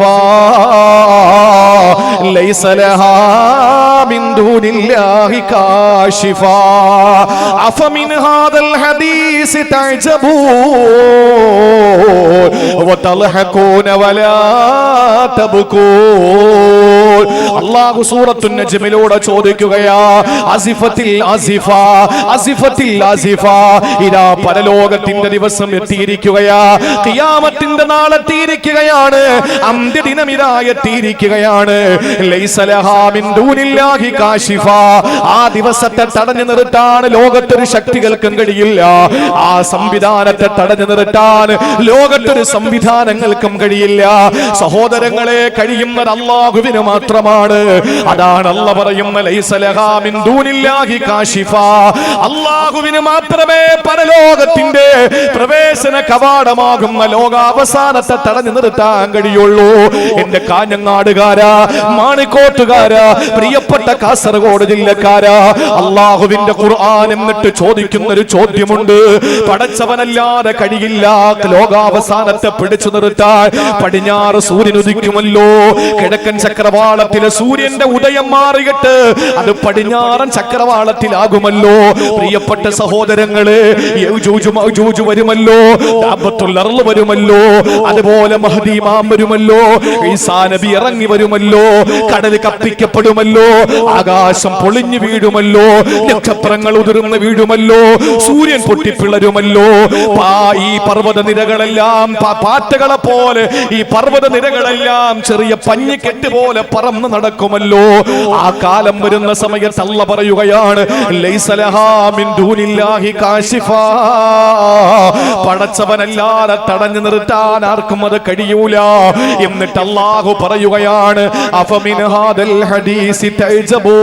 ലൈസ ലഹാ മിൻ ദൂനി ദൂനില്ലാഹി കാശിഫാ അഫമിൻ ഹാദൽ ഹദീസ് തഅജബൂൻ വതൽഹഖൂന വലാ തബ്കൂൻ. അല്ലാഹു സൂറത്തുൻ നജ്മിലൂടെ ചോദിക്കുകയാ, അസിഫത്തിൽ അസിഫ, അസിഫത്തിൽ അസിഫ. ഇതാ പരലോകത്തിന്റെ ദിവസം എത്തിയിരിക്കുകയാ, ഖിയാമത്തിന്റെ നാൾ എത്തിയിരിക്കുകയാണ്, അന്ത്യദിനം ഇതാ എത്തിയിരിക്കുകയാണ്. ലൈസ ലഹാ മിൻ ദൂനില്ലാഹി കാശിഫ. ആ ദിവസത്തെ തടഞ്ഞു നിർത്താൻ ലോകത്തൊരു ശക്തികൾക്കും കഴിയില്ല. ആ സംവിധാനത്തെ തടഞ്ഞു നിർത്താൻ ലോകത്തൊരു സംവിധാനങ്ങൾക്കും കഴിയില്ല. സഹോദരങ്ങളെ, കഴിയുന്നത് അല്ലാഹുവിന് മാത്രമാണ്. അതാണ് അല്ലാഹു പറയുന്ന ലൈസ ലഹാ മിൻ ദൂനില്ലാഹി കാശിഫ. അല്ലാഹുവിന് മാത്രമേ പരലോകത്തിന്റെ പ്രവേശന കവാടമാകുന്ന ലോകാവസാനത്തെ തടഞ്ഞു നിർത്താൻ കഴിയുള്ളൂ. എന്റെ കാഞ്ഞങ്ങാടുകാരാ, മാണിക്കോട്ടുകാരാ, പ്രിയപ്പെട്ട കാസർഗോഡ് ജില്ലക്കാരാ, അല്ലാഹുവിന്റെ ഖുർആൻ എന്നിട്ട് ചോദിക്കുന്ന ഒരു ചോദ്യമുണ്ട്. പടച്ചവനല്ലാതെ കഴിയില്ല ലോകാവസാനത്തെ പിടിച്ചു നിർത്താൻ. പടിഞ്ഞാറ് സൂര്യൻ ഉദിക്കുമല്ലോ, കിഴക്കൻ ചക്രവാളത്തിലെ സൂര്യന്റെ ഉദയം മാറിയിട്ട് അത് പടിഞ്ഞാറൻ ചക്രവാളത്തിലാകുമല്ലോ. പ്രിയപ്പെട്ട സഹോദരങ്ങളെ, യൗജൂജ് മൗജൂജ് വരുമല്ലോ, ദാബത്തുൽ അർള് വരുമല്ലോ, അതുപോലെ മഹ്ദി ഇമാം വരുമല്ലോ, ഈസാ നബി ഇറങ്ങി വരുമല്ലോ, കടൽ കത്തിക്കപ്പെടുമല്ലോ, ആകാശം പൊളിഞ്ഞു വീഴുമല്ലോ, നക്ഷത്രങ്ങൾ ഉതിർന്ന് വീഴുമല്ലോ, സൂര്യൻ പൊട്ടിപ്പിളരുമല്ലോ. ഈ പർവ്വത നിരകളെല്ലാം പാറ്റകളെ പോലെ, ഈ പർവ്വത നിരകളെല്ലാം ചെറിയ പഞ്ഞിക്കെട്ട് പോലെ പറന്ന് നടക്കുമല്ലോ. ആ കാലം വരുന്ന സമയത്ത് അല്ലാഹു പറയുകയാണ്, ലൈസ ലഹാ മിൻ ദൂനില്ലാഹി കാശിഫാ. പടച്ചവനല്ലാതെ തടഞ്ഞു നിർത്താൻ ആർക്കും അത് കഴിയൂല. എന്നിട്ട് അല്ലാഹു പറയുകയാണ്, അഫമിൻ ഹാദൽ ഹദീസി തഅജബൂ.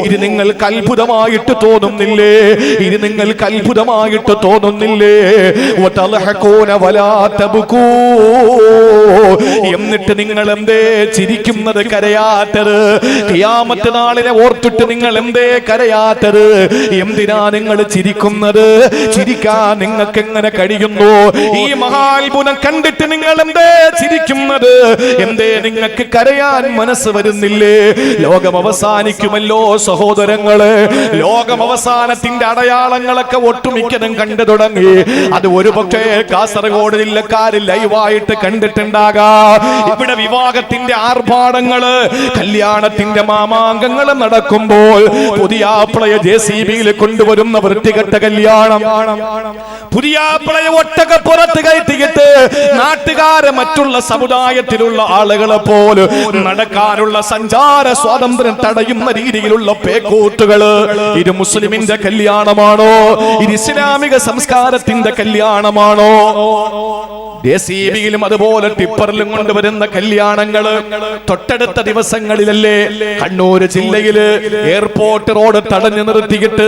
ഇത് നിങ്ങൾക്ക് അത്ഭുതമായിട്ട് തോന്നുന്നില്ലേ? ഇത് നിങ്ങൾക്ക് അത്ഭുതമായിട്ട് തോന്നുന്നില്ലേ? വതൽഹഖൂന വലാ തബ്കൂ. എന്നിട്ട് നിങ്ങൾ എന്തേ ചിരിക്കുന്നത്, കരയാത്തത്? ഖിയാമത്ത് നാളിനെ ഓർത്തിട്ട് നിങ്ങൾ എന്തേ കരയാത്തത്? എന്തിനാ നിങ്ങൾ ചിരിക്കുന്നത്? ചിരിക്കാൻ നിങ്ങൾക്ക് എങ്ങനെ കഴിയുന്നു? ഈ മഹാത്ഭുതം കണ്ടിട്ട് നിങ്ങൾ എന്തേ ചിരിക്കുന്നത്? എന്തേ നിങ്ങൾക്ക് കരയാൻ മനസ്സ് വരുന്നില്ലേ? ലോകം അവസാനിക്കുമല്ലോ സഹോദരങ്ങളെ. ലോകം അവസാനത്തിന്റെ അടയാളങ്ങളൊക്കെ ഒട്ടുമിക്കതും കണ്ടു തുടങ്ങി. അത് ഒരുപക്ഷേ കാസർഗോഡ് ജില്ലക്കാര് ലൈവായിട്ട് കണ്ടിട്ടുണ്ടാകാം. ഇവിടെ വിവാഹത്തിന്റെ ആർഭാടങ്ങള്, കല്യാണത്തിന്റെ മാമാങ്കങ്ങൾ നടക്കുമ്പോൾ പുതിയാപ്ലയെ JCBയിൽ കൊണ്ടുവരുന്ന വൃത്തികെട്ട കല്യാണം, പുതിയാപ്ലയെ ഒട്ടകപ്പുറത്ത് കയറ്റിയിട്ട് നാട്ടുകാരെ മറ്റുള്ള സമുദായത്തിലുള്ള ആളുകളെ പോലെ നടക്കാനുള്ള സഞ്ചാര സ്വാതന്ത്ര്യം തടയുന്ന രീതിയിലുള്ള പേക്കൂത്തുകള്. ഇത് മുസ്ലിമിന്റെ കല്യാണമാണോ? ഇത് ഇസ്ലാമിക സംസ്കാരത്തിന്റെ കല്യാണമാണോ? JCBയിലും അതുപോലെ ടിപ്പറിലും കൊണ്ടുവരുന്ന കല്യാണങ്ങള് തൊട്ടടുത്ത ദിവസങ്ങളിലല്ലേ കണ്ണൂർ ജില്ലയില് എയർപോർട്ട് റോഡ് തടഞ്ഞു നിർത്തിയിട്ട്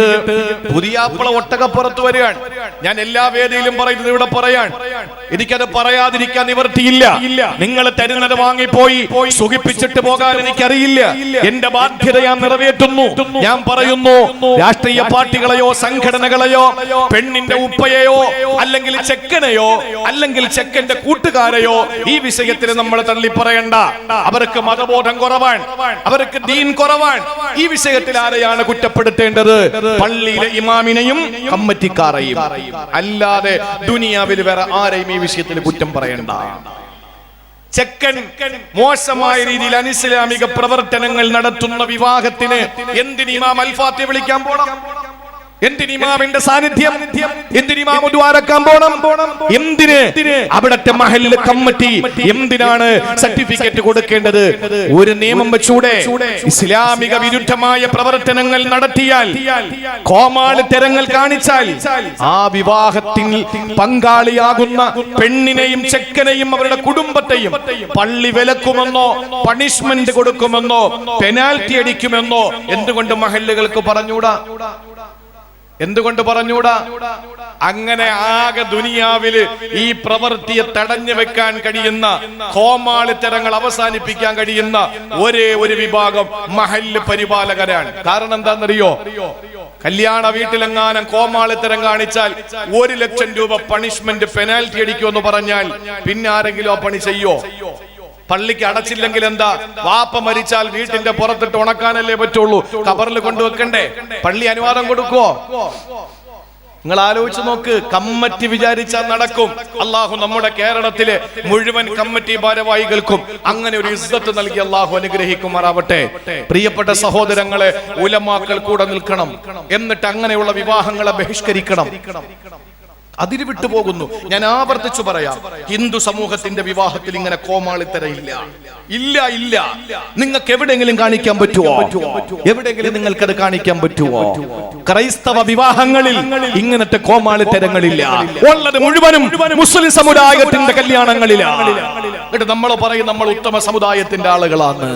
പുതിയാപ്ല ഒട്ടകപ്പുറത്ത് വരികയാണ്. ഞാൻ എല്ലാ വേദിയിലും പറയുന്നത് ഇവിടെ പറയാൻ, എനിക്കത് പറയാതിരിക്കാൻ നിവർത്തിയില്ല. നിങ്ങൾ തരുന്നത് വാങ്ങിപ്പോയി സുഖിപ്പിച്ചിട്ട് പോകാൻ എനിക്കറിയില്ല. എന്റെ ബാധ്യത ഞാൻ നിറവേറ്റുന്നു. ഞാൻ പറയുന്നു, രാഷ്ട്രീയ പാർട്ടികളെയോ സംഘടനകളെയോ പെണ്ണിന്റെ ഉപ്പയെയോ അല്ലെങ്കിൽ ചെക്കനെയോ അല്ലെങ്കിൽ ചെക്കന്റെ കൂട്ടുകാരെയോ ഈ വിഷയത്തിൽ നമ്മൾ തള്ളി പറയണ്ട. അവർക്ക് മതബോധം കുറവാണ്, അവർക്ക് ദീൻ കുറവാണ്. ഈ വിഷയത്തിൽ ആരെയാണ് കുറ്റപ്പെടുത്തേണ്ടത്? പള്ളിയിലെ ഇമാമിനെയും കമ്മിറ്റിക്കാരെയും, അല്ലാതെ ദുനിയാവിൽ വേറെ ആരെയും ഈ വിഷയത്തിൽ കുറ്റം പറയണ്ട. ചെക്കൻ മോശമായ രീതിയിൽ അനിസ്ലാമിക പ്രവർത്തനങ്ങൾ നടത്തുന്ന വിവാഹത്തിന് എന്തിന് ഇമാം അൽഫാത്തിഹ വിളിക്കാൻ പോണം? എന്തിന് ഇമാമിന്റെ സാന്നിധ്യം? എന്തിന് ഇമാം ദ്വാരക്കാൻ പോണം? എന്തിന് അവിടത്തെ മഹല്ല് കമ്മിറ്റി എന്തിനാണ് സർട്ടിഫിക്കറ്റ് കൊടുക്കേണ്ടത്? ഒരു നിയമം വെച്ചൂടെ? ഇസ്ലാമിക വിരുദ്ധമായ പ്രവർത്തനങ്ങൾ നടത്തിയാൽ, കോമാളിത്തരങ്ങൾ കാണിച്ചാൽ, ആ വിവാഹത്തിൽ പങ്കാളിയാകുന്ന പെണ്ണിനെയും ചെക്കനെയും അവരുടെ കുടുംബത്തെയും പള്ളി വിലക്കുമെന്നോ പണിഷ്മെന്റ് കൊടുക്കുമെന്നോ പെനാൽറ്റി അടിക്കുമെന്നോ എന്തുകൊണ്ട് മഹല്ലുകൾക്ക് പറഞ്ഞൂടാ? എന്തുകൊണ്ട് പറഞ്ഞൂടാ? അങ്ങനെ ആകെ ദുനിയാവില് ഈ പ്രവൃത്തിയെ തടഞ്ഞു വെക്കാൻ കഴിയുന്ന, കോമാളിത്തരങ്ങൾ അവസാനിപ്പിക്കാൻ കഴിയുന്ന ഒരേ ഒരു വിഭാഗം മഹല്ല് പരിപാലകരാണ്. കാരണം എന്താണെന്നറിയോ? കല്യാണ വീട്ടിലെങ്ങാനും കോമാളിത്തരം കാണിച്ചാൽ 1 ലക്ഷം രൂപ പണിഷ്മെന്റ് പെനാൽറ്റി അടിക്കുമെന്ന് പറഞ്ഞാൽ പിന്നെ ആരെങ്കിലും ആ പണി ചെയ്യോ? പള്ളിക്ക് അടച്ചില്ലെങ്കിൽ എന്താ? വാപ്പ മരിച്ചാൽ വീട്ടിന്റെ പുറത്തിട്ട് ഉണക്കാനല്ലേ പറ്റുള്ളൂ, ഖബറിൽ കൊണ്ടുവെക്കണ്ടേ? പള്ളി അനുവാദം കൊടുക്കുവോ? നിങ്ങൾ ആലോചിച്ച് നോക്ക്. കമ്മിറ്റി വിചാരിച്ചാൽ നടക്കും. അള്ളാഹു നമ്മുടെ കേരളത്തിലെ മുഴുവൻ കമ്മിറ്റി ഭാരവാഹികൾക്കും അങ്ങനെ ഒരു ഇസ്സത്ത് നൽകി അള്ളാഹു അനുഗ്രഹിക്കുമാറാവട്ടെ. പ്രിയപ്പെട്ട സഹോദരങ്ങളെ, ഉലമാക്കൾ കൂടെ നിൽക്കണം. എന്നിട്ട് അങ്ങനെയുള്ള വിവാഹങ്ങളെ ബഹിഷ്കരിക്കണം. അതിര് വിട്ടുപോകുന്നു. ഞാൻ ആവർത്തിച്ചു പറയാം, ഹിന്ദു സമൂഹത്തിന്റെ വിവാഹത്തിൽ ഇങ്ങനെ കോമാളിത്തരയില്ല. ഇല്ല ഇല്ല. നിങ്ങൾക്ക് എവിടെയെങ്കിലും കാണിക്കാൻ പറ്റുമോ? എവിടെയെങ്കിലും നിങ്ങൾക്കത് കാണിക്കാൻ പറ്റുമോ? ക്രൈസ്തവ വിവാഹങ്ങളിൽ ഇങ്ങനത്തെ കോമാളിത്തരങ്ങളില്ല. ഉള്ളത് മുഴുവനും മുസ്ലിം സമുദായത്തിന്റെ കല്യാണങ്ങളിലാണ്. എന്നിട്ട് നമ്മൾ പറയും നമ്മൾ ഉത്തമ സമുദായത്തിന്റെ ആളുകളാണ്.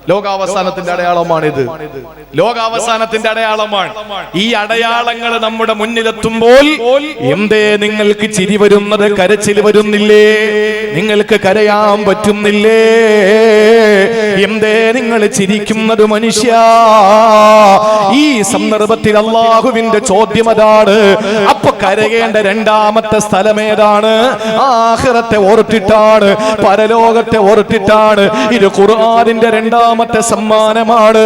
ലോകാവസാനത്തിന്റെ അടയാളമാണിത്. ലോകാവസാനത്തിന്റെ അടയാളമാണ്. ഈ അടയാളങ്ങൾ നമ്മുടെ മുന്നിലെത്തുമ്പോൾ എന്തേ നിങ്ങൾക്ക് ചിരി വരുന്നത്, കരച്ചിൽ വരുന്നില്ലേ? നിങ്ങൾക്ക് കരയാൻ പറ്റുന്നില്ലേ? എന്തേ നിങ്ങൾ ചിരിക്കുന്നത് മനുഷ്യ? ഈ സന്ദർഭത്തിൽ അള്ളാഹുവിന്റെ ചോദ്യം അതാണ്. അപ്പൊ കരയേണ്ട രണ്ടാമത്തെ സ്ഥലം ഏതാണ്? ആഖിറത്തെ ഓർത്തിട്ടാണ്, പരലോകത്തെ ഓർത്തിട്ടാണ്. ഇത് ഖുർആനിന്റെ രണ്ടാമത്തെ സമ്മാനമാണ്.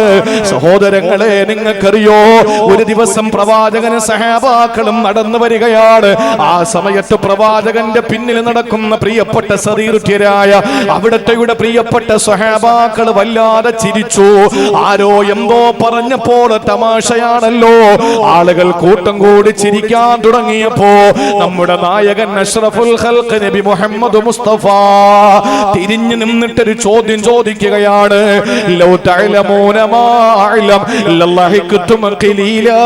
സഹോദരങ്ങളെ, നിങ്ങൾക്കറിയോ, ഒരു ദിവസം പ്രവാചകനും സഹാബാക്കളും നടന്നു വരികയാണ്. ആ സമയത്ത് പ്രവാചകന്റെ പിന്നിൽ നടക്കുന്ന പ്രിയപ്പെട്ട സതീർത്ഥ്യരായ അവിടുത്തെ പ്രിയപ്പെട്ട സഹാബാക്കൾ വല്ലാതെ ചിരിച്ചു. ആരോ എന്തോ പറഞ്ഞപ്പോൾ തമാശയാണല്ലോ. ആളുകൾ കൂട്ടം കൂടി ചിരിക്കാൻ തുടങ്ങിയപ്പോ നമ്മുടെ നായകൻ അഷ്റഫുൽ ഖൽഖ് നബി മുഹമ്മദ് മുസ്തഫ തിരിഞ്ഞു നിന്നിട്ടൊരു ചോദ്യം ചോദിക്കുകയാണ്. ലൗ തഅലമൂന മാ അഅലം ലല്ലാഹികുതും ഖലീലാ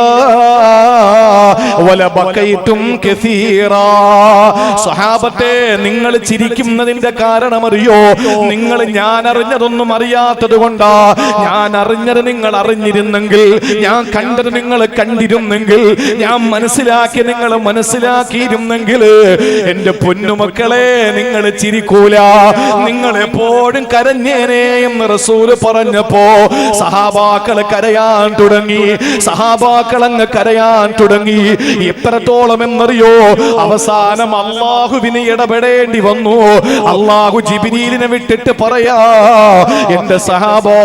വലബകൈതും കസീറാ. സഹാബത്തെ, നിങ്ങൾ ചിരിക്കുന്നതിന്റെ കാരണം അറിയോ? നിങ്ങൾ ഞാൻ അറിഞ്ഞതൊന്നും അറിയാത്തത് കൊണ്ടാ. ഞാൻ അറിഞ്ഞത് നിങ്ങൾ അറിഞ്ഞിരുന്നെങ്കിൽ, ഞാൻ കണ്ടത് നിങ്ങൾ കണ്ടിരുന്നെങ്കിൽ, ഞാൻ മനസ്സിലാക്കി നിങ്ങൾ മനസ്സിലാക്കിയിരുന്നെങ്കിൽ, എന്റെ പൊന്നുമക്കളെ, നിങ്ങൾ ചിരിക്കൂല, നിങ്ങൾ എപ്പോഴും കരഞ്ഞേനെ എന്ന് റസൂൽ പറഞ്ഞപ്പോ സഹാബാക്കൾ കരയാൻ തുടങ്ങി. സഹാബാക്കൾ അങ്ങ് കരയാൻ തുടങ്ങി. എത്രത്തോളം എന്നറിയോ? അവസാനം അള്ളാഹുവിന് ഇടപെടേണ്ടി വന്നു. അള്ളാഹു ജിബ്രീലിനെ വിട്ടിട്ട് പറയാ, എന്റെ സഹാബാ,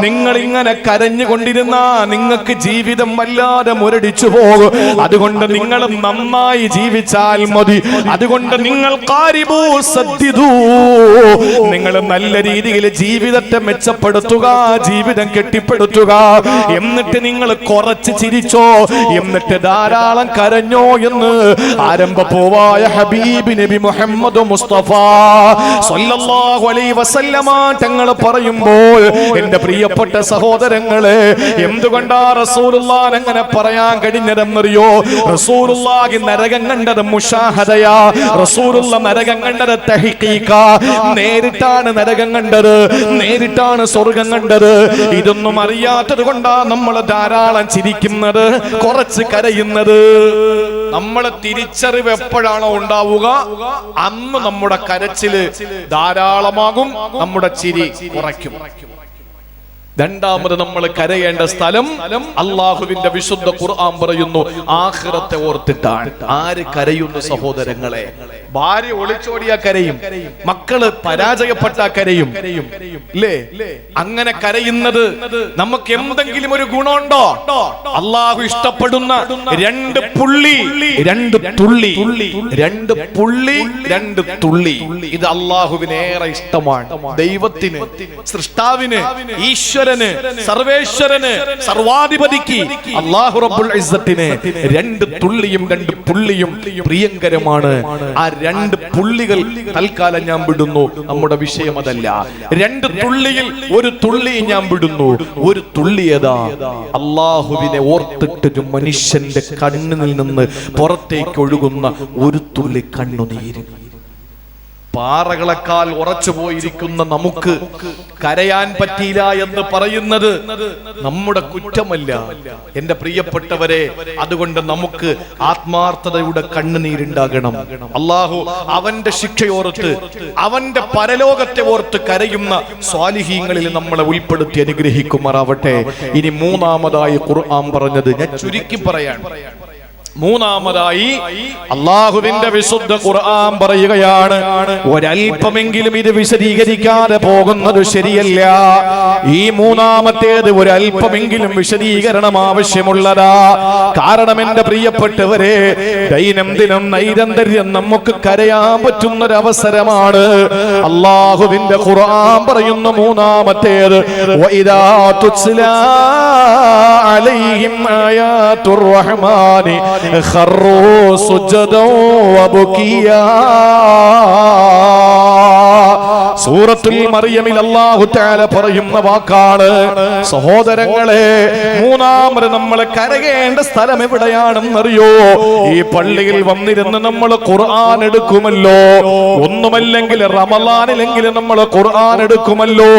നിങ്ങൾ ഇങ്ങനെ കരഞ്ഞുകൊണ്ടിരുന്ന നിങ്ങൾക്ക് ജീവിതം വല്ലാതെ മുരടിച്ചു പോകും. അതുകൊണ്ട് നിങ്ങൾ നന്നായി ജീവിച്ചാൽ മതി. അതുകൊണ്ട് നിങ്ങൾ ഖാരിബൂ സദ്ദിദൂ, നിങ്ങൾ നല്ല രീതിയിൽ ജീവിതത്തെ മെച്ചപ്പെടുത്തുക, ജീവിതം കെട്ടിപ്പടുത്തുക. എന്നിട്ട് നിങ്ങൾ കുറച്ച് ചിരിച്ചോ, എന്നിട്ട് ധാരാളം കരഞ്ഞോ എന്ന് ആരംഭപ്പൂവായ ഹബീബ് നബി മുഹമ്മദ് മുസ്തഫ സ്വല്ലല്ലാഹു അലൈഹി വസല്ലമ തങ്ങൾ പറയുമ്പോൾ, എന്റെ പ്രിയപ്പെട്ട സഹോദരങ്ങളെ, എന്തുകൊണ്ടാ റസൂലുള്ളാഹി അങ്ങനെ പറയാൻ കഴിഞ്ഞതെന്നറിയോ? റസൂലുള്ളാഹി നരകം കണ്ടത് മുശാഹദയാ. റസൂലുള്ള നരകം കണ്ടത് തഹ്ഖീഖ. നേരിട്ടാണ് നരകം കണ്ടത്, നേരിട്ടാണ് സ്വർഗം കണ്ടത്. ഇതൊന്നും അറിയാത്തത് കൊണ്ടാ നമ്മൾ ധാരാളം ചിരിക്കുന്നത്, കുറച്ച് കരയുന്നത്. നമ്മളെ തിരിച്ചറിവ് എപ്പോഴാണോ ഉണ്ടാവുക, അന്ന് നമ്മുടെ കരച്ചില് ധാരാളമാകും, നമ്മുടെ ചിരി കുറയ്ക്കും. രണ്ടാമത് നമ്മൾ കരയേണ്ട സ്ഥലം അള്ളാഹുവിന്റെ വിശുദ്ധ ഖുർആൻ പറയുന്നു, ആഖിറത്തെ ഓർത്തിട്ടാണ്. ആര് കരയുന്നു സഹോദരങ്ങളെ? ഭാര്യ ഒളിച്ചോടിയാ കരയും, മക്കള് പരാജയപ്പെട്ട കരയും, ഇല്ലേ? അങ്ങനെ കരയുന്നത് നമുക്ക് എന്തെങ്കിലും ഒരു ഗുണമുണ്ടോ? അള്ളാഹു ഇഷ്ടപ്പെടുന്ന രണ്ട് പുള്ളി, രണ്ട് തുള്ളി, രണ്ട് പുള്ളി, രണ്ട് തുള്ളി. ഇത് അള്ളാഹുവിന് ഏറെ ഇഷ്ടമാണ്. ദൈവത്തിന്, സൃഷ്ടാവിന്, ഈശ്വരന്, സർവേശ്വരന്, സർവാധിപതിക്ക്, അല്ലാഹു റബ്ബുൽ ഇസ്സത്തിന് രണ്ട് തുള്ളിയും രണ്ട് പുള്ളിയും പ്രിയങ്കരമാണ്. ആ രണ്ട് പുള്ളികൾ തൽക്കാലം ഞാൻ വിടുന്നു, നമ്മുടെ വിഷയം അതല്ല. രണ്ട് തുള്ളിയിൽ ഒരു തുള്ളി ഞാൻ വിടുന്നു. ഒരു തുള്ളി ഏതാ? അള്ളാഹുവിനെ ഓർത്തിട്ടൊരു മനുഷ്യന്റെ കണ്ണിൽ നിന്ന് പുറത്തേക്ക് ഒഴുകുന്ന ഒരു തുള്ളി കണ്ണുനീര്. പാറകളെക്കാൾ ഉറച്ചു പോയിരിക്കുന്ന നമുക്ക് കരയാൻ പറ്റിയില്ല എന്ന് പറയുന്നത് നമ്മുടെ കുറ്റമല്ല, എന്റെ പ്രിയപ്പെട്ടവരെ. അതുകൊണ്ട് നമുക്ക് ആത്മാർത്ഥതയുടെ കണ്ണുനീരുണ്ടാകണം. അള്ളാഹു അവന്റെ ശിക്ഷയോർത്ത്, അവന്റെ പരലോകത്തെ ഓർത്ത് കരയുന്ന സ്വാലിഹീങ്ങളിൽ നമ്മളെ ഉൾപ്പെടുത്തി അനുഗ്രഹിക്കുമാറാവട്ടെ. ഇനി മൂന്നാമതായി ഖുർആൻ പറഞ്ഞത് ഞാൻ ചുരുക്കി പറയാൻ, മൂന്നാമതായി അല്ലാഹുവിന്റെ വിശുദ്ധ ഖുർആൻ പറയുകയാണ്, ഒരൽപ്പമെങ്കിലും ഇത് വിശദീകരിക്കാതെ പോകുന്നത് ശരിയല്ല. ഈ മൂന്നാമത്തേത് ഒരൽപ്പമെങ്കിലും വിശദീകരണം ആവശ്യമുള്ളതാ. കാരണം എന്റെ പ്രിയപ്പെട്ടവരെ, ദൈനംദിനം നൈരന്തര്യം നമുക്ക് കരയാൻ പറ്റുന്നൊരവസരമാണ്. അല്ലാഹുവിന്റെ ഖുർആൻ പറയുന്ന മൂന്നാമത്തേത്, വഇദാ തുസ്ലാ അലൈഹിം ആയാതുർ റഹ്മാനി خروا سجدا وبكيا. സൂറത്തുൽ മറിയമിൽ അല്ലാഹു തആല പറയുന്ന വാക്കാണ്. സഹോദരങ്ങളെ, മൂന്നാമത് നമ്മൾ കരകേണ്ട സ്ഥലം എവിടെയാണെന്നറിയോ? ഈ പള്ളിയിൽ വന്നിരുന്ന് നമ്മൾ ഖുർആൻ എടുക്കുമല്ലോ. ഒന്നുമല്ലെങ്കിൽ റമളാനിലെങ്കിലും നമ്മൾ ഖുർആൻ എടുക്കുമല്ലോ.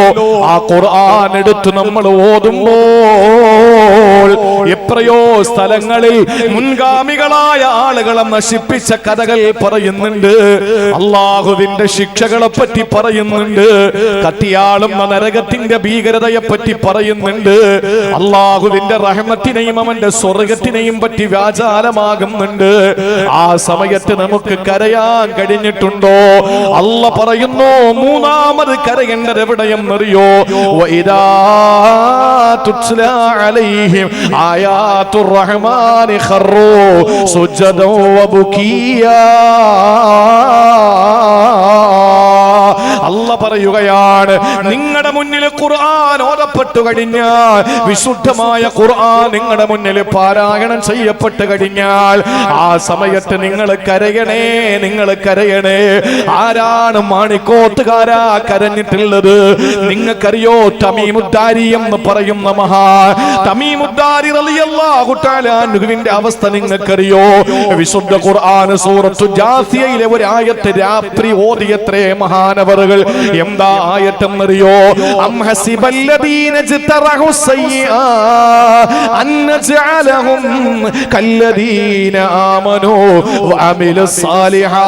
ആ ഖുർആൻ എടുത്ത് നമ്മൾ ഓതുമ്പോൾ എത്രയോ സ്ഥലങ്ങളിൽ മുൻഗാമികളായ ആളുകളെ നശിപ്പിച്ച കഥകൾ പറയുന്നുണ്ട്. അല്ലാഹുവിന്റെ ശിക്ഷകളെ പറ്റി പറയുന്നുണ്ട്. കത്തിയാളുന്ന നരകത്തിന്റെ ഭീകരതയെ പറ്റി പറയുന്നുണ്ട്. അല്ലാഹുവിന്റെ റഹ്മത്തിനെയും അവന്റെ സ്വർഗത്തിനെയും പറ്റി വ്യാജാലമാകുന്നുണ്ട്. ആ സമയത്ത് നമുക്ക് കരയാൻ കഴിഞ്ഞിട്ടുണ്ടോ? അല്ല പറയുന്നു, മൂന്നാമത് കരയേണ്ടത് എവിടെയെന്നറിയോ? വഇദാ തുസ്ലാ അലൈഹിം ആയാതുർ റഹ്മാനി ഖറൂ സുജദാ വബുകിയാ. അല്ല പറയുകയാണ്, നിങ്ങളുടെ മുന്നിൽ ഖുർആൻ ഓതപ്പെട്ടു കഴിഞ്ഞാൽ, വിശുദ്ധമായ ഖുർആൻ നിങ്ങളുടെ മുന്നിൽ പാരായണം ചെയ്യപ്പെട്ടു കഴിഞ്ഞാൽ, ആ സമയത്ത് നിങ്ങൾ കരയണേ, നിങ്ങൾ കരയണേ. ആരാണ് മാണിക്കോത്തുകാരാ കരഞ്ഞിട്ടുള്ളത്? നിങ്ങൾക്കറിയോ? തമീമുദ്ദാരി എന്ന് പറയുന്ന മഹാൻ, തമീമുദ്ദാരി റളിയല്ലാഹു തആല അൻഹുവിന്റെ അവസ്ഥ നിങ്ങൾക്കറിയോ? വിശുദ്ധ ഖുർആൻ സൂറത്തു ജാസിയയിലെ ഒരു ആയത്ത് രാത്രി ഓതിയത്രേ മഹാനവറുകൾ. എന്താ ആയത്തെന്നറിയോ? അം ഹസിബല്ലദീന ജതറഹു സയ്യിആ അൻ നജഅലഹും കല്ലദീന ആമനൂ വഅമിലുസ് സാലിഹാ.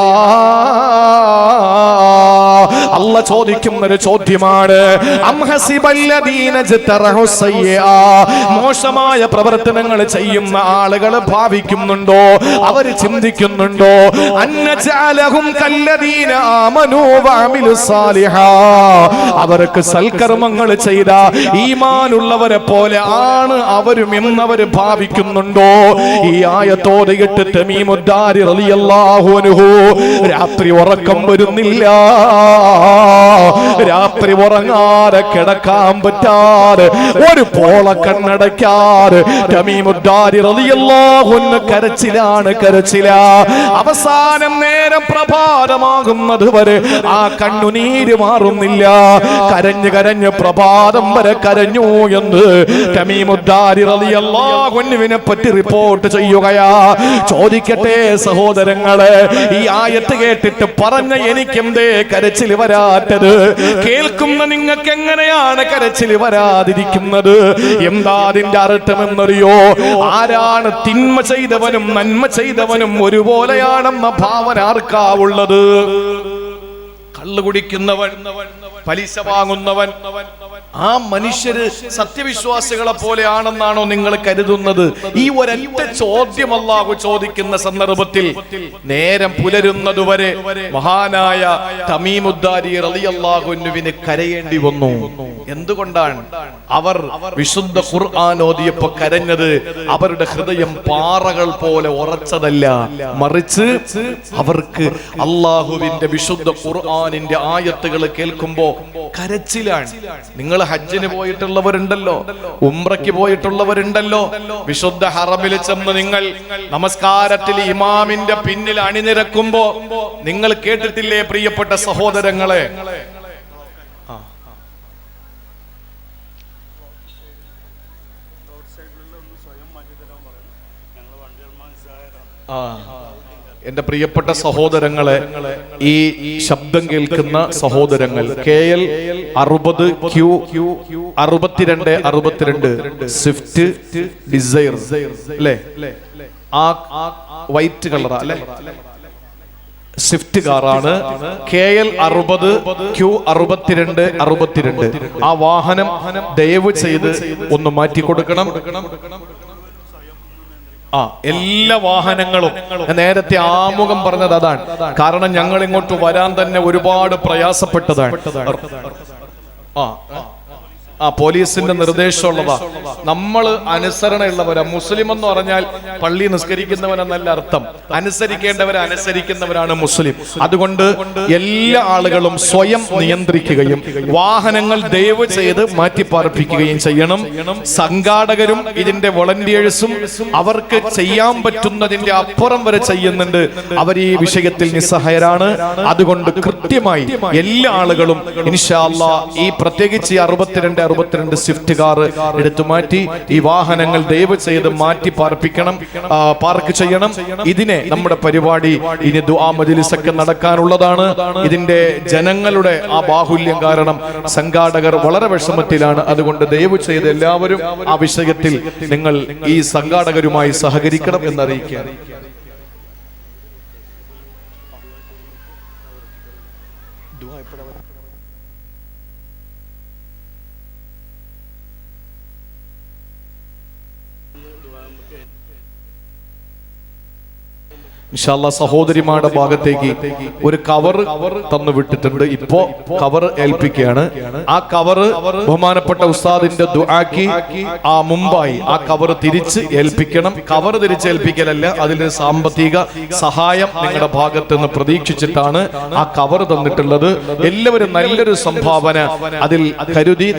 അല്ലാഹ് ചോദിക്കുന്ന ഒരു ചോദ്യമാണ്. അം ഹസിബല്ലദീന ജതറഹു സയ്യിആ, മോശമായ പ്രവർത്തനങ്ങൾ ചെയ്യുന്ന ആളുകൾ ഭാവിക്കുന്നുണ്ടോ? അവർ ചിന്തിക്കുന്നുണ്ടോ? അൻ നജഅലഹും കല്ലദീന ആമനൂ വഅമിലുസ് സാലിഹാ, അവർക്ക് സൽക്കർമ്മങ്ങൾ ചെയ്ത ഈമാനുള്ളവരെ പോലെ ആണ് അവരും എന്നവർ ഭാവിക്കുന്നുണ്ടോ? ഈ ആയത്തോതിയിട്ട് തമീമുദ്ദാരി റളിയല്ലാഹു അൻഹു രാത്രി ഉറക്കം വരുന്നില്ല. രാത്രി ഉറങ്ങാതെ കിടക്കാൻ പറ്റാതെ ഒരു പോള കണ്ണടയ്ക്കാതെ തമീമുദ്ദാരി റളിയല്ലാഹു അൻഹു കരച്ചിലാണ്, കരച്ചിലാ. അവസാനം നേരം പ്രഭാതമാകുന്നത് വരെ ആ കണ്ണുനീര് മാറുന്നില്ല. കരഞ്ഞ് കരഞ്ഞ് പ്രഭാതം വരെ കരഞ്ഞു എന്ന് തമീമുദ്ദാരി റളിയല്ലാഹു അൻഹുവിനെ പറ്റി റിപ്പോർട്ട് ചെയ്യുകയാ. ചോദിക്കട്ടെ സഹോദരങ്ങളെ, ഈ ആയത്ത് കേട്ടിട്ട് പറഞ്ഞ എനിക്കെന്തേ കരച്ചിൽ വരാത്തത്? കേൾക്കുന്ന നിങ്ങൾക്ക് എങ്ങനെയാണ് കരച്ചിൽ വരാതിരിക്കുന്നത്? എന്താ അതിന്റെ അർത്ഥമെന്നറിയോ? ആരാണ് തിന്മ ചെയ്തവനും നന്മ ചെയ്തവനും ഒരുപോലെയാണെന്ന ഭാവന ആർക്കാവുള്ളത്? കള്ളു കുടിക്കുന്നവൻ, പലിശ വാങ്ങുന്നവൻ, ആ മനുഷ്യര് സത്യവിശ്വാസികളെ പോലെയാണെന്നാണോ നിങ്ങൾ കരുതുന്നത്? ഈ ഒരൊറ്റ ചോദ്യം അല്ലാഹു ചോദിക്കുന്ന സന്ദർഭത്തിൽ നേരം പുലരുന്നതുവരെ മഹാനായ തമീമുദ്ദാരി റളിയല്ലാഹു അൻഹുവിന് കരയേണ്ടി വന്നു. എന്തുകൊണ്ടാണ്? അവർ വിശുദ്ധ ഖുർആൻ ഓതിയപ്പോൾ കരഞ്ഞത് അവരുടെ ഹൃദയം പാറകൾ പോലെ ഉറച്ചതല്ല, മറിച്ച് അവർക്ക് അല്ലാഹുവിന്റെ വിശുദ്ധ ഖുർആനിന്റെ ആയത്തുകൾ കേൾക്കുമ്പോ കരച്ചിലാണ്. നിങ്ങൾ ഹജ്ജിന് പോയിട്ടുള്ളവരുണ്ടല്ലോ, ഉംറയ്ക്ക് പോയിട്ടുള്ളവരുണ്ടല്ലോ. വിശുദ്ധ ഹറമിൽ ചെന്ന് നിങ്ങൾ നമസ്കാരത്തിൽ ഇമാമിന്റെ പിന്നിൽ അണിനിരക്കുമ്പോ നിങ്ങൾ കേട്ടിട്ടില്ലേ പ്രിയപ്പെട്ട സഹോദരങ്ങളെ? എന്റെ പ്രിയപ്പെട്ട സഹോദരങ്ങളെ, ഈ ശബ്ദം കേൾക്കുന്ന സഹോദരങ്ങൾ, KL 60Q 6262 സ്വിഫ്റ്റ് ഡിസയർ അല്ലേ? ആ വൈറ്റ് കളറാ അല്ലേ? സ്വിഫ്റ്റ് കാറാണ്. KL 60Q 6262. ആ വാഹനം ദയവ് ചെയ്ത് ഒന്ന് മാറ്റി കൊടുക്കണം. എല്ലാ വാഹനങ്ങളും നേരത്തെ ആമുഖം പറഞ്ഞത് അതാണ്. കാരണം ഞങ്ങൾ ഇങ്ങോട്ട് വരാൻ തന്നെ ഒരുപാട് പ്രയാസപ്പെട്ടതാണ്. പോലീസിന്റെ നിർദ്ദേശമുള്ളതാ. നമ്മൾ അനുസരണയുള്ളവരാ. മുസ്ലിം എന്ന് പറഞ്ഞാൽ പള്ളി നിസ്കരിക്കുന്നവനെന്നല്ല അർത്ഥം. അനുസരിക്കേണ്ടവരെ അനുസരിക്കുന്നവരാണ് മുസ്ലിം. അതുകൊണ്ട് എല്ലാ ആളുകളും സ്വയം നിയന്ത്രിക്കുകയും വാഹനങ്ങൾ ദയവ് ചെയ്ത് മാറ്റിപ്പാർപ്പിക്കുകയും ചെയ്യണം. സംഘാടകരും ഇതിന്റെ വോളണ്ടിയേഴ്സും അവർക്ക് ചെയ്യാൻ പറ്റുന്നതിന്റെ അപ്പുറം വരെ ചെയ്യുന്നുണ്ട്. അവർ ഈ വിഷയത്തിൽ നിസ്സഹായരാണ്. അതുകൊണ്ട് കൃത്യമായി എല്ലാ ആളുകളും ഇൻഷാ അല്ലാഹ് ഈ പ്രത്യേകിച്ച് 62 സ്വിഫ്റ്റ് കാർ എടുത്തു മാറ്റി ഈ വാഹനങ്ങൾ ദയവ് ചെയ്ത് മാറ്റി പാർക്ക് ചെയ്യണം. ഇതിനെ നമ്മുടെ പരിപാടി ഇനി ദുആ മജ്‌ലിസ് ഒക്കെ നടക്കാനുള്ളതാണ്. ഇതിന്റെ ജനങ്ങളുടെ ആ ബാഹുല്യം കാരണം സംഘാടകർ വളരെ വിഷമത്തിലാണ്. അതുകൊണ്ട് ദയവ് ചെയ്ത് എല്ലാവരും ആ വിഷയത്തിൽ നിങ്ങൾ ഈ സംഘാടകരുമായി സഹകരിക്കണം എന്നറിയിക്കുക. ഇൻഷാ അല്ലാഹ് സഹോദരിമാരുടെ ഭാഗത്തേക്ക് ഒരു കവർ തന്നു വിട്ടിട്ടുണ്ട്. ഇപ്പോ കവർ ഏൽപ്പിക്കുകയാണ്. ആ കവർ ബഹുമാനപ്പെട്ട ഉസ്താദിന്റെ ദുആക്ക് മുമ്പായി ആ കവർ തിരിച്ച് ഏൽപ്പിക്കണം. കവർ തിരിച്ചേൽപ്പിക്കലല്ല, അതിന് സാമ്പത്തിക സഹായം നിങ്ങളുടെ ഭാഗത്ത് നിന്ന് പ്രതീക്ഷിച്ചിട്ടാണ് ആ കവർ തന്നിട്ടുള്ളത്. എല്ലാവരും നല്ലൊരു സംഭാവന അതിൽ കരുതി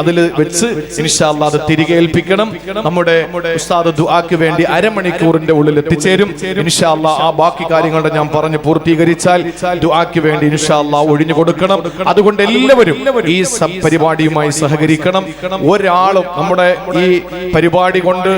അതിൽ വെച്ച് ഇൻഷാ അല്ലാഹ് അത് തിരികെ ഏൽപ്പിക്കണം. നമ്മുടെ ഉസ്താദ് ദുആക്ക് വേണ്ടി അരമണിക്കൂറിന്റെ ഉള്ളിൽ എത്തിച്ചേരും. ഇൻഷാ അല്ലാഹ് ആ ബാക്കി കാര്യങ്ങളുടെ ഞാൻ പറഞ്ഞു പൂർത്തീകരിച്ചാൽ ദുആക്ക് വേണ്ടി ഇൻഷാ അല്ലാഹ് ഒഴിഞ്ഞു കൊടുക്കണം. അതുകൊണ്ട് എല്ലാവരും ഈ പരിപാടിയുമായി സഹകരിക്കണം. ഒരാളും നമ്മുടെ ഈ പരിപാടി കൊണ്ട്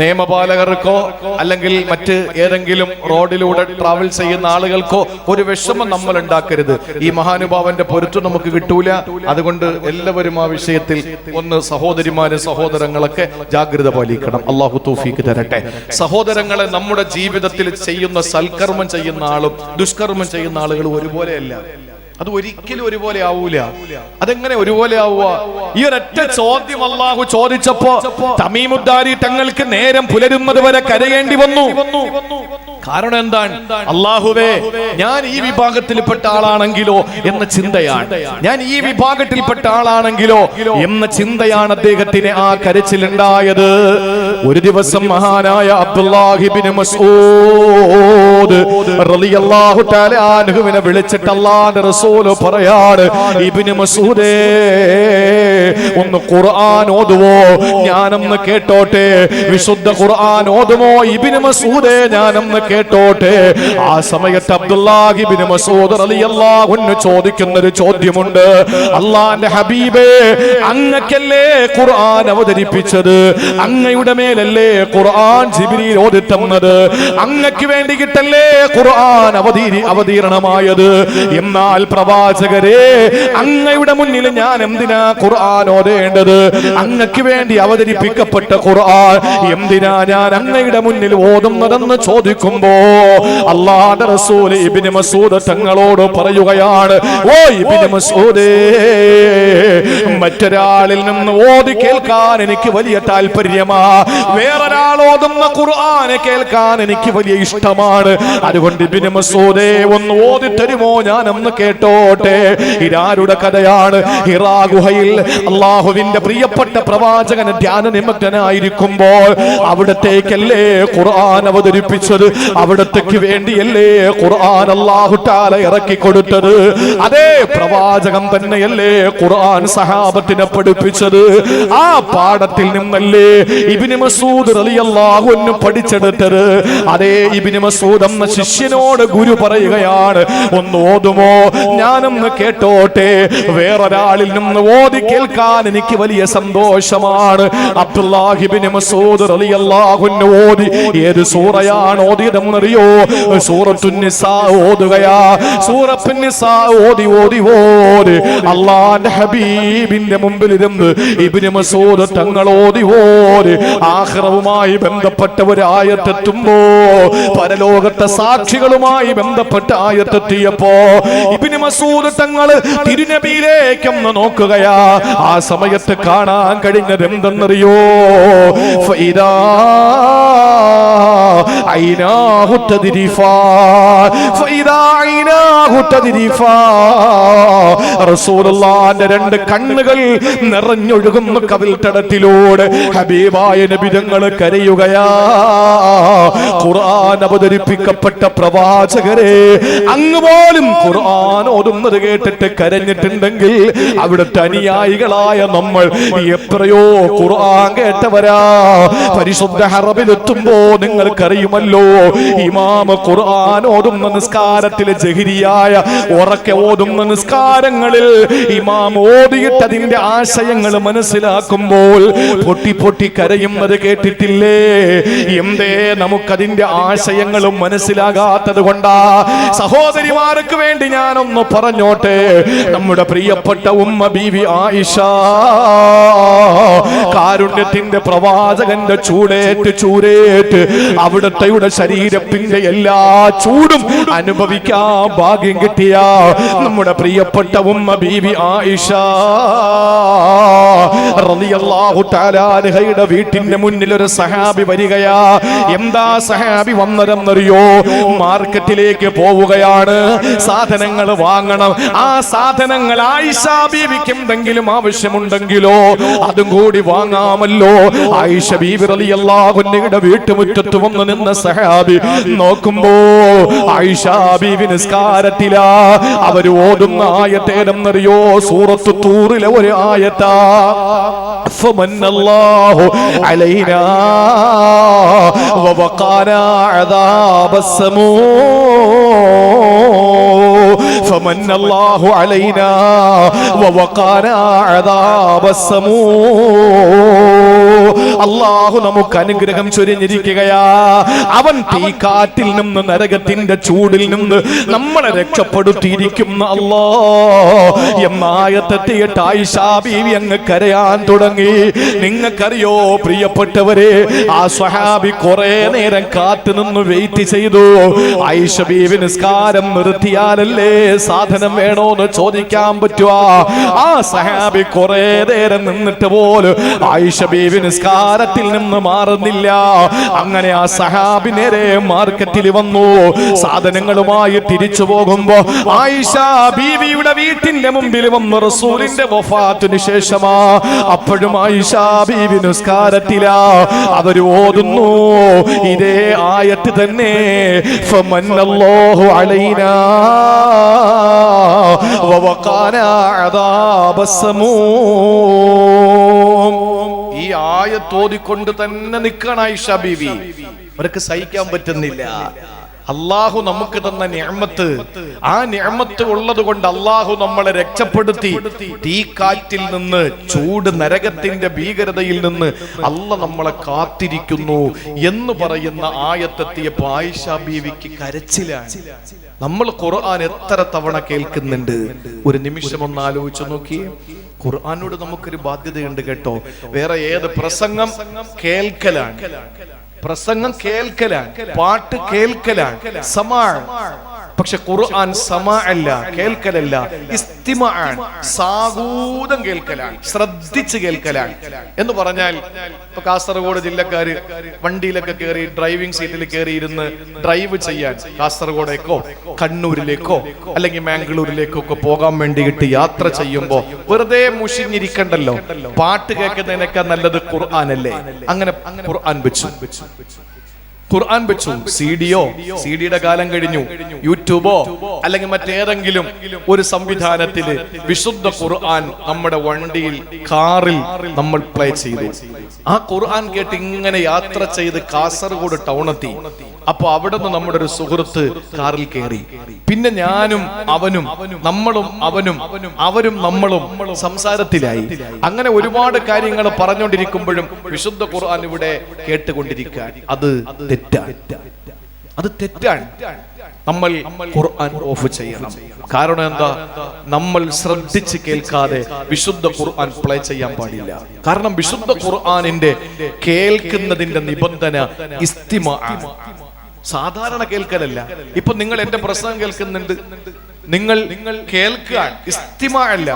നിയമപാലകർക്കോ അല്ലെങ്കിൽ മറ്റ് ഏതെങ്കിലും റോഡിലൂടെ ട്രാവൽ ചെയ്യുന്ന ആളുകൾക്കോ ഒരു വിഷമം നമ്മൾ ഉണ്ടാക്കരുത്. ഈ മഹാനുഭാവന്റെ പൊരുത്തം നമുക്ക് കിട്ടൂല. അതുകൊണ്ട് എല്ലാവരും ആ വിഷയത്തിൽ ഒന്ന് സഹോദരിമാരും സഹോദരങ്ങളൊക്കെ ജാഗ്രത പാലിക്കണം. അല്ലാഹു തൗഫീഖ് തരട്ടെ. സഹോദരങ്ങളെ, നമ്മുടെ ജീവിതത്തിൽ ചെയ്യുന്ന സൽക്കർമ്മം ചെയ്യുന്ന ആളും ദുഷ്കർമ്മം ചെയ്യുന്ന ആളുകളും ഒരുപോലെയല്ല. അത് ഒരിക്കലും ഒരുപോലെ ആവൂല. അതെങ്ങനെ ഒരുപോലെ ആവുക? ഈ ഒരൊറ്റ ചോദ്യം അല്ലാഹു ചോദിച്ചപ്പോ തമീമുദ്ദാരി തങ്ങൾക്ക് നേരം പുലരുന്നത് വരെ കരയേണ്ടി വന്നു. കാരണം എന്താണ്? അല്ലാഹുവേ, ഞാൻ ഈ വിഭാഗത്തിൽപ്പെട്ട ആളാണെങ്കിലോ എന്ന ചിന്തയാണ്. ഞാൻ ഈ വിഭാഗത്തിൽപ്പെട്ട ആളാണെങ്കിലോ എന്ന ചിന്തയാണ് അദ്ദേഹത്തിന് ആ കരച്ചിലുണ്ടായത്. ഒരു ദിവസം മഹാനായ അബ്ദുല്ലാഹി ഇബ്നു മസ്ഊദ് റളിയല്ലാഹു തആല അൻഹുവിനെ വിളിച്ചിട്ട് അല്ലാഹുവിന്റെ റസൂൽ പറയാണ്, ഇബ്നു മസ്ഊദേ, ഒന്ന് ഖുർആൻ ഓതുവോ? ഞാനൊന്ന് കേട്ടോട്ടെ. വിശുദ്ധ ഖുർആൻ ഓതുമോ ഇബ്നു മസ്ഊദേ? ഞാനൊന്ന് കേട്ടോട്ടെ. ആ സമയത്ത് അബ്ദുല്ലാഹി ഇബ്നു മസ്ഊദ് റളിയല്ലാഹു അൻഹു ചോദിക്കുന്ന ഒരു ചോദ്യമുണ്ട്. അല്ലാഹുവിന്റെ ഹബീബേ, അങ്ങക്കല്ലേ ഖുർആൻ അവതരിപ്പിച്ചത്? അങ്ങയുടെ മേലല്ലേ ഖുർആൻ ജിബ്രീൽ ഓതിത്തന്നത്? അങ്ങക്ക് വേണ്ടിയിട്ടല്ലേ ഖുർആൻ അവതീർണമായത്? എന്നാൽ പ്രവാചകരെ, അങ്ങയുടെ മുന്നിൽ ഞാൻ എന്തിനാ ഖുർആൻ ഓതേണ്ടത്? അങ്ങക്ക് വേണ്ടി അവതരിപ്പിക്കപ്പെട്ട ഖുർആൻ എന്തിനാ ഞാൻ അങ്ങയുടെ മുന്നിൽ ഓതുന്നതെന്ന് ചോദിക്കുമ്പോ അല്ലാഹുവിന്റെ റസൂൽ ഇബ്നു മസ്ഊദ് തങ്ങളോട് പറയുകയാണ്, ഓ ഇബ്നു മസ്ഊദേ, മറ്റൊരാളിൽ നിന്ന് ഓതി കേൾക്കാൻ എനിക്ക് വലിയ താല്പര്യമാ. വേറൊരാൾ ഓതുന്ന ഖുർആൻ കേൾക്കാൻ എനിക്ക് വലിയ ഇഷ്ടമാണ്. അതുകൊണ്ട് ഇബ്നു മസ്ഊദേ, ഒന്ന് ഓതി തരുമോ? ഞാൻ ഒന്ന് കേട്ടോട്ടെ. ഇതാരുടെ കഥയാണ്? ഹിറാ ഗുഹയിൽ അല്ലാഹുവിന്റെ പ്രിയപ്പെട്ട പ്രവാചകൻ ധ്യാന നിമഗ്നനായിരിക്കുമ്പോൾ അവിടത്തേക്കല്ലേ ഖുർആൻ അവതരിപ്പിച്ചത്? അവിടത്തേക്ക് വേണ്ടിയല്ലേ ഖുർആൻ അല്ലാഹു തആല ഇറക്കി കൊടുത്തത്? അതേ പ്രവാചകൻ തന്നെയല്ലേ ഖുർആൻ സഹാബത്തിനെ പഠിപ്പിച്ചത്? ആ പാഠത്തിൽ നിന്നല്ലേ ഇബ്നു മസ്ഊദ് റളിയല്ലാഹു അൻഹു പഠിച്ചെടുത്തത്? അതേ ഇബ്നു മസ്ഊദ് എന്ന ശിഷ്യനോട് ഗുരു പറയുകയാണ്, ഒന്ന് ഓതുമോ? ഞാനൊന്ന് കേട്ടോട്ടെ. വേറൊരാളിൽ നിന്ന് ഓതി കേൾക്കാൻ എനിക്ക് വലിയ സന്തോഷമാണ്. അബ്ദുല്ലാഹി ഇബ്നു മസ്ഊദ് റളിയല്ലാഹു അൻഹു ഓതി. ഏത് സൂറയാണ് ഓതിയതെന്നറിയോ? സൂറത്തുൻ നിസാ ഓതുകയാ. സൂറത്തുൻ നിസാ ഓതി ഓതി ഓതി അല്ലാഹുവിന്റെ ഹബീബിന്റെ മുമ്പിൽ ഇരുന്ന് ഇബ്നു മസ്ഊദ് തങ്ങൾ ഓതി ഓതി ആഖിറവുമായി ബന്ധപ്പെട്ട ഒരു ആയത്തെത്തുമ്പോ, പരലോകത്തെ സാക്ഷികളുമായി ബന്ധപ്പെട്ട ആയത്തെത്തിയപ്പോ ഇബ്നു മസ്ഊദ് തങ്ങൾ തിരുനബിയിലേക്കൊന്ന് നോക്കുകയാ. ആ സമയത്ത് കാണാൻ കഴിഞ്ഞത് എന്തെന്നറിയോ? ഫഇദാ ഐനാഹു തദ്രിഫാ ഫൈദാ ഐനാഹു തദ്രിഫാ റസൂലുള്ളാഹിന്റെ രണ്ട് കണ്ണുകൾ നിറഞ്ഞൊഴുകുന്ന കവിൾത്തടത്തിലൂടെ ഹബീബായ നബി തങ്ങൾ കരയുകയാ. ഖുർആൻ അവതരിപ്പിക്കപ്പെട്ട പ്രവാചകരെ, അങ്ങ് പോലും ഖുർആൻ ഓതുന്നത് കേട്ടിട്ട് കരഞ്ഞിട്ടുണ്ടെങ്കിൽ അവിടുത്തെ അനുയായികളായ നമ്മൾ എത്രയോ ഖുർആൻ കേട്ടവരാ. പരിശുദ്ധ ഹറമിലെത്തുമ്പോ നിങ്ങൾക്കറിയുമല്ലോ, ഇമാമ ഖുർആൻ ഓതുന്ന നിസ്കാരത്തിലെ ജഹരിയായ ഉറക്കെ ഓതുന്ന നിസ്കാരങ്ങളിൽ ഇമാം ഓതിയിട്ട് അതിന്റെ ആശയങ്ങൾ മനസ്സിലാക്കുമ്പോൾ പൊട്ടി പൊട്ടി കരയുന്നത് കേട്ടിട്ടില്ലേ? എന്തേ നമുക്കതിന്റെ ആശയങ്ങളും മനസ്സിലാകാത്തത് കൊണ്ടാ? സഹോദരിമാർക്ക് വേണ്ടി ഞാനൊന്ന് പറഞ്ഞോട്ടെ. നമ്മുടെ പ്രിയപ്പെട്ട ഉമ്മ ബീവി ആയിഷ, കാരുണ്യത്തിന്റെ പ്രവാചകന്റെ ചൂടേറ്റ് അവിടുത്തെ ശരീരത്തിന്റെ എല്ലാ ചൂടും അനുഭവിക്കാൻ ഭാഗ്യം കിട്ടിയ നമ്മുടെ പ്രിയപ്പെട്ട ഉമ്മ ബീവി ആയിഷ റളിയല്ലാഹു തആല അൻഹയുടെ വീട്ടിന്റെ മുന്നിൽ ഒരു സഹാബി വരികയാ. എന്താ സഹാബി വന്നതെന്നറിയോ? മാർക്കറ്റിലേക്ക് പോവുകയാണ്, സാധനങ്ങൾ വാങ്ങണം. ആ സാധനങ്ങൾ ആയിഷ ബീവിക്ക് എന്തെങ്കിലും ആവശ്യമുണ്ടെങ്കിലോ അതും കൂടി വാങ്ങാമല്ലോ. ആയിഷ ബീവി റളിയല്ലാഹു അൻഹയുടെ വീട്ടുമുറ്റത്ത് വന്ന് നിന്ന സഹാബി നോക്കുമ്പോ ആയിഷ ബീവി നിസ്കാരത്തിലാ. അവർ ഓതുന്ന ആയത്തേതെന്നറിയോ? സൂറത്ത് തൂറിലെ ഒരു ആയത്താ. ഫമന്നല്ലാഹു അലൈനാ വവഖാനാ അദാബസ്സമൂ ഫമന്നല്ലാഹു അലൈനാ വവഖാനാ അദാബസ്സമൂ. അല്ലാഹു നമുക്ക് അനുഗ്രഹം ചൊരിഞ്ഞിരിക്കുകയാ. അവൻ തീക്കാറ്റിൽ നിന്ന്, നരകത്തിന്റെ ചൂടിൽ നിന്ന് നമ്മളെ രക്ഷപ്പെടുത്തിയിരിക്കുന്ന അല്ലാഹ് എന്നായത്തെത്തിയിട്ട് ആയിഷ ബീവി അങ്ങ് കരയാൻ തുടങ്ങി. നിങ്ങൾക്കറിയോ പ്രിയപ്പെട്ടവരെ, ആ സ്വഹാബി കുറെ നേരം കാത്തു നിന്ന് വെയിറ്റ് ചെയ്തു. ആയിഷ ബീവി നിസ്കാരം നിർത്തിയാലല്ലേ സാധനം വേണോന്ന് ചോദിക്കാൻ പറ്റുക? ആ സ്വഹാബി കുറെ നേരം നിന്നിട്ട് പോലും ആയിഷ ബീവി നിസ്കാരത്തിൽ നിന്ന് മാറുന്നില്ല. അങ്ങനെ ആ സഹാബി നേരെ മാർക്കറ്റിൽ വന്നു. സാധനങ്ങളുമായി തിരിച്ചു പോകുമ്പോ ആയിഷ ബീവിയുടെ വീട്ടിന്റെ മുമ്പിൽ വന്നു. റസൂലിന്റെ വഫാത്തിന് ശേഷമാ. അപ്പോഴും ആയിഷ ബീവി നിസ്കാരത്തിലാ. അവര് ഓതുന്നു ഇതേ ആയത്ത് തന്നെ. ഫമന്നല്ലാഹു അലൈനാ വവഖാനാ അദാബസ്സമൂ. ഈ ആയത്ത് ഓതിക്കൊണ്ട് തന്നെ നിൽക്കണം ആയിഷ ബീവി. അവർക്ക് സഹിക്കാൻ പറ്റുന്നില്ല. അള്ളാഹു നമുക്ക് തന്ന നിഅമത്ത്, ആ നിഅമത്ത് ഉള്ളത് കൊണ്ട് അള്ളാഹു നമ്മളെ രക്ഷപ്പെടുത്തി. തീക്കാറ്റിൽ നിന്ന്, ചൂട് നരകത്തിന്റെ ഭീകരതയിൽ നിന്ന് അള്ളാഹ് നമ്മളെ കാത്തിരിക്കുന്നു എന്ന് പറയുന്ന ആയത്തെത്തിയപ്പോ ആയിഷ ബീവിക്ക് കരച്ചിലാണ്. നമ്മൾ ഖുർആൻ എത്ര തവണ കേൾക്കുന്നുണ്ട്? ഒരു നിമിഷം ഒന്ന് ആലോചിച്ചു നോക്കിയേ. ഖുർആനോട് നമുക്കൊരു ബാധ്യതയുണ്ട് കേട്ടോ. വേറെ ഏത് പ്രസംഗം കേൾക്കലാണ്, പ്രസംഗം കേൾക്കലാണ്, പാട്ട് കേൾക്കലാണ്, സമാ. പക്ഷെ ഖുർആൻ സമാ അല്ല, കേൾക്കലല്ല, ഇസ്തിമാഅൻ, സാഗൂതം കേൾക്കലാണ്, ശ്രദ്ധിച്ച് കേൾക്കലാണ്. എന്ന് പറഞ്ഞാൽ ഇപ്പൊ കാസർഗോഡ് ജില്ലക്കാര് വണ്ടിയിലൊക്കെ കയറി ഡ്രൈവിംഗ് സീറ്റിൽ കയറി ഇരുന്ന് ഡ്രൈവ് ചെയ്യാൻ കാസർഗോഡേക്കോ കണ്ണൂരിലേക്കോ അല്ലെങ്കിൽ മാംഗ്ലൂരിലേക്കോ ഒക്കെ പോകാൻ വേണ്ടിയിട്ട് യാത്ര ചെയ്യുമ്പോ വെറുതെ മുഷിഞ്ഞിരിക്കണ്ടല്ലോ, പാട്ട് കേൾക്കുന്നതിനേക്കാൾ നല്ലത് ഖുർആനല്ലേ. അങ്ങനെ ഖുർആൻ വെച്ചു. സിഡിയോ, സിഡിയുടെ കാലം കഴിഞ്ഞു. യൂട്യൂബോ അല്ലെങ്കിൽ മറ്റേതെങ്കിലും ഒരു സംവിധാനത്തില് വിശുദ്ധ ഖുർആൻ നമ്മുടെ വണ്ടിയിൽ, കാറിൽ നമ്മൾ പ്ലേ ചെയ്തു. ആ ഖുർആൻ കേട്ട് ഇങ്ങനെ യാത്ര ചെയ്ത് കാസർഗോഡ് ടൗണെത്തി. അപ്പൊ അവിടെ നിന്ന് നമ്മുടെ ഒരു സുഹൃത്ത് കാറിൽ കയറി. പിന്നെ ഞാനും അവനും, നമ്മളും അവനും, അവരും നമ്മളും സംസാരത്തിലായി. അങ്ങനെ ഒരുപാട് കാര്യങ്ങൾ പറഞ്ഞുകൊണ്ടിരിക്കുമ്പോഴും വിശുദ്ധ ഖുർആൻ ഇവിടെ കേട്ടുകൊണ്ടിരിക്കാൻ അത് തെറ്റാണ്. നമ്മൾ ഖുർആൻ ഓഫ് ചെയ്യണം. കാരണം എന്താ? നമ്മൾ ശ്രദ്ധിച്ച് കേൾക്കാതെ വിശുദ്ധ ഖുർആൻ പ്ലേ ചെയ്യാൻ പാടില്ല. കാരണം വിശുദ്ധ ഖുർആനിന്റെ കേൾക്കുന്നതിന്റെ നിബന്ധന ഇസ്തിമാഅ, സാധാരണ കേൾക്കലല്ല. ഇപ്പൊ നിങ്ങൾ എന്റെ പ്രസംഗം കേൾക്കുന്നുണ്ട്, നിങ്ങൾ കേൾക്കുക. ഇസ്തിമാ അല്ല,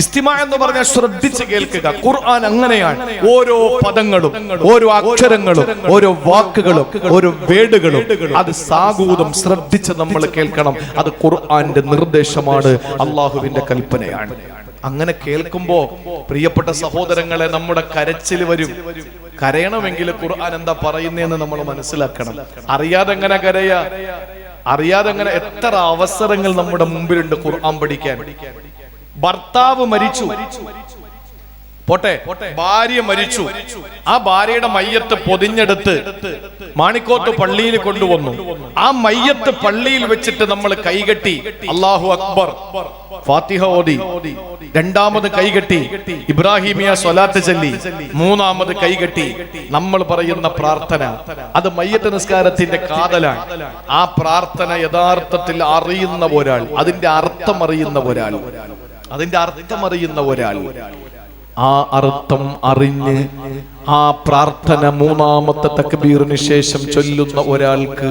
ഇസ്തിമാ എന്ന് പറഞ്ഞാൽ ശ്രദ്ധിച്ച് കേൾക്കുക. ഖുർആൻ അങ്ങനെയാണ്. ഓരോ പദങ്ങളും ഓരോ അക്ഷരങ്ങളും ഓരോ വാക്കുകളും ഓരോ വേടുകളും അത് സാഗൂതം ശ്രദ്ധിച്ച് നമ്മൾ കേൾക്കണം. അത് ഖുർആന്റെ നിർദ്ദേശമാണ്, അള്ളാഹുവിന്റെ കൽപ്പനയാണ്. അങ്ങനെ കേൾക്കുമ്പോ പ്രിയപ്പെട്ട സഹോദരങ്ങളെ, നമ്മുടെ കരച്ചിൽ വരും. കരയണമെങ്കിൽ ഖുർആൻ എന്താ പറയുന്നതെന്ന് നമ്മൾ മനസ്സിലാക്കണം. അറിയാതെ എങ്ങനെ കരയാ? അറിയാതെ എങ്ങനെ? എത്ര അവസരങ്ങൾ നമ്മുടെ മുമ്പിലുണ്ട് ഖുർആൻ പഠിക്കാൻ. ഭർത്താവ് മരിച്ചു, പോട്ടെ, ഭാര്യ മരിച്ചു. ആ ഭാര്യയുടെ മയ്യത്ത് പൊതിഞ്ഞെടുത്ത് മാണിക്കോത്ത് പള്ളിയിൽ കൊണ്ടുവന്നു. ആ മയ്യത്ത് പള്ളിയിൽ വെച്ചിട്ട് നമ്മൾ കൈകെട്ടി അല്ലാഹു അക്ബർ ഫാത്തിഹ ഓതി, രണ്ടാമത് കൈകെട്ടി ഇബ്രാഹിമിയ സ്വലാത്ത് ചൊല്ലി, മൂന്നാമത് കൈകെട്ടി നമ്മൾ പറയുന്ന പ്രാർത്ഥന. അത് മയ്യത്ത് നിസ്കാരത്തിന്റെ കാതലാണ്. ആ പ്രാർത്ഥന യഥാർത്ഥത്തിൽ അറിയുന്ന ഒരാൾ, അതിന്റെ അർത്ഥം അറിയുന്ന ഒരാൾ, ആ അർത്ഥം അറിഞ്ഞ് ആ പ്രാർത്ഥന മൂന്നാമത്തെ തക്ബീറിന് ശേഷം ചൊല്ലുന്ന ഒരാൾക്ക്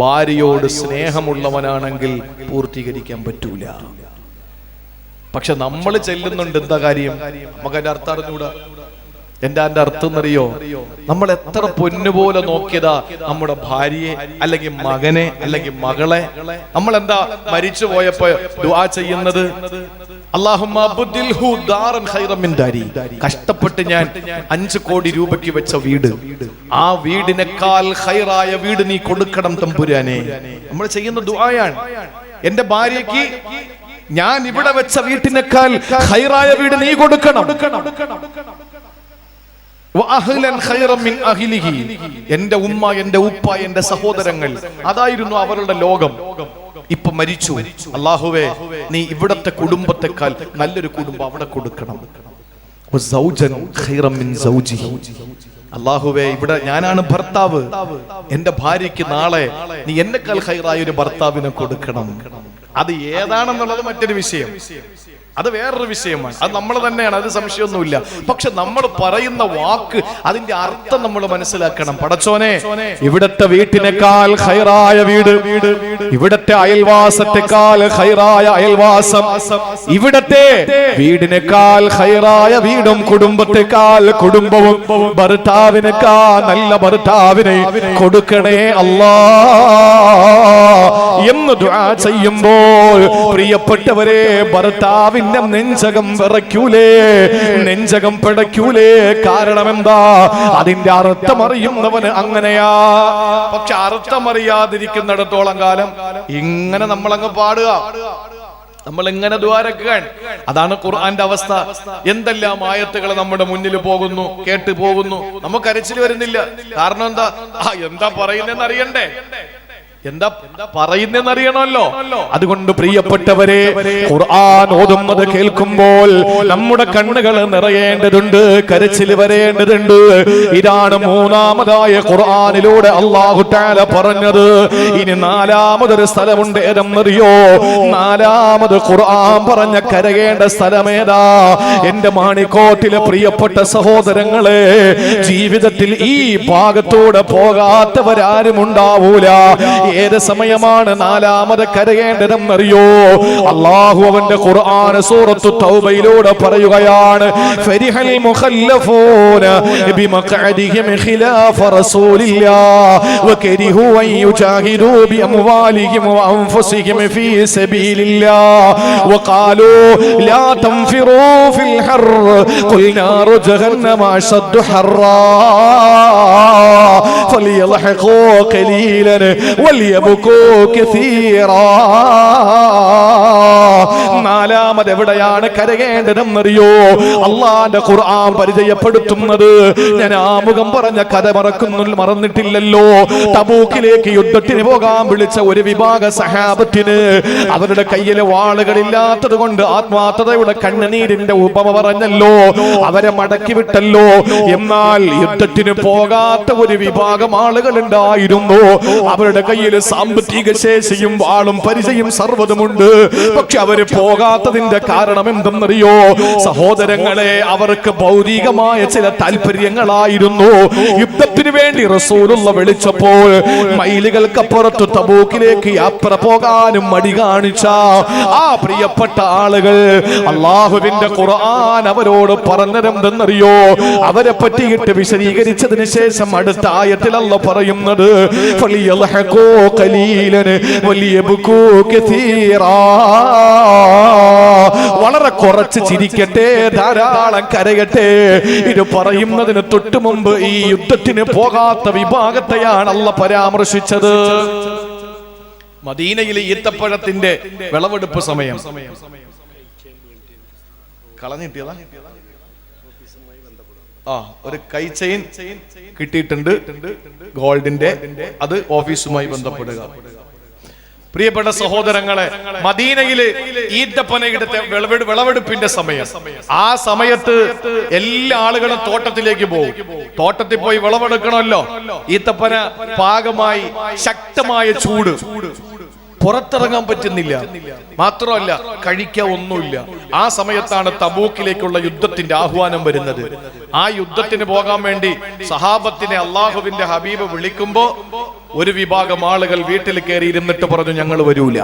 ഭാര്യയോട് സ്നേഹമുള്ളവനാണെങ്കിൽ പൂർത്തീകരിക്കാൻ പറ്റൂല. പക്ഷെ നമ്മൾ ചെല്ലുന്നുണ്ട്, എന്താ കാര്യം? നമുക്ക് അതിന്റെ അർത്ഥം അറിഞ്ഞൂടാ. അതിന്റെ അർത്ഥം എന്നറിയോ? നമ്മൾ എത്ര പൊന്നുപോലെ നോക്കിയതാ നമ്മുടെ ഭാര്യയെ അല്ലെങ്കിൽ മകനെ അല്ലെങ്കിൽ മകളെ. നമ്മൾ എന്താ മരിച്ചു പോയപ്പോ ദുആ ചെയ്യുന്നത്? കഷ്ടപ്പെട്ട് ഞാൻ 5 കോടി രൂപയ്ക്ക് വെച്ച വീട്, ആ വീടിനേക്കാൾ ഖൈറായ വീട് നീ കൊടുക്കണം തമ്പുരാനെ. നമ്മൾ ചെയ്യുന്ന ദുആയാണ്. എന്റെ ഭാര്യയ്ക്ക് ഞാൻ ഇവിടെ വെച്ച വീട്ടിനേക്കാൾ ഖൈറായ വീട് നീ കൊടുക്കണം. എന്റെ ഉമ്മ, എന്റെ ഉപ്പ, എന്റെ സഹോദരങ്ങൾ, അതായിരുന്നു അവരുടെ ലോകം. ഇപ്പൊ മരിച്ചു, അല്ലാഹുവേ നീ ഇവിടത്തെ കുടുംബത്തെക്കാൾ നല്ലൊരു കുടുംബം അവിടെ കൊടുക്കണം. അല്ലാഹുവേ ഇവിടെ ഞാനാണ് ഭർത്താവ്, എന്റെ ഭാര്യയ്ക്ക് നാളെ നീ എന്നെക്കാൾ ഖൈറായ ഒരു ഭർത്താവിനെ കൊടുക്കണം. അത് ഏതാണെന്നുള്ളത് മറ്റൊരു വിഷയം, അത് വേറൊരു വിഷയമാണ്. അത് നമ്മൾ തന്നെയാണ്, അത് സംശയമൊന്നുമില്ല. പക്ഷെ നമ്മൾ പറയുന്ന വാക്ക്, അതിന്റെ അർത്ഥം നമ്മൾ മനസ്സിലാക്കണം. പടച്ചോനെ, ഇവിടത്തെ വീട്ടിനേക്കാൾ ഖൈറായ വീട്, ഇവിടത്തെ അയൽവാസത്തെക്കാൾ ഖൈറായ അയൽവാസം, ഇവിടത്തെ വീടിനേക്കാൾ ഖൈറായ വീടും കുടുംബത്തെക്കാൾ കുടുംബവും, ഭർത്താവിനേക്കാൾ നല്ല ഭർത്താവിനെ കൊടുക്കണേ അല്ലാ എന്ന് ദുആ ചെയ്യുമ്പോൾ പ്രിയപ്പെട്ടവരെ, ഭർത്താവിന്റെ നെഞ്ചകം വിറയ്ക്കൂലേ, നെഞ്ചകം പിടയ്ക്കൂലേ? കാരണം എന്താ? അതിന്റെ അർത്ഥം അറിയുന്നവന് അങ്ങനെയാ. പക്ഷെ അർത്ഥം അറിയാതിരിക്കുന്നിടത്തോളം കാലം ഇങ്ങനെ നമ്മളങ്ങ് പാടുക, നമ്മൾ എങ്ങനെ ദ്വാരക്കാൻ. അതാണ് ഖുർആന്റെ അവസ്ഥ. എന്തെല്ലാം ആയത്തുകൾ നമ്മുടെ മുന്നിൽ പോകുന്നു, കേട്ട് പോകുന്നു, നമുക്ക് കരച്ചിൽ വരുന്നില്ല. കാരണം എന്താ? എന്താ പറയുന്നതെന്ന് അറിയണ്ടേ, എന്താ പറയുന്നറിയണമല്ലോ. അതുകൊണ്ട് പ്രിയപ്പെട്ടവരെ, ഖുർആൻ ഓതുന്നത് കേൾക്കുമ്പോൾ നമ്മുടെ കണ്ണുകൾ നിറയേണ്ടതുണ്ട്, കരച്ചിൽ വരേണ്ടതുണ്ട്. ഇതാണ് മൂന്നാമതായ ഖുർആനിലൂടെ അല്ലാഹു തആല പറഞ്ഞത്. ഇനി നാലാമതൊരു സ്ഥലമുണ്ട്, ഏതെന്നറിയോ? നാലാമത് ഖുർആൻ പറഞ്ഞ കരയേണ്ട സ്ഥലമേതാ? എന്റെ മാണിക്കോട്ടിലെ പ്രിയപ്പെട്ട സഹോദരങ്ങളെ, ജീവിതത്തിൽ ഈ ഭാഗത്തൂടെ പോകാത്തവരാരും ഉണ്ടാവൂല. ഏത് സമയമാണ് നാലാമത് കരയേണ്ടതെന്നറിയോ? അല്ലാഹു അവന്റെ ഖുർആൻ സൂറത്തു തൗബയിലൂടെ പറയുകയാണ്, ഫരിഹൽ മുഖല്ലഫൂന ബിമഖഅദിഹിം ഖിലാഫ റസൂലില്ലാഹ് വകരിഹു അൻ യുജാഹിദൂ ബിഅംവാലിഹിം വഅൻഫുസിഹിം ഫീ സബീലില്ലാഹ് വഖാലൂ ലാ തൻഫിറൂ ഫിൽ ഹർ ഖുൽ നാറു ജഹന്നമ അശദ്ദു ഹർറാ ഫലിയൽഹഖൂ ഖലീലൻ നാലാമത് എവിടെയാണ് കരയേണ്ടതെന്നറിയോ? അള്ളാന്റെ ഖുർആൻ പരിചയപ്പെടുത്തുന്നത്. ഞാൻ ആമുഖം പറഞ്ഞ കഥ മറന്നിട്ടില്ലല്ലോ. തബൂക്കിലേക്ക് യുദ്ധത്തിന് പോകാൻ വിളിച്ച ഒരു വിഭാഗ സഹാബത്തിന് അവരുടെ കയ്യിലെ വാളുകളില്ലാത്തത് കൊണ്ട് ആത്മാർത്ഥതയുടെ കണ്ണുനീരിന്റെ ഉപമ പറഞ്ഞല്ലോ, അവരെ മടക്കി വിട്ടല്ലോ. എന്നാൽ യുദ്ധത്തിന് പോകാത്ത ഒരു വിഭാഗം ആളുകൾ ഉണ്ടായിരുന്നു. അവരുടെ കയ്യിൽ സാമ്പത്തിക ശേഷിയും വാളും പരിചയം സർവ്വതുമുണ്ട്. പക്ഷെ അവര് പോകാത്തതിന് പോകാത്തതിന്റെ കാരണം എന്തെന്നറിയോ? സഹോദരങ്ങളെ, അവർക്ക് ഭൗതികമായ ചില താല്പര്യങ്ങളായിരുന്നു. യുദ്ധത്തിന് വേണ്ടി റസൂലുള്ള വിളിച്ചപ്പോൾ മൈലുകൾക്കപ്പുറത്ത് തബൂക്കിലേക്ക് യാത്ര പോകാനും മടി കാണിച്ച ആ പ്രിയപ്പെട്ട ആളുകൾ അള്ളാഹുവിന്റെ ഖുർആൻ അവരോട് പറഞ്ഞതെന്തെന്നറിയോ? അവരെ പറ്റിയിട്ട് വിശദീകരിച്ചതിന് ശേഷം അടുത്ത ആയത്തിൽ അല്ലാഹു പറയുന്നത് ഫലിയൽഹഖൂ ഖലീലൻ വലിയബ്കൂ കസീറാ. വളരെ കുറച്ച് ചിരിക്കട്ടെ, ധാരാളം കരയട്ടെ. ഇത് പറയുന്നതിന് തൊട്ടു മുമ്പ് ഈ യുദ്ധത്തിന് പോകാത്ത വിഭാഗത്തെയാണ് അല്ലാഹു പരാമർശിച്ചത്. മദീനയിലെ ഈത്തപ്പഴത്തിന്റെ വിളവെടുപ്പ് സമയം കളഞ്ഞിട്ടിയതാ. ഒരു കൈ ചെയിൻ കിട്ടിയിട്ടുണ്ട് ഗോൾഡിന്റെ, അത് ഓഫീസുമായി ബന്ധപ്പെടുക. പ്രിയപ്പെട്ട സഹോദരങ്ങളെ, മദീനയില് ഈത്തപ്പനയുടെ വിളവെടുപ്പിന്റെ സമയം. ആ സമയത്ത് എല്ലാ ആളുകളും തോട്ടത്തിലേക്ക് പോകും. തോട്ടത്തിൽ പോയി വിളവെടുക്കണമല്ലോ. ഈത്തപ്പന പാകമായി ശക്തമായ ചൂട്, പുറത്തിറങ്ങാൻ പറ്റുന്നില്ല, മാത്രമല്ല കഴിക്കാൻ ഒന്നുമില്ല. ആ സമയത്താണ് തബൂക്കിലേക്കുള്ള യുദ്ധത്തിന്റെ ആഹ്വാനം വരുന്നത്. ആ യുദ്ധത്തിന് പോകാൻ വേണ്ടി സഹാബത്തിനെ അള്ളാഹുവിന്റെ ഹബീബ് വിളിക്കുമ്പോ ഒരു വിഭാഗം ആളുകൾ വീട്ടിൽ കയറി ഇരുന്നിട്ട് പറഞ്ഞു, ഞങ്ങൾ വരൂല.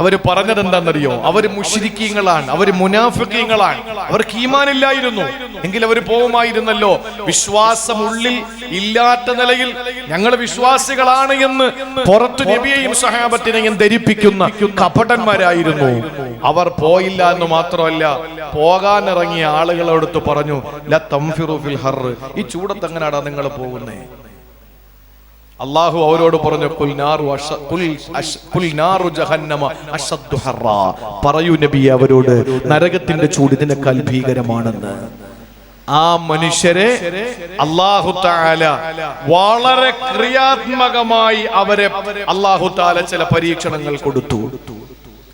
അവര് പറഞ്ഞത് എന്താണെന്നറിയോ? അവര് മുശ്രിക്കീങ്ങളാണ്, അവര് മുനാഫിക്കീങ്ങളാണ്, അവർക്ക് ഈമാനില്ലായിരുന്നു. എങ്കിൽ അവർ പോകുമായിരുന്നല്ലോ. വിശ്വാസം ഉള്ളിൽ ഇല്ലാത്ത നിലയിൽ ഞങ്ങൾ വിശ്വാസികളാണ് എന്ന് പുറത്തു നബിയെയും സഹാബത്തിനെയും ധരിപ്പിക്കുന്ന കപടന്മാരായിരുന്നു അവർ. പോയില്ല എന്ന് മാത്രമല്ല, പോകാനിറങ്ങിയ ആളുകളോട് പറഞ്ഞു, ല തംഫിറു ഫിൽ ഹർ, ഈ ചൂടത്ത് എങ്ങനെയാടാ നിങ്ങൾ പോകുന്നേ? അള്ളാഹു അവരോട് പറഞ്ഞു, പറയൂ നബിയെ അവരോട്, നരകത്തിന്റെ ചൂട് ഇതിനേക്കാൾ ഭീകരമാണെന്ന്. ആ മനുഷ്യരെ അല്ലാഹു തആല വളരെ ക്രിയാത്മകമായി അവരെ അല്ലാഹു തആല ചില പരീക്ഷണങ്ങൾ കൊടുത്തു.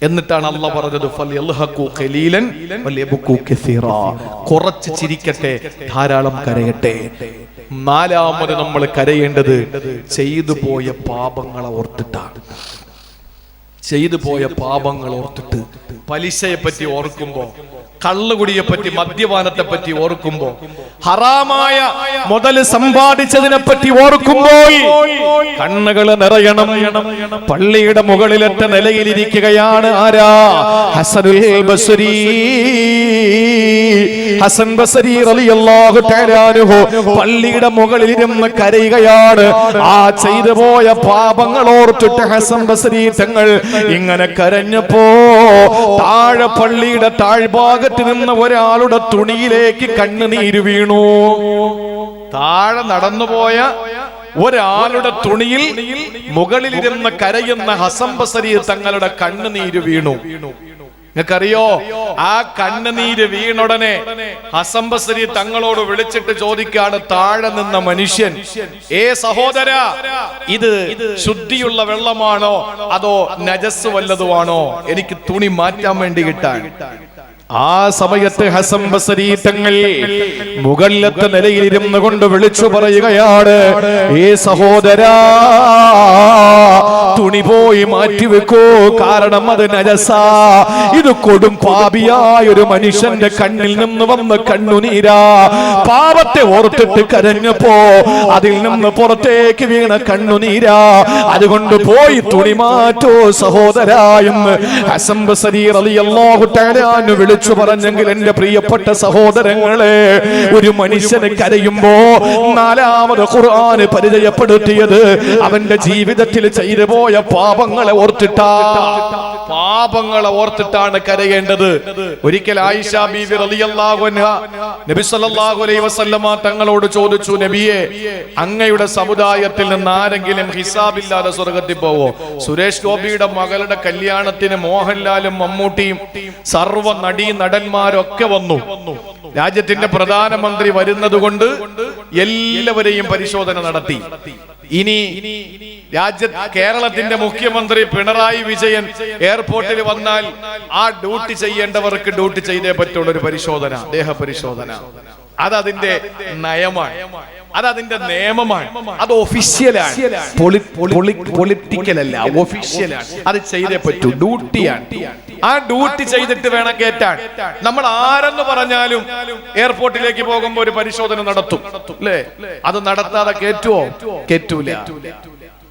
എന്നിട്ടാണ് അല്ലാഹു പറഞ്ഞത് ഫൽയൽഹഖൂ ഖലീലൻ വൽയബ്കൂ കസീറാ. കുറച്ച് ചിരിക്കട്ടെ, ധാരാളം കരയട്ടെ. നാലാമത് നമ്മൾ കരയേണ്ടത് ചെയ്തു പോയ പാപങ്ങളെ ഓർത്തിട്ടാണ്. പലിശയെ പറ്റി ഓർക്കുമ്പോ, കള്ളുകുടിയെ പറ്റി, മദ്യപാനത്തെ പറ്റി ഓർക്കുമ്പോ, ഹറാമായ മുതൽ സമ്പാദിച്ചതിനെ പറ്റി ഓർക്കുമ്പോൾ കണ്ണുകൾ നിറയണം. പള്ളിയുടെ മുകളിലത്തെ നിലയിലിരിക്കുകയാണ് ആരാ? ഹസൻ ബസരി റളിയല്ലാഹു തആല അൻഹു പള്ളിയുടെ മുകളിൽ ഇരുന്ന് കരയുകയാണ്. ആ ചെയ്തു പോയ പാപങ്ങൾ ഓർത്തിട്ട് ഹസൻ ബസരി തങ്ങൾ ഇങ്ങനെ കരഞ്ഞപ്പോ താഴെ പള്ളിയുടെ താഴ്ഭാഗത്ത് നിന്ന് ഒരാളുടെ തുണിയിലേക്ക് കണ്ണുനീര് വീണു. താഴെ നടന്നുപോയ ഒരാളുടെ തുണിയിൽ മുകളിലിരുന്ന് കരയുന്ന ഹസൻ ബസരി തങ്ങളുടെ കണ്ണുനീര് വീണു. നിങ്ങൾക്കറിയോ, ആ കണ്ണുനീര് വീണുടനെ ഹസൻ ബസരി തങ്ങളോട് വിളിച്ചിട്ട് ചോദിക്കാണ് താഴെ നിന്ന മനുഷ്യൻ, ഏ സഹോദര, ഇത് ശുദ്ധിയുള്ള വെള്ളമാണോ അതോ നജസ് വല്ലതുമാണോ? എനിക്ക് തുണി മാറ്റാൻ വേണ്ടി കിട്ടാൻ. ആ സമയത്ത് ഹസൻ ബസരി തങ്ങൾ മുകളിലത്തെ നിലയിലിരുന്നു കൊണ്ട് വിളിച്ചു പറയുകയാണ്, ഏ സഹോദരാ, തുണി പോയി മാറ്റിവെക്കൂ, കാരണം അത് നജസാ. ഇത് കൊടും പാപിയായ ഒരു മനുഷ്യന്റെ കണ്ണിൽ നിന്ന് വന്ന കണ്ണുനീരാ. പാപത്തെ ഓർത്തിട്ട് കരഞ്ഞപ്പോ അതിൽ നിന്ന് പുറത്തേക്ക് വീണ കണ്ണുനീരാ. അതുകൊണ്ട് പോയി തുണി മാറ്റോ സഹോദരാ എന്ന് ഹസൻ ബസരി റളിയല്ലാഹു തആല അൻഹു വിളിച്ചു പറഞ്ഞെങ്കിൽ എന്റെ പ്രിയപ്പെട്ട സഹോദരങ്ങളെ, ഒരു മനുഷ്യനെ കരയുമ്പോ നാലാമത് ഖുർആൻ പരിചയപ്പെടുത്തിയത് അവന്റെ ജീവിതത്തിൽ ചെയ്തു പോയ പാപങ്ങളെ ഓർത്തിട്ടാണ് കരയേണ്ടത്. ഒരിക്കൽ ആയിഷ ബീവി റളിയല്ലാഹു അൻഹാ നബി സല്ലല്ലാഹു അലൈഹി വസല്ലമ തങ്ങളോട് ചോദിച്ചു, നബിയെ, അങ്ങയുടെ സമുദായത്തിൽ നിന്ന് ആരെങ്കിലും ഹിസാബില്ലാതെ സ്വർഗ്ഗത്തിൽ പോവോ? സുരേഷ് ഗോപിയുടെ മകളുടെ കല്യാണത്തിന് മോഹൻലാലും മമ്മൂട്ടിയും സർവ്വ നടന്മാരൊക്കെ വന്നു. രാജ്യത്തിന്റെ പ്രധാനമന്ത്രി വരുന്നത് കൊണ്ട് എല്ലാവരെയും പരിശോധന നടത്തി. ഇനി കേരളത്തിന്റെ മുഖ്യമന്ത്രി പിണറായി വിജയൻ എയർപോർട്ടിൽ വന്നാൽ ആ ഡ്യൂട്ടി ചെയ്യേണ്ടവർക്ക് ഡ്യൂട്ടി ചെയ്തേ പറ്റുള്ള ഒരു പരിശോധന, ദേഹപരിശോധന. അതതിന്റെ നയമാണ്, അതതിന്റെ നിയമമാണ്, അത് ഒഫീഷ്യലാണ്, പൊളിറ്റിക്കൽ അല്ല, ഒഫീഷ്യലാണ്. അത് ചെയ്തേ പറ്റൂ, ഡ്യൂട്ടിയാണ്. ആ ഡ്യൂട്ടി ചെയ്തിട്ട് വേണം കേറ്റാൻ. നമ്മൾ ആരെന്ന് പറഞ്ഞാലും എയർപോർട്ടിലേക്ക് പോകുമ്പോ ഒരു പരിശോധന നടത്തും അല്ലേ? അത് നടത്താതെ കേറ്റുവോ? കേറ്റൂല.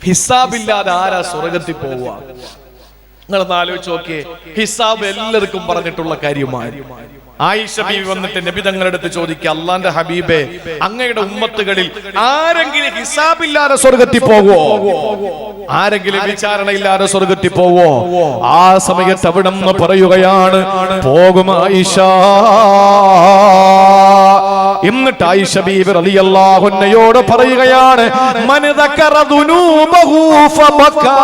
ഹിസാബില്ലാതെ ആരാ സ്വർഗത്തിൽ പോവുക? നിങ്ങളൊന്ന് ആലോചിച്ച് നോക്കിയേ. ഹിസാബ് എല്ലാവർക്കും പറഞ്ഞിട്ടുള്ള കാര്യമാണ്. ആയിഷ ബീവി വന്നിട്ട് നബി തങ്ങളുടെ അടുത്ത് ചോദിക്കുക, അള്ളാന്റെ ഹബീബേ, അങ്ങയുടെ ഉമ്മത്തുകളിൽ ആരെങ്കിലും ഹിസാബില്ലാതെ സ്വർഗത്തിൽ പോവോ? ആരെങ്കിലും വിചാരണയില്ലാതെ സ്വർഗത്തിൽ പോവോ? ആ സമയത്ത് അവിടെ നിന്ന് പറയുകയാണ്, പോകും ആയിഷ. എന്നിട്ട് ആയിഷ ബീവി റളിയല്ലാഹു അൻഹയോട് പറയുകയാണ്, മൻ ദക്കറ ദുനൂബഹു ഫബകാ.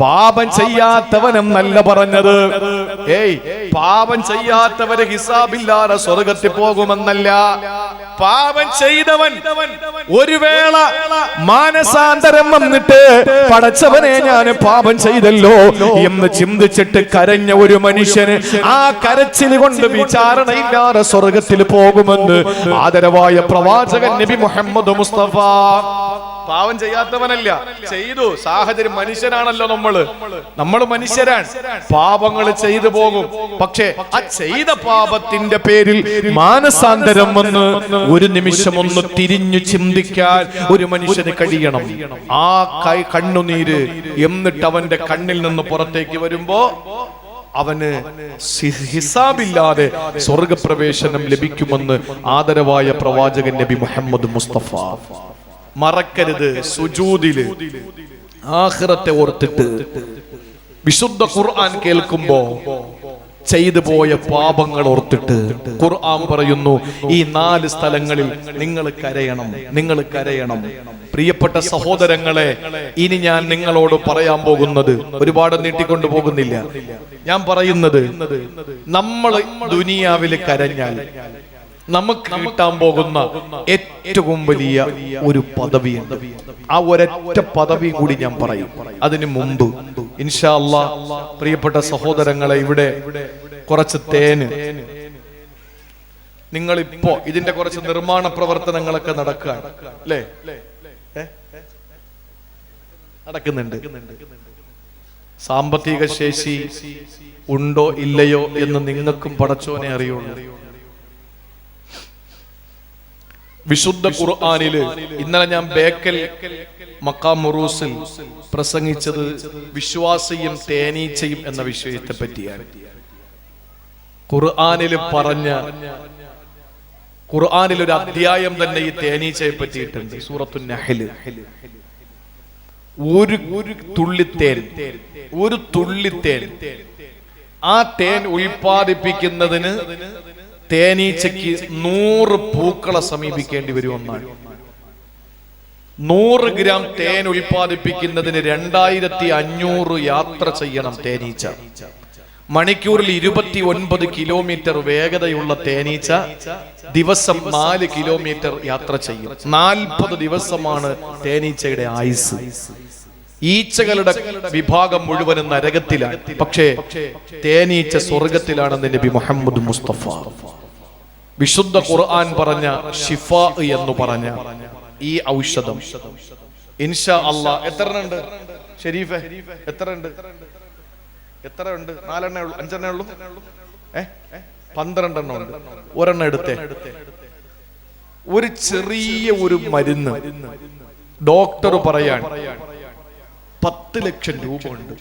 പാപം ചെയ്യാത്തവനും നല്ല പറഞ്ഞത്. പാപം ചെയ്യാത്തവര് ഹിസാബില്ലാതെ സ്വർഗത്തിൽ പോകുമെന്നല്ല. പാപം ചെയ്തവൻ ഒരു വേള മാനസാന്തരം വന്നിട്ട് പടച്ചവനെ ഞാൻ പാപം ചെയ്തല്ലോ എന്ന് ചിന്തിച്ചിട്ട് കരഞ്ഞ ഒരു മനുഷ്യന് ആ കരച്ചിൽ കൊണ്ട് വിചാരണയില്ലാതെ സ്വർഗത്തിൽ പോകുമെന്ന് ആദരവായ പ്രവാചകൻ നബി മുഹമ്മദ് മുസ്തഫ. പാവം ചെയ്യാത്തവനല്ല, ചെയ്തു. സാഹചര്യം, മനുഷ്യനാണല്ലോ നമ്മള് മനുഷ്യരാണ്, പാപങ്ങൾ ചെയ്തു പോകും. പക്ഷേ ആ ചെയ്ത പാപത്തിന്റെ പേരിൽ മാനസാന്തരം വന്ന് ഒരു നിമിഷം ഒന്ന് തിരിഞ്ഞു ചിന്തിക്കാൻ ഒരു മനുഷ്യന് കഴിയണം. ആ കണ്ണുനീര് എന്നിട്ട് അവന്റെ കണ്ണിൽ നിന്ന് പുറത്തേക്ക് വരുമ്പോ അവന് ഹിസാബില്ലാതെ സ്വർഗപ്രവേശനം ലഭിക്കുമെന്ന് ആദരവായ പ്രവാചകൻ നബി മുഹമ്മദ് മുസ്തഫ. മറക്കരുത്, സുജൂദില് ആഖിറത്തെ ഓർത്തിട്ട് വിശുദ്ധ ഖുർആൻ കേൾക്കുമ്പോ ചെയ്തു പോയ പാപങ്ങൾ ഓർത്തിട്ട് ഖുർആൻ പറയുന്നു, ഈ 4 സ്ഥലങ്ങളിൽ നിങ്ങൾ കരയണം, നിങ്ങൾ കരയണം. പ്രിയപ്പെട്ട സഹോദരങ്ങളെ, ഇനി ഞാൻ നിങ്ങളോട് പറയാൻ പോകുന്നത് ഒരുപാട് നീട്ടിക്കൊണ്ടു പോകുന്നില്ല. ഞാൻ പറയുന്നത്, നമ്മൾ ദുനിയാവിൽ കരഞ്ഞാൽ നമുക്ക് കിട്ടാൻ പോകുന്ന ഏറ്റവും വലിയ ഒരു പദവിയുണ്ട്. ആ ഒരൊറ്റ പദവി കൂടി ഞാൻ പറയും. അതിനു മുമ്പ് ഇൻഷാ അല്ലാഹ് പ്രിയപ്പെട്ട സഹോദരങ്ങളെ, ഇവിടെ കുറച്ച് തേന്, നിങ്ങളിപ്പോ ഇതിന്റെ കുറച്ച് നിർമ്മാണ പ്രവർത്തനങ്ങളൊക്കെ നടക്കുക അല്ലേ? നടക്കുന്നുണ്ട്. സാമ്പത്തിക ശേഷി ഉണ്ടോ ഇല്ലയോ എന്ന് നിങ്ങൾക്കും പടച്ചോനെ അറിയുള്ളൂ. വിശുദ്ധ ഖുർആനില് ഇന്നലെ ഞാൻ ബേക്കൽ മഖാം മുറൂസിൽ പ്രസംഗിച്ചത് വിശ്വാസിയും തേനീച്ചയും എന്ന വിഷയത്തെ പറ്റിയാണ്. ഖുർആനിൽ പറഞ്ഞ, ഖുർആനിൽ ഒരു അധ്യായം തന്നെ ഈ തേനീച്ചയെ പറ്റിയിട്ടുണ്ട്. സൂറത്തുൻ നഹ്ല്. ഒരു തുള്ളിത്തേൻ ആ തേൻ ഉൽപ്പാദിപ്പിക്കുന്നതിന് തേനീച്ചയ്ക്ക് 100 പൂക്കളെ സമീപിക്കേണ്ടി വരുമെന്നാണ്. 100 ഗ്രാം തേൻ ഉൽപ്പാദിപ്പിക്കുന്നതിന് 2500 യാത്ര ചെയ്യണം തേനീച്ച. മണിക്കൂറിൽ 29 കിലോമീറ്റർ വേഗതയുള്ള തേനീച്ച ദിവസം 4 കിലോമീറ്റർ യാത്ര ചെയ്യും. 40 ദിവസമാണ് തേനീച്ചയുടെ ആയുസ്. ഈച്ചകളുടെ വിഭാഗം മുഴുവനും നരകത്തിലാണ്, പക്ഷേ തേനീച്ച സ്വർഗത്തിലാണെന്ന് നബി മുഹമ്മദ് മുസ്തഫ. വിശുദ്ധ ഖുർആൻ പറഞ്ഞ ഷിഫാ എന്ന് പറഞ്ഞ ഈ ഔഷധം ഇൻഷാ അല്ലാഹ് എത്ര ഉണ്ട് ഷരീഫെ? എത്ര ഉണ്ട്? 4 എണ്ണേ ഉള്ളൂ? 5 എണ്ണേ ഉള്ളൂ? 12 എണ്ണം ഉണ്ട്. ഒരെണ്ണം എടുത്തേ. ഒരു ചെറിയ ഒരു മരുന്ന് ഡോക്ടർ പറയാൻ 10 ലക്ഷം രൂപ ഉണ്ട്,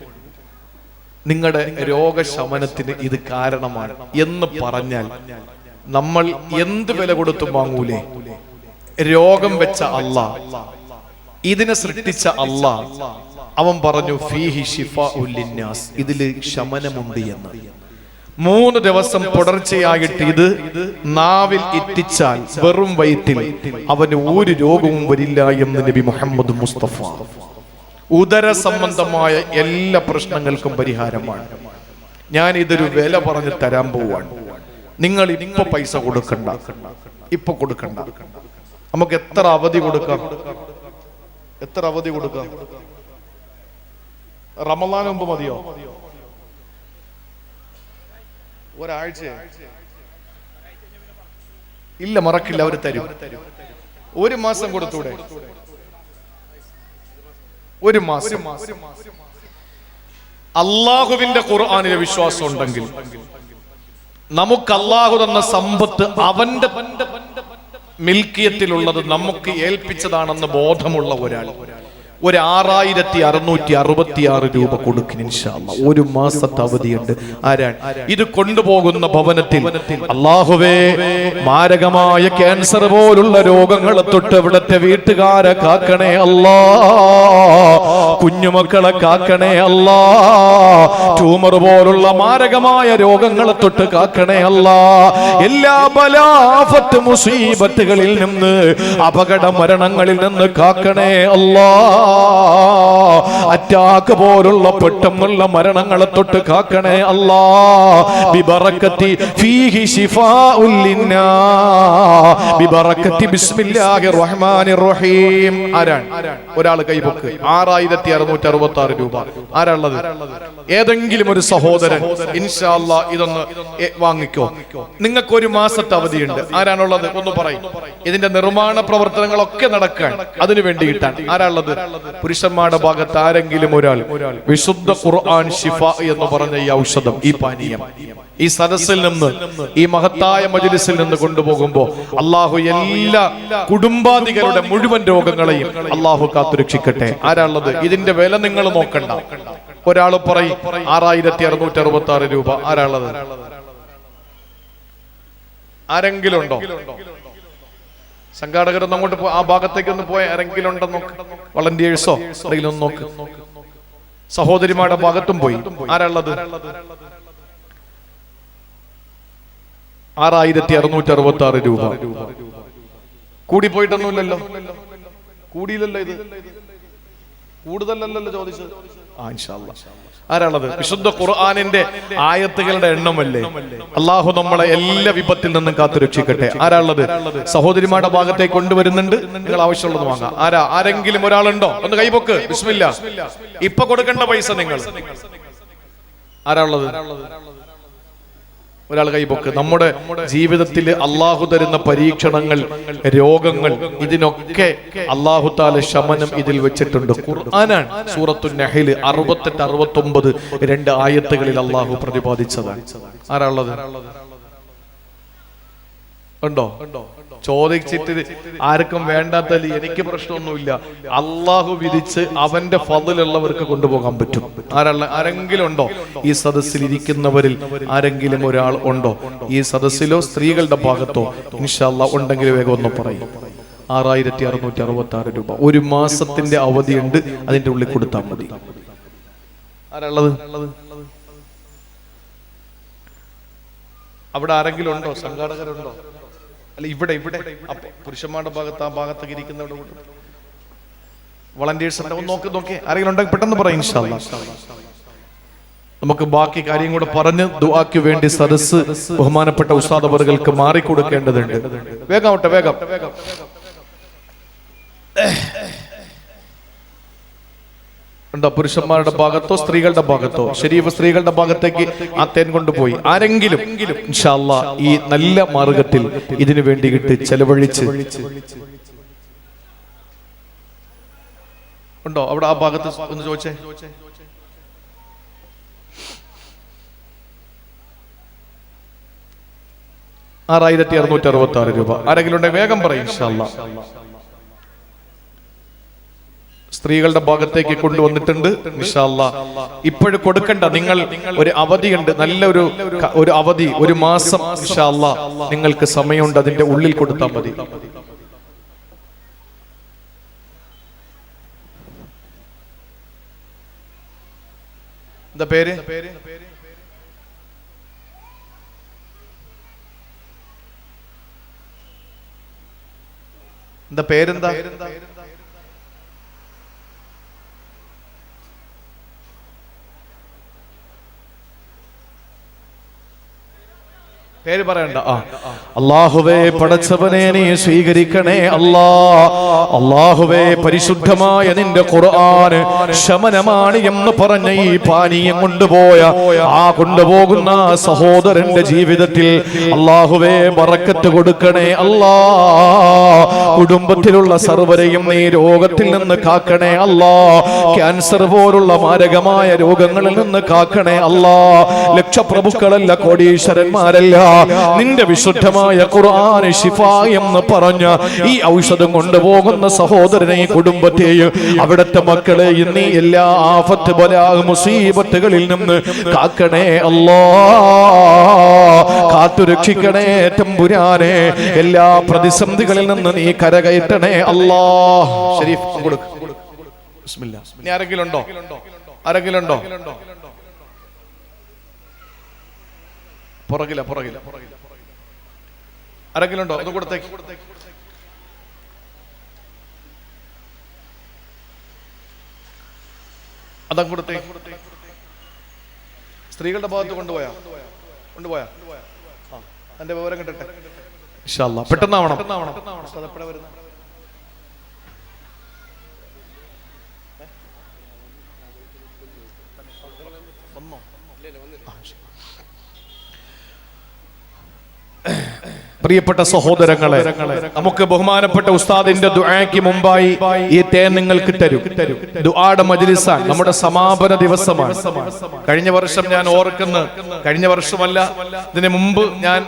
നിങ്ങളുടെ രോഗശമനത്തിന് ഇത് കാരണമാണ് എന്ന് പറഞ്ഞാൽ നമ്മൾ എന്ത് വില കൊടുത്തും വാങ്ങൂലേ? രോഗം വെച്ച അല്ലാഹ്, ഇതിനെ സൃഷ്ടിച്ച അല്ലാഹ്, അവൻ പറഞ്ഞു ഫീഹി ശിഫാഉൽ ലിന്നാസ്, ഇതില് ശമനമുണ്ട് എന്ന്. 3 ദിവസം തുടർച്ചയായിട്ട് ഇത് നാവിൽ എത്തിച്ചാൽ വെറും വയറ്റിൽ അവന് ഒരു രോഗവും വരില്ല എന്ന് നബി മുഹമ്മദ് മുസ്തഫ. ഉദര സംബന്ധമായ എല്ലാ പ്രശ്നങ്ങൾക്കും പരിഹാരമാണ്. ഞാൻ ഇതൊരു വില പറഞ്ഞ് തരാൻ പോവാണ്. നിങ്ങൾ ഇപ്പൊ പൈസ കൊടുക്കണ്ട, ഇപ്പൊ കൊടുക്കണ്ട. നമുക്ക് എത്ര അവധി കൊടുക്കാം? എത്ര അവധി കൊടുക്കാം? റമളാൻ മുമ്പ് മതിയോ? ഒരാഴ്ച ഇല്ല, മറക്കില്ല, അവർ തരും. ഒരു മാസം കൊടുത്തൂടെ? ഒരു മാസം. അള്ളാഹുവിന്റെ ഖുർആനിലെ വിശ്വാസം ഉണ്ടെങ്കിൽ നമുക്ക് അള്ളാഹു തന്ന സമ്പത്ത് അവന്റെ മിൽക്കിയത്തിലുള്ളത് നമുക്ക് ഏൽപ്പിച്ചതാണെന്ന് ബോധമുള്ള ഒരാൾ ഒരു 6666 രൂപ കൊടുക്കും ഇൻഷാ അല്ലാഹ്. ഒരു മാസത്തെ അവധിയുണ്ട്. ആരാണ് ഇത് കൊണ്ടുപോകുന്ന ഭവനത്തിൽ? അല്ലാഹുവേ, മാരകമായ ക്യാൻസർ പോലുള്ള രോഗങ്ങളെ തൊട്ട് ഇവിടത്തെ വീട്ടുകാരെ കാക്കണേ അല്ലാ, കുഞ്ഞുമക്കളെ കാക്കണേ അല്ലാ, ട്യൂമർ പോലുള്ള മാരകമായ രോഗങ്ങളെ തൊട്ട് കാക്കണേ അല്ലാ, എല്ലാ ബലാഫത്ത് മുസീബത്തുകളിൽ നിന്ന്, അപകട മരണങ്ങളിൽ നിന്ന് കാക്കണേ അല്ലാ, അറ്റാക്ക് പോലുള്ള പെട്ടെന്നുള്ള മരണങ്ങളെ തൊട്ട് കാക്കണേ അല്ലാ, ബിബറക്കത്തി ഫീഹി ശിഫാഉൽ ലിന്നാസ്, ബിബറക്കത്തി ബിസ്മില്ലാഹിർ റഹ്മാനിർ റഹീം. ആരാണ്? ഒരാൾ കൈപൊക്ക്. 6666 രൂപ. ആരാളുള്ളത്? ഏതെങ്കിലും ഒരു സഹോദരൻ ഇൻഷാ അല്ലാഹ് ഇതൊന്ന് വാങ്ങിക്കോ. നിങ്ങൾക്ക് ഒരു മാസത്തെ അവധിയുണ്ട്. ആരാണുള്ളത്? ഒന്ന് പറയും. ഇതിന്റെ നിർമ്മാണ പ്രവർത്തനങ്ങളൊക്കെ നടക്കാൻ അതിനു വേണ്ടിയിട്ടാണ്. ആരാളുള്ളത്? പുരുഷന്മാരുടെ ഭാഗത്ത് ആരെങ്കിലും ഒരാൾ വിശുദ്ധ ഖുർആൻ ശിഫ എന്ന് പറഞ്ഞ ഈ ഔഷധം, ഈ പാനീയം ഈ സദസ്സിൽ നിന്ന്, ഈ മഹത്തായ മജ്ലിസിൽ നിന്ന് കൊണ്ടുപോകുമ്പോൾ അള്ളാഹു എല്ലാ കുടുംബാദികളുടെ മുഴുവൻ രോഗങ്ങളെയും അള്ളാഹു കാത്തുരക്ഷിക്കട്ടെ. ആരാളുള്ളത്? ഇതിന്റെ വില നിങ്ങൾ നോക്കണ്ട. ഒരാൾ പറയും 6666 രൂപ. ആരാളുള്ളത്? ആരെങ്കിലും ഉണ്ടോ? സംഘാടകരൊന്നും അങ്ങോട്ട് ആ ഭാഗത്തേക്ക് ഒന്ന് പോയ ആരെങ്കിലും ഉണ്ടെന്ന് നോക്ക്. വളണ്ടിയേഴ്സോ ആരെങ്കിലും ഒന്ന് നോക്ക്. സഹോദരിമാരുടെ ഭാഗത്തും പോയി. ആരാളുള്ളത്? 6666 രൂപ. കൂടി പോയിട്ടൊന്നുമില്ലല്ലോ, കൂടിയില്ലല്ലോ, ഇത് കൂടുതലല്ലല്ലോ ചോദിച്ചത്. ആരാളത്? വിശുദ്ധ ഖുർആനിന്റെ ആയത്തുകളുടെ എണ്ണമല്ലേ. അള്ളാഹു നമ്മളെ എല്ലാ വിപത്തിൽ നിന്നും കാത്തുരക്ഷിക്കട്ടെ. ആരാളത്? സഹോദരിമാരുടെ ഭാഗത്തേക്ക് കൊണ്ടുവരുന്നുണ്ട്. നിങ്ങൾ ആവശ്യമുള്ളത് വാങ്ങാം. ആരെങ്കിലും ഒരാളുണ്ടോ? ഒന്ന് കൈപൊക്ക്. ബിസ്മില്ലാ. ഇപ്പൊ കൊടുക്കേണ്ട പൈസ നിങ്ങൾ. ആരാളത്? ഒരാൾ കൈപൊക്ക്. നമ്മുടെ ജീവിതത്തിൽ അള്ളാഹു തരുന്ന പരീക്ഷണങ്ങൾ, രോഗങ്ങൾ, ഇതിനൊക്കെ അള്ളാഹു താല ശമനം ഇതിൽ വെച്ചിട്ടുണ്ട്. ഖുർആനാണ്. സൂറത്തുൻ നഹ്ൽ 68-69 2 ആയത്തുകളിൽ അള്ളാഹു പ്രതിപാദിച്ചതാണ്. ആരാളുള്ളത്? ഉണ്ടോ? ചോദിച്ചിട്ട് ആർക്കും വേണ്ടാത്തത് എനിക്ക് പ്രശ്നമൊന്നുമില്ല. അള്ളാഹു വിധിച്ച് അവന്റെ ഫضലുള്ളവർക്ക് കൊണ്ടുപോകാൻ പറ്റും. ആരെങ്കിലും ഉണ്ടോ? ഈ സദസ്സിൽ ഇരിക്കുന്നവരിൽ ആരെങ്കിലും ഒരാൾ ഉണ്ടോ? ഈ സദസ്സിലോ സ്ത്രീകളുടെ ഭാഗത്തോ ഇൻഷാ അല്ലാഹ് ഉണ്ടെങ്കിൽ വേഗം ഒന്ന് പറയും. 6666 രൂപ. ഒരു മാസത്തിന്റെ അവധിയുണ്ട്. അതിന്റെ ഉള്ളിൽ കൊടുത്താൽ മതി. ആരാളുള്ളത്? അവിടെ ആരെങ്കിലും ഉണ്ടോ? സംഘാടകരുണ്ടോ? അല്ല, ഇവിടെ പുരുഷന്മാരുടെ ഭാഗത്ത്, ആ ഭാഗത്തേക്ക് ഇരിക്കുന്നവരുടെ കൂട്ടം വളണ്ടിയേഴ്സ് ഒന്ന് നോക്കി. ആരെങ്കിലും ഉണ്ടെങ്കിൽ പെട്ടെന്ന് പറയും. ഇൻഷാ അല്ലാഹ് നമുക്ക് ബാക്കി കാര്യം കൂടെ പറഞ്ഞ് ദുആക്ക് വേണ്ടി സദസ്സ് ബഹുമാനപ്പെട്ട ഉസ്താദ് അവർക്ക് മാറിക്കൊടുക്കേണ്ടതുണ്ട്. വേഗം. ഉണ്ടോ? പുരുഷന്മാരുടെ ഭാഗത്തോ സ്ത്രീകളുടെ ഭാഗത്തോ? ശരീഫ് സ്ത്രീകളുടെ ഭാഗത്തേക്ക് ആ തേൻ കൊണ്ടുപോയി. ആരെങ്കിലും ഇൻഷാ അല്ലാഹ് ഈ നല്ല മാർഗത്തിൽ ഇതിനു വേണ്ടിയിട്ട് ചെലവഴിച്ച് ഉണ്ടോ? അവിടെ ആ ഭാഗത്ത് ഒന്ന് ചോദിച്ചേ. $6666 രൂപ. ആരെങ്കിലും ഉണ്ടെങ്കിൽ വേഗം പറയും. ഇൻഷാ അല്ലാഹ് സ്ത്രീകളുടെ ഭാഗത്തേക്ക് കൊണ്ടുവന്നിട്ടുണ്ട്. ഇൻഷാ അല്ലാഹ് ഇപ്പോഴും കൊടുക്കണ്ട. നിങ്ങൾ ഒരു അവധിയുണ്ട്, നല്ലൊരു അവധി, ഒരു മാസം ഇൻഷാ അല്ലാഹ് നിങ്ങൾക്ക് സമയമുണ്ട്. അതിന്റെ ഉള്ളിൽ കൊടുത്താൽ മതി. എന്താ പേര്? എന്താ പേരെന്താ? പേര് പറയണ്ട. അല്ലാഹുവേ പടച്ചവനെ നീ സ്വീകരിക്കണേ അല്ലാ. അല്ലാഹുവേ പരിശുദ്ധമായ നിന്റെ ഖുർആൻ ശമനമാണ് എന്ന് പറഞ്ഞ ഈ പാനീയം കൊണ്ടുപോയ കൊണ്ടുപോകുന്ന സഹോദരന്റെ ജീവിതത്തിൽ അല്ലാഹുവേ ബറക്കത്ത് കൊടുക്കണേ അല്ലാ. കുടുംബത്തിലുള്ള സർവരെയും നീ രോഗത്തിൽ നിന്ന് കാക്കണേ അല്ലാ. ക്യാൻസർ പോലുള്ള മാരകമായ രോഗങ്ങളിൽ നിന്ന് കാക്കണേ അല്ലാ. ലക്ഷപ്രഭുക്കളല്ല, കോടീശ്വരന്മാരല്ല, നിന്റെ വിശുദ്ധമായ ഖുർആൻ ശിഫ എന്ന് പറഞ്ഞ ഈ ഔഷധം കൊണ്ടുപോകുന്ന സഹോദരനെ, കുടുംബത്തെയും അവിടുത്തെ മക്കളെ നീ എല്ലാ ആഫത്ത് ബലാ മുസീബത്തുകളിൽ നിന്ന് കാക്കണേ അല്ലാ. കാത്തുരക്ഷിക്കണേ തമ്പുരാനെ. എല്ലാ പ്രതിസന്ധികളിൽ നിന്ന് നീ കരകയറ്റണേ അല്ലാ. ശരീഫ് കൊടുക്ക്. ബിസ്മില്ലാ. ഇനി ആരെങ്കിലും ഉണ്ടോ? പുറകില ആരെങ്കിലുണ്ടോ? അത് കൊടുത്തേക്ക്. അതം കൊടുത്തേക്ക്. സ്ത്രീകളുടെ ഭാഗത്ത് കൊണ്ടുപോയാ എന്റെ വിവരം കിട്ടട്ടെ. ഇൻഷാ അല്ലാഹ് പെട്ടെന്നാവണം. പ്രിയപ്പെട്ട സഹോദരങ്ങളെ, നമുക്ക് ബഹുമാനപ്പെട്ട ഉസ്താദിന്റെ ദുആയ്ക്ക് മുമ്പായി ഈ തേൻ നിങ്ങൾക്ക് തരും. ദുആയുടെ മജ്ലിസാണ്, നമ്മുടെ സമാപന ദിവസമാണ്. കഴിഞ്ഞ വർഷം ഞാൻ ഓർക്കുന്ന, കഴിഞ്ഞ വർഷമല്ല ഇതിനു മുമ്പ് ഞാൻ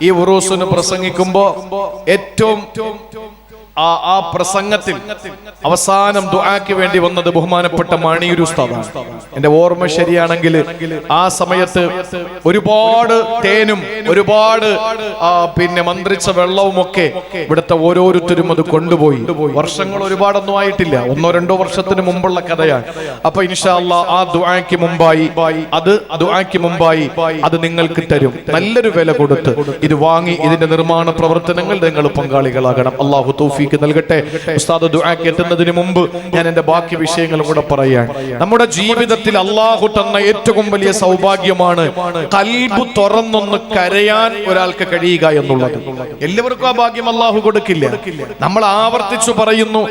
ഈ ഉറൂസിന് പ്രസംഗിക്കുമ്പോ ഏറ്റവും ആ പ്രസംഗത്തിൽ അവസാനം ദുആയ്ക്ക് വേണ്ടി വന്നത് ബഹുമാനപ്പെട്ട മാണിയൂർ ഉസ്താദാണ്. എന്റെ ഓർമ്മ ശരിയാണെങ്കിൽ ആ സമയത്ത് ഒരുപാട് തേനും ഒരുപാട് മന്ത്രിച്ച വെള്ളവും ഒക്കെ ഇവിടുത്തെ ഓരോരുത്തരും അത് കൊണ്ടുപോയി. വർഷങ്ങൾ ഒരുപാടൊന്നും ആയിട്ടില്ല, 1-2 വർഷത്തിന് മുമ്പുള്ള കഥയാണ്. അപ്പൊ ഇൻഷാ അല്ലാഹ് ആ ദുആയ്ക്ക് മുമ്പായി അത് നിങ്ങൾക്ക് തരും. നല്ലൊരു വില കൊടുത്ത് ഇത് വാങ്ങി ഇതിന്റെ നിർമ്മാണ പ്രവർത്തനങ്ങൾ നിങ്ങൾ പങ്കാളികളാകണം. അല്ലാഹു തൗഫീഖ് നൽകട്ടെ. ഉസ്താദ് ദുആക്ക് എത്തുന്നതിന് മുമ്പ് ഞാൻ എന്റെ ബാക്കി വിഷയങ്ങളും കൂടെ പറയാൻ. നമ്മുടെ ജീവിതത്തിൽ അല്ലാഹു തന്ന ഏറ്റവും വലിയ സൗഭാഗ്യമാണ് ഖൽബ് തുറന്നൊന്ന് കരയാൻ ഒരാൾക്ക് കഴിയുക എന്നുള്ളത്. എല്ലാവർക്കും ആ ഭാഗ്യം അല്ലാഹു കൊടുക്കില്ല. നമ്മൾ ആവർത്തിച്ചു പറയുന്നു,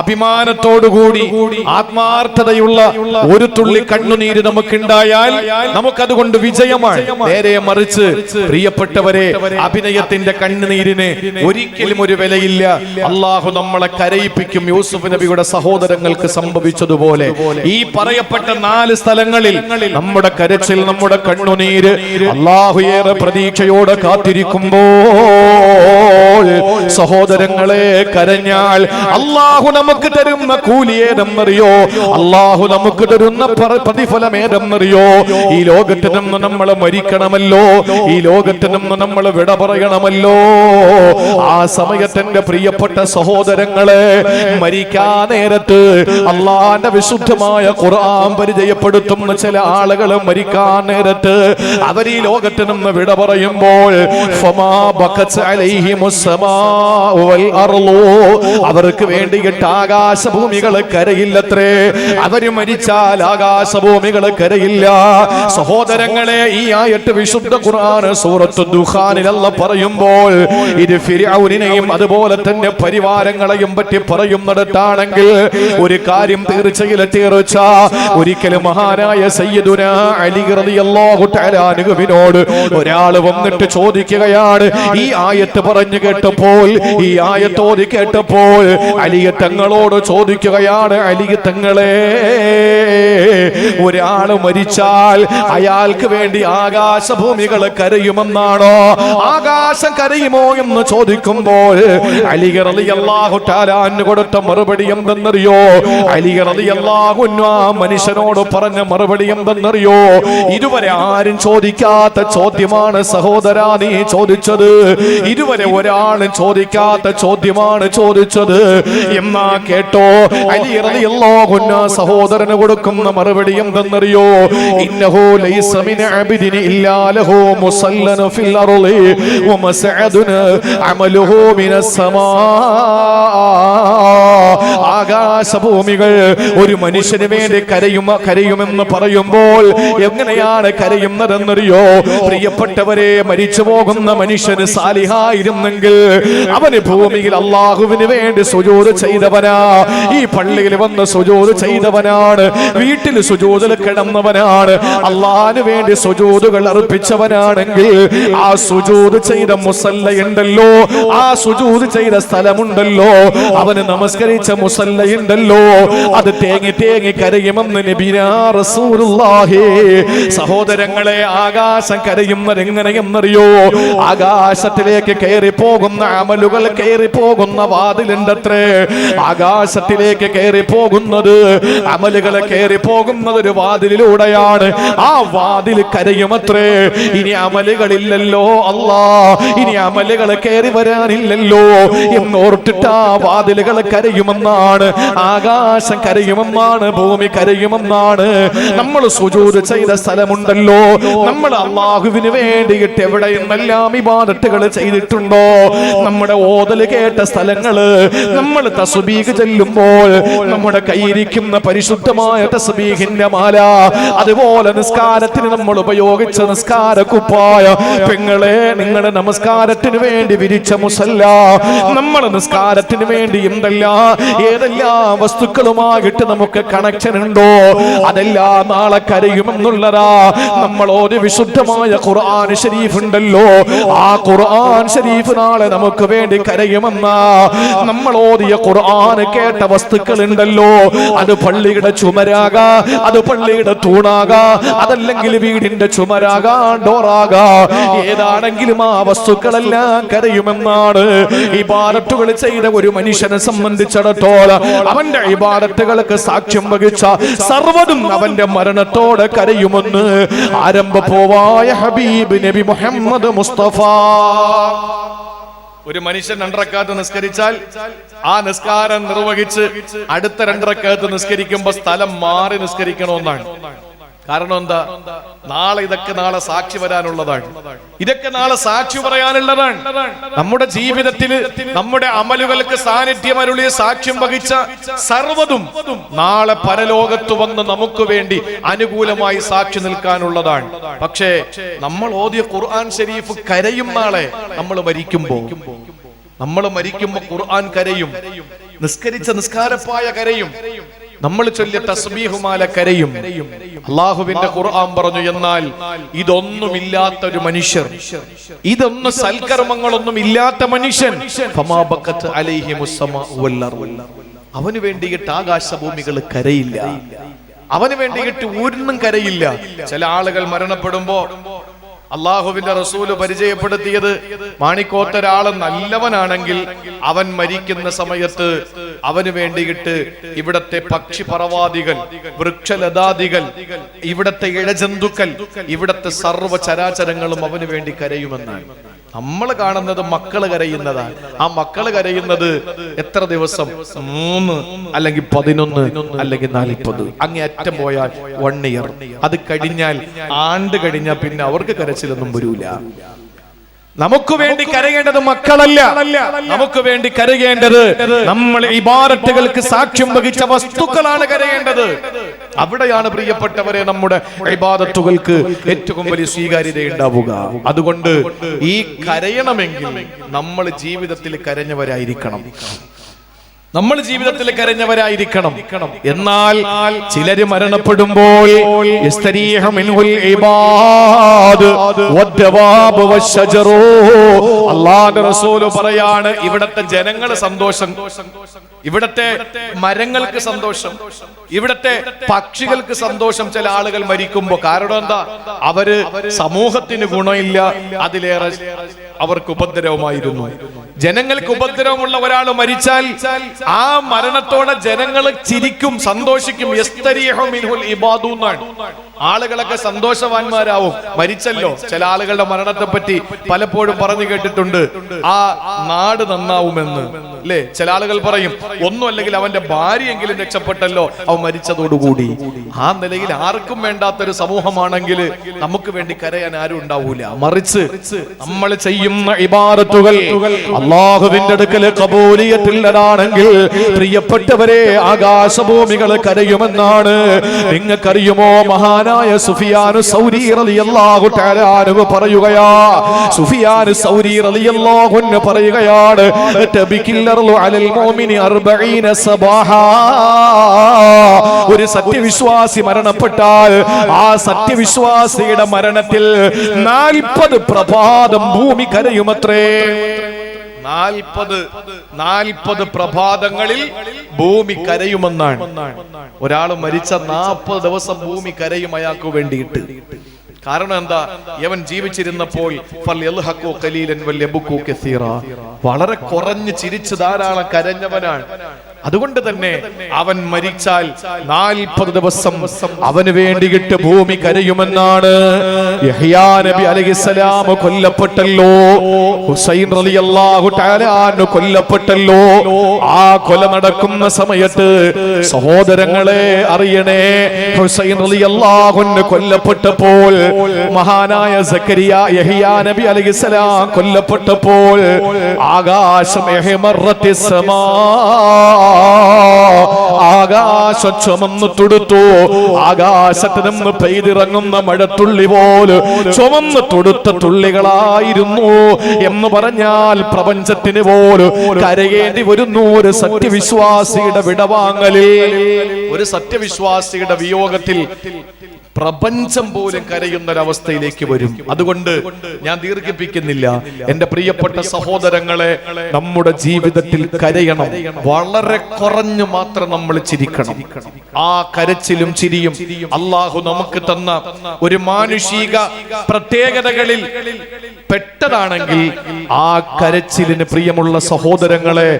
അഭിമാനത്തോടുകൂടി ആത്മാർത്ഥതയുള്ള ഒരു തുള്ളി കണ്ണുനീര് നമുക്കുണ്ടായാൽ നമുക്കതുകൊണ്ട് വിജയമാണ്. നേരെ മറിച്ച് പ്രിയപ്പെട്ടവരെ, അഭിനയത്തിന്റെ കണ്ണുനീരിന് ഒരിക്കലും ഒരു വിലയില്ല. അല്ലാഹു നമ്മളെ കരയിപ്പിക്കും. യൂസുഫ് നബിയുടെ സഹോദരങ്ങൾക്ക് സംഭവിച്ചതുപോലെ ഈ പറയപ്പെട്ട 4 സ്ഥലങ്ങളിൽ നമ്മുടെ കരച്ചിൽ, നമ്മുടെ കണ്ണുനീര് അല്ലാഹു ഏറെ പ്രതീക്ഷയോടെ കാത്തിരിക്കുമ്പോൾ സഹോദരങ്ങളെ, കരഞ്ഞാൽ അല്ലാഹു നമുക്ക് തരുന്ന കൂലി ഏതെന്നറിയോ? അല്ലാഹു നമുക്ക് തരുന്ന പ്രതിഫലം ഏതെന്നറിയോ? ഈ ലോകത്തിൽ നിന്ന് നമ്മൾ മരിക്കണമല്ലോ, ഈ ലോകത്തിൽ നിന്ന് നമ്മൾ വിട പറയണമല്ലോ. ആ സമയത്തിന്റെ പ്രിയപ്പെട്ട സഹോദരങ്ങളെ, മരിക്കാൻ നേരത്ത് അള്ളാന്റെ വിശുദ്ധമായ ഖുർആൻ പരിചയപ്പെടുത്തുന്ന ചില ആളുകൾ മരിക്കാൻ നേരത്ത് അവർ ഈ ലോകത്ത് നിന്ന് വിട പറയുമ്പോൾ അവർക്ക് വേണ്ടിയിട്ട് ആകാശഭൂമികൾ കരയില്ലത്രേ. അവര് മരിച്ചാൽ ആകാശഭൂമികൾ കരയില്ല. സഹോദരങ്ങളെ, ഈ ആയത്ത് വിശുദ്ധ ഖുർആൻ സൂറത്ത് ദുഖാനിൽ അല്ലാഹ് പറയുമ്പോൾ ഇത് ഫിർഔനെയും അതുപോലെ തന്നെ പരിവാരങ്ങളെയും പറ്റി പറയുന്നിടത്താണെങ്കിൽ ഒരു കാര്യം തീർച്ച ഒരിക്കലും മഹാനായ സയ്യിദുനാ അലി റളിയല്ലാഹു തആല അൻഹുവിനോട് ഒരാൾ വന്നിട്ട് ചോദിക്കുകയാണ്. ഈ ആയത്ത് പറഞ്ഞു കേട്ടപ്പോൾ, ഈ ആയത്ത് ഓതി കേട്ടപ്പോൾ അലി തങ്ങളോട് ചോദിക്കുകയാണ്, അലി തങ്ങളെ, ഒരാൾ മരിച്ചാൽ അയാൾക്ക് വേണ്ടി ആകാശഭൂമികൾ കരയുമെന്നാണോ? ആകാശം കരയുമോ എന്ന് ചോദിക്കുമ്പോൾ അലി റളിയല്ലാഹു തആല അൻഹു കൊടുത്ത മറുപടി എന്തെന്നറിയോ? അലി റളിയല്ലാഹു അൻഹു ആ മനുഷ്യനോട് പറഞ്ഞ മറുപടി എന്തെന്നറിയോ? ഇതുവരെ ആരും ചോദിക്കാത്ത ചോദ്യമാണ് സഹോദരാ നീ ചോദിച്ചത്. ഇതുവരെ ഒരാളും ചോദിക്കാത്ത ചോദ്യമാണ് ചോദിച്ചത്. എന്നാ കേട്ടോ, അലി റളിയല്ലാഹു അൻഹു സഹോദരന് കൊടുക്കുന്ന മറുപടി എന്തെന്നറിയോ? ഇന്നഹു ലൈസ മിൻ അബ്ദിൻ ഇല്ലാ ലഹു മുസല്ലൻ ഫിൽ അർളി വമസ്അദുൻ അമലുഹു മിനസ് സമാ. ആ ആകാശഭൂമികൾ ഒരു മനുഷ്യന് വേണ്ടി കരയുമെന്ന് പറയുമ്പോൾ എങ്ങനെയാണ് കരയുന്നതെന്നറിയോ? പ്രിയപ്പെട്ടവരെ, മരിച്ചു പോകുന്ന മനുഷ്യന് സാലിഹായിരുന്നെങ്കിൽ അവന് ഭൂമിയിൽ അള്ളാഹുവിന് വേണ്ടി സുജൂദ് ചെയ്തവനാ, ഈ പള്ളിയിൽ വന്ന് സുജൂദ് ചെയ്തവനാണ്, വീട്ടിൽ സുജൂദിൽ കിടന്നവനാണ്, അള്ളാഹിന് വേണ്ടി സുജൂദുകൾ അർപ്പിച്ചവനാണെങ്കിൽ ആ സുജൂദ് ചെയ്ത മുസല്ലയുണ്ടല്ലോ, ആ സുജൂദ് ചെയ്ത സ്ഥലമുണ്ടല്ലോ, അവന് നമസ്കരിച്ച മുസല്ലയുണ്ടല്ലോ, അത് തേങ്ങി തേങ്ങി കരയുമെന്ന് നബിനാ റസൂലുള്ളാഹി. സഹോദരങ്ങളെ, ആകാശം കരയുന്നത് എങ്ങനെയെന്നറിയോ? ആകാശത്തിലേക്ക് കയറി പോകുന്ന അമലുകൾ കയറി പോകുന്ന വാതിലുണ്ടത്രേ. ആകാശത്തിലേക്ക് കയറി പോകുന്നത്, അമലുകളെ കയറി പോകുന്നത് ഒരു വാതിലിലൂടെയാണ്. ആ വാതിൽ കരയുമത്രേ. ഇനി അമലുകളില്ലല്ലോ അല്ലാ, ഇനി അമലുകൾ കയറി വരാനില്ലല്ലോ എന്നോർത്തിട്ട് ആ വാതിലുകൾ കരയുമെന്നാണ്, ആകാശം കരയുമെന്നാണ്, ഭൂമി കരയുമെന്നാണ്. നമ്മൾ സുജൂദ് ചെയ്ത സ്ഥലമുണ്ടല്ലോ, നമ്മൾ അല്ലാഹുവിന് വേണ്ടിയിട്ട് എവിടെയെന്നെല്ലാം ഇബാദത്തുകൾ ചെയ്തിട്ടുണ്ടോ, നമ്മുടെ ഓതൽ കേട്ട സ്ഥലങ്ങള്, നമ്മൾ തസ്ബീഹ് ചൊല്ലുമ്പോൾ നമ്മുടെ കയ്യിരിക്കുന്ന പരിശുദ്ധമായ തസ്ബീഹിന്റെ മാല, അതുപോലെ നിസ്കാരത്തിന് നമ്മൾ ഉപയോഗിച്ച നിസ്കാര കുപ്പായ, പെങ്ങളെ നിങ്ങളുടെ നമസ്കാരത്തിന് വേണ്ടി വിരിച്ച മുസല്ല, നമ്മൾ നിസ്കാരത്തിന് വേണ്ടി ഏതെല്ലാം വസ്തുക്കളുമായിട്ട് നമുക്ക് കണക്ഷൻ ഉണ്ടോ, അതെല്ലാം നാളെ കരയുമെന്നുള്ളതാ. നമ്മൾ ഒരു വിശുദ്ധമായ ഖുർആൻ ശരീഫ് ഉണ്ടല്ലോ, ആ ഖുർആൻ ശരീഫ് നാളെ നമുക്ക് വേണ്ടി കരയുമെന്നാ. നമ്മൾ ഓതിയ ഖുർആൻ കേട്ട വസ്തുക്കൾ ഉണ്ടല്ലോ, അത് പള്ളിയുടെ ചുമരാകാ, അത് പള്ളിയുടെ തൂണാകാ, അതല്ലെങ്കിൽ വീടിന്റെ ചുമരാകാ, ഡോറാകാ, ഏതാണെങ്കിലും ആ വസ്തുക്കളെല്ലാം കരയുമെന്നാണ്. ഇബാദത്തുകൾ ചെയ്ത ഒരു മനുഷ്യനെ സംബന്ധിച്ചിടത്തോളം അവന്റെ ഇബാദത്തുകൾക്ക് സാക്ഷ്യം വഹിച്ച സർവ്വതും അവന്റെ മരണത്തോടെ കരയുമെന്ന് ആരംഭപ്പോവായ ഹബീബ് നബി മുഹമ്മദ് മുസ്തഫ. ഒരു മനുഷ്യൻ 2 റക്അത്ത് നിസ്കരിച്ചാൽ ആ നിസ്കാരം നിർവഹിച്ച് അടുത്ത 2 റക്അത്ത് നിസ്കരിക്കുമ്പോൾ സ്ഥലം മാറി നിസ്കരിക്കണമെന്നാണ്. കാരണം എന്താ? ഇതൊക്കെ നാളെ സാക്ഷി വരാനുള്ളതാണ്, ഇതൊക്കെ നാളെ സാക്ഷി പറയാനുള്ളതാണ്. നമ്മുടെ ജീവിതത്തിൽ നമ്മുടെ അമലുകൾക്ക് സാന്നിധ്യം അരുളിയ സാക്ഷ്യം വഹിച്ച സർവ്വതും നാളെ പരലോകത്ത് വന്ന് നമുക്ക് വേണ്ടി അനുകൂലമായി സാക്ഷി നിൽക്കാനുള്ളതാണ്. പക്ഷേ നമ്മൾ ഓതിയ ഖുർആൻ ശരീഫ് കരയും. നാളെ നമ്മൾ മരിക്കുമ്പോ ഖുർആൻ കരയും, നിസ്കരിച്ച നിസ്കാരപ്പായ കരയും, നമ്മൾ ചൊല്ലിയ തസ്ബീഹുമാല കരയും. അല്ലാഹുവിന്റെ ഖുർആൻ പറഞ്ഞു, എന്നാൽ ഇതൊന്നുമില്ലാത്ത ഒരു മനുഷ്യർ, ഇതൊന്നും സൽക്കർമ്മങ്ങളൊന്നും ഇല്ലാത്ത മനുഷ്യൻ, ഫമാ ബഖത് അലൈഹിമുസ് സമാഉ വൽ അർദ്, അവന് വേണ്ടിയിട്ട് ആകാശഭൂമികൾ കരയില്ല, അവന് വേണ്ടിയിട്ട് ഒന്നും കരയില്ല. ചില ആളുകൾ മരണപ്പെടുമ്പോ അള്ളാഹുവിന്റെ റസൂല് പരിചയപ്പെടുത്തിയത്, മാണിക്കോത്തൊരാള് നല്ലവനാണെങ്കിൽ അവൻ മരിക്കുന്ന സമയത്ത് അവന് വേണ്ടിയിട്ട് ഇവിടത്തെ പക്ഷിപറവാദികൾ, വൃക്ഷലതാദികൾ, ഇവിടത്തെ ഇഴജന്തുക്കൾ, ഇവിടത്തെ സർവ്വ ചരാചരങ്ങളും അവന് വേണ്ടി കരയുമെന്നാണ്. നമ്മൾ കാണുന്നത് മക്കള് കരയുന്നതാണ്. ആ മക്കള് കരയുന്നത് എത്ര ദിവസം? 3 അല്ലെങ്കിൽ 11 അല്ലെങ്കിൽ 40, അങ്ങേ അറ്റം പോയാൽ 1 ഇയർ. അത് കഴിഞ്ഞാൽ ആണ്ട് കഴിഞ്ഞാൽ പിന്നെ അവർക്ക് കരച്ചിലൊന്നും വരൂല. നമുക്ക് വേണ്ടി കരയേണ്ടത് മക്കളല്ല, നമുക്ക് വേണ്ടി കരയേണ്ടത് നമ്മൾ ഇബാദത്തുകൾക്ക് സാക്ഷ്യം വഹിച്ച വസ്തുക്കളാണ് കരയേണ്ടത്. അവിടെയാണ് പ്രിയപ്പെട്ടവരെ നമ്മുടെ ഇബാദത്തുകൾക്ക് ഏറ്റവും വലിയ സ്വീകാര്യത ഉണ്ടാവുക. അതുകൊണ്ട് ഈ കരയണമെങ്കിൽ നമ്മൾ ജീവിതത്തിൽ കരഞ്ഞവരായിരിക്കണം, നമ്മൾ ജീവിതത്തിൽ കരഞ്ഞവരായിരിക്കണം. എന്നാൽ ചിലര് മരണപ്പെടുമ്പോൾ അല്ലാഹുവിന്റെ റസൂല് പറയാണ്, ഇവിടത്തെ ജനങ്ങൾ സന്തോഷം, ഇവിടത്തെ മരങ്ങൾക്ക് സന്തോഷം, ഇവിടത്തെ പക്ഷികൾക്ക് സന്തോഷം. ചില ആളുകൾ മരിക്കുമ്പോ കാരണം എന്താ? അവര് സമൂഹത്തിന് ഗുണമില്ല, അതിലേറെ അവർക്ക് ഉപദ്രവമായിരുന്നു. ജനങ്ങൾക്ക് ഉപദ്രവമുള്ള ഒരാൾ മരിച്ചാൽ ആ മരണത്തോടെ ജനങ്ങൾ ചിരിക്കും, സന്തോഷിക്കും. ആളുകളൊക്കെ സന്തോഷവാന്മാരാവും. മരിച്ചല്ലോ. ചില ആളുകളുടെ മരണത്തെ പറ്റി പലപ്പോഴും പറഞ്ഞു കേട്ടിട്ടുണ്ട്, ആ നാട് നന്നാവുമെന്ന്. അല്ലേ? ചില ആളുകൾ പറയും ഒന്നും അല്ലെങ്കിൽ അവന്റെ ഭാര്യയെങ്കിലും രക്ഷപ്പെട്ടല്ലോ അവൻ മരിച്ചതോടുകൂടി. ആ നിലയിൽ ആർക്കും വേണ്ടാത്തൊരു സമൂഹമാണെങ്കിൽ നമുക്ക് വേണ്ടി കരയാൻ ആരും ഉണ്ടാവൂല. മറിച്ച് നമ്മൾ ചെയ്യുന്ന ഇബാദത്തുകൾ അല്ലാഹുവിന്റെ അടുക്കൽ ഖബൂലിയത്തുള്ളതാണെങ്കിൽ പ്രിയപ്പെട്ടവരെ ആകാശഭൂമികൾ കരയുമെന്നാണ്. നിങ്ങൾക്കറിയുമോ മഹാനായ സുഫിയാൻ സൗരി റളിയല്ലാഹു തആല അൻഹു പറയുകയാ, സുഫിയാൻ സൗരി റളിയല്ലാഹു അൻഹു പറയുകയാണ്, തബിക്കില്ലറു അലൽ മുഅ്മിനി 40 സബാഹാ. ഒരു സത്യവിശ്വാസി മരണപ്പെട്ടാൽ ആ സത്യവിശ്വാസിയുടെ മരണത്തിൽ 40 പ്രഭാതം ഭൂമി കരയുമത്രേ. 40 പ്രഭാതങ്ങളിൽ ഭൂമി കരയുമെന്നാണ്. ഒരാൾ മരിച്ച 40 ദിവസം ഭൂമി കരയും അയാൾക്ക് വേണ്ടിയിട്ട്. കാരണം എന്താ? യവൻ ജീവിച്ചിരുന്നപ്പോൾ വളരെ കുറഞ്ഞ് ചിരിച്ച് ധാരാളം കരഞ്ഞവനാണ്. അതുകൊണ്ട് തന്നെ അവൻ മരിച്ചാൽ 40 ദിവസം അവന് വേണ്ടിയിട്ട് ഭൂമി കരയുമെന്നാണ്. യഹ്യാ നബി അലൈഹിസ്സലാം കൊല്ലപ്പെട്ടല്ലോ, ഹുസൈൻ റളിയല്ലാഹു തആല അൻഹു കൊല്ലപ്പെട്ടല്ലോ. ആ കൊല നടക്കുന്ന സമയത്ത് സഹോദരങ്ങളെ അറിയണേ, ഹുസൈൻ റളിയല്ലാഹു അൻഹു കൊല്ലപ്പെട്ടപ്പോൾ മഹാനായ സക്കരിയ യഹ്യാ നബി അലൈഹിസ്സലാം കൊല്ലപ്പെട്ടപ്പോൾ ആകാശം ഇഹ്മറത്തിസ്സമാ, ആകാശം ചുമന്നു തുടുത്തു. ആകാശത്ത് നിന്ന് പെയ്തിറങ്ങുന്ന മഴത്തുള്ളി പോലെ ചുമന്നു തുടുത്ത തുള്ളികളായിരുന്നു എന്ന് പറഞ്ഞാൽ പ്രപഞ്ചത്തിന് പോലും കരയേണ്ടി വരുന്നു. ഒരു സത്യവിശ്വാസിയുടെ വിടവാങ്ങലിൽ, ഒരു സത്യവിശ്വാസിയുടെ വിയോഗത്തിൽ പ്രപഞ്ചം പോലും കരയുന്നൊരവസ്ഥയിലേക്ക് വരും. അതുകൊണ്ട് ഞാൻ ദീർഘിപ്പിക്കുന്നില്ല. എന്റെ പ്രിയപ്പെട്ട സഹോദരങ്ങളെ, നമ്മുടെ ജീവിതത്തിൽ കരയണം. വളരെ കുറഞ്ഞു മാത്രം നമ്മൾ ചിരിക്കണം. ആ കരച്ചിലും ചിരിയും അല്ലാഹു നമുക്ക് തന്ന ഒരു മാനുഷിക പ്രത്യേകതകളിൽ പെട്ടതാണെങ്കിൽ ആ കരച്ചിലിന് പ്രിയമുള്ള സഹോദരങ്ങളെ,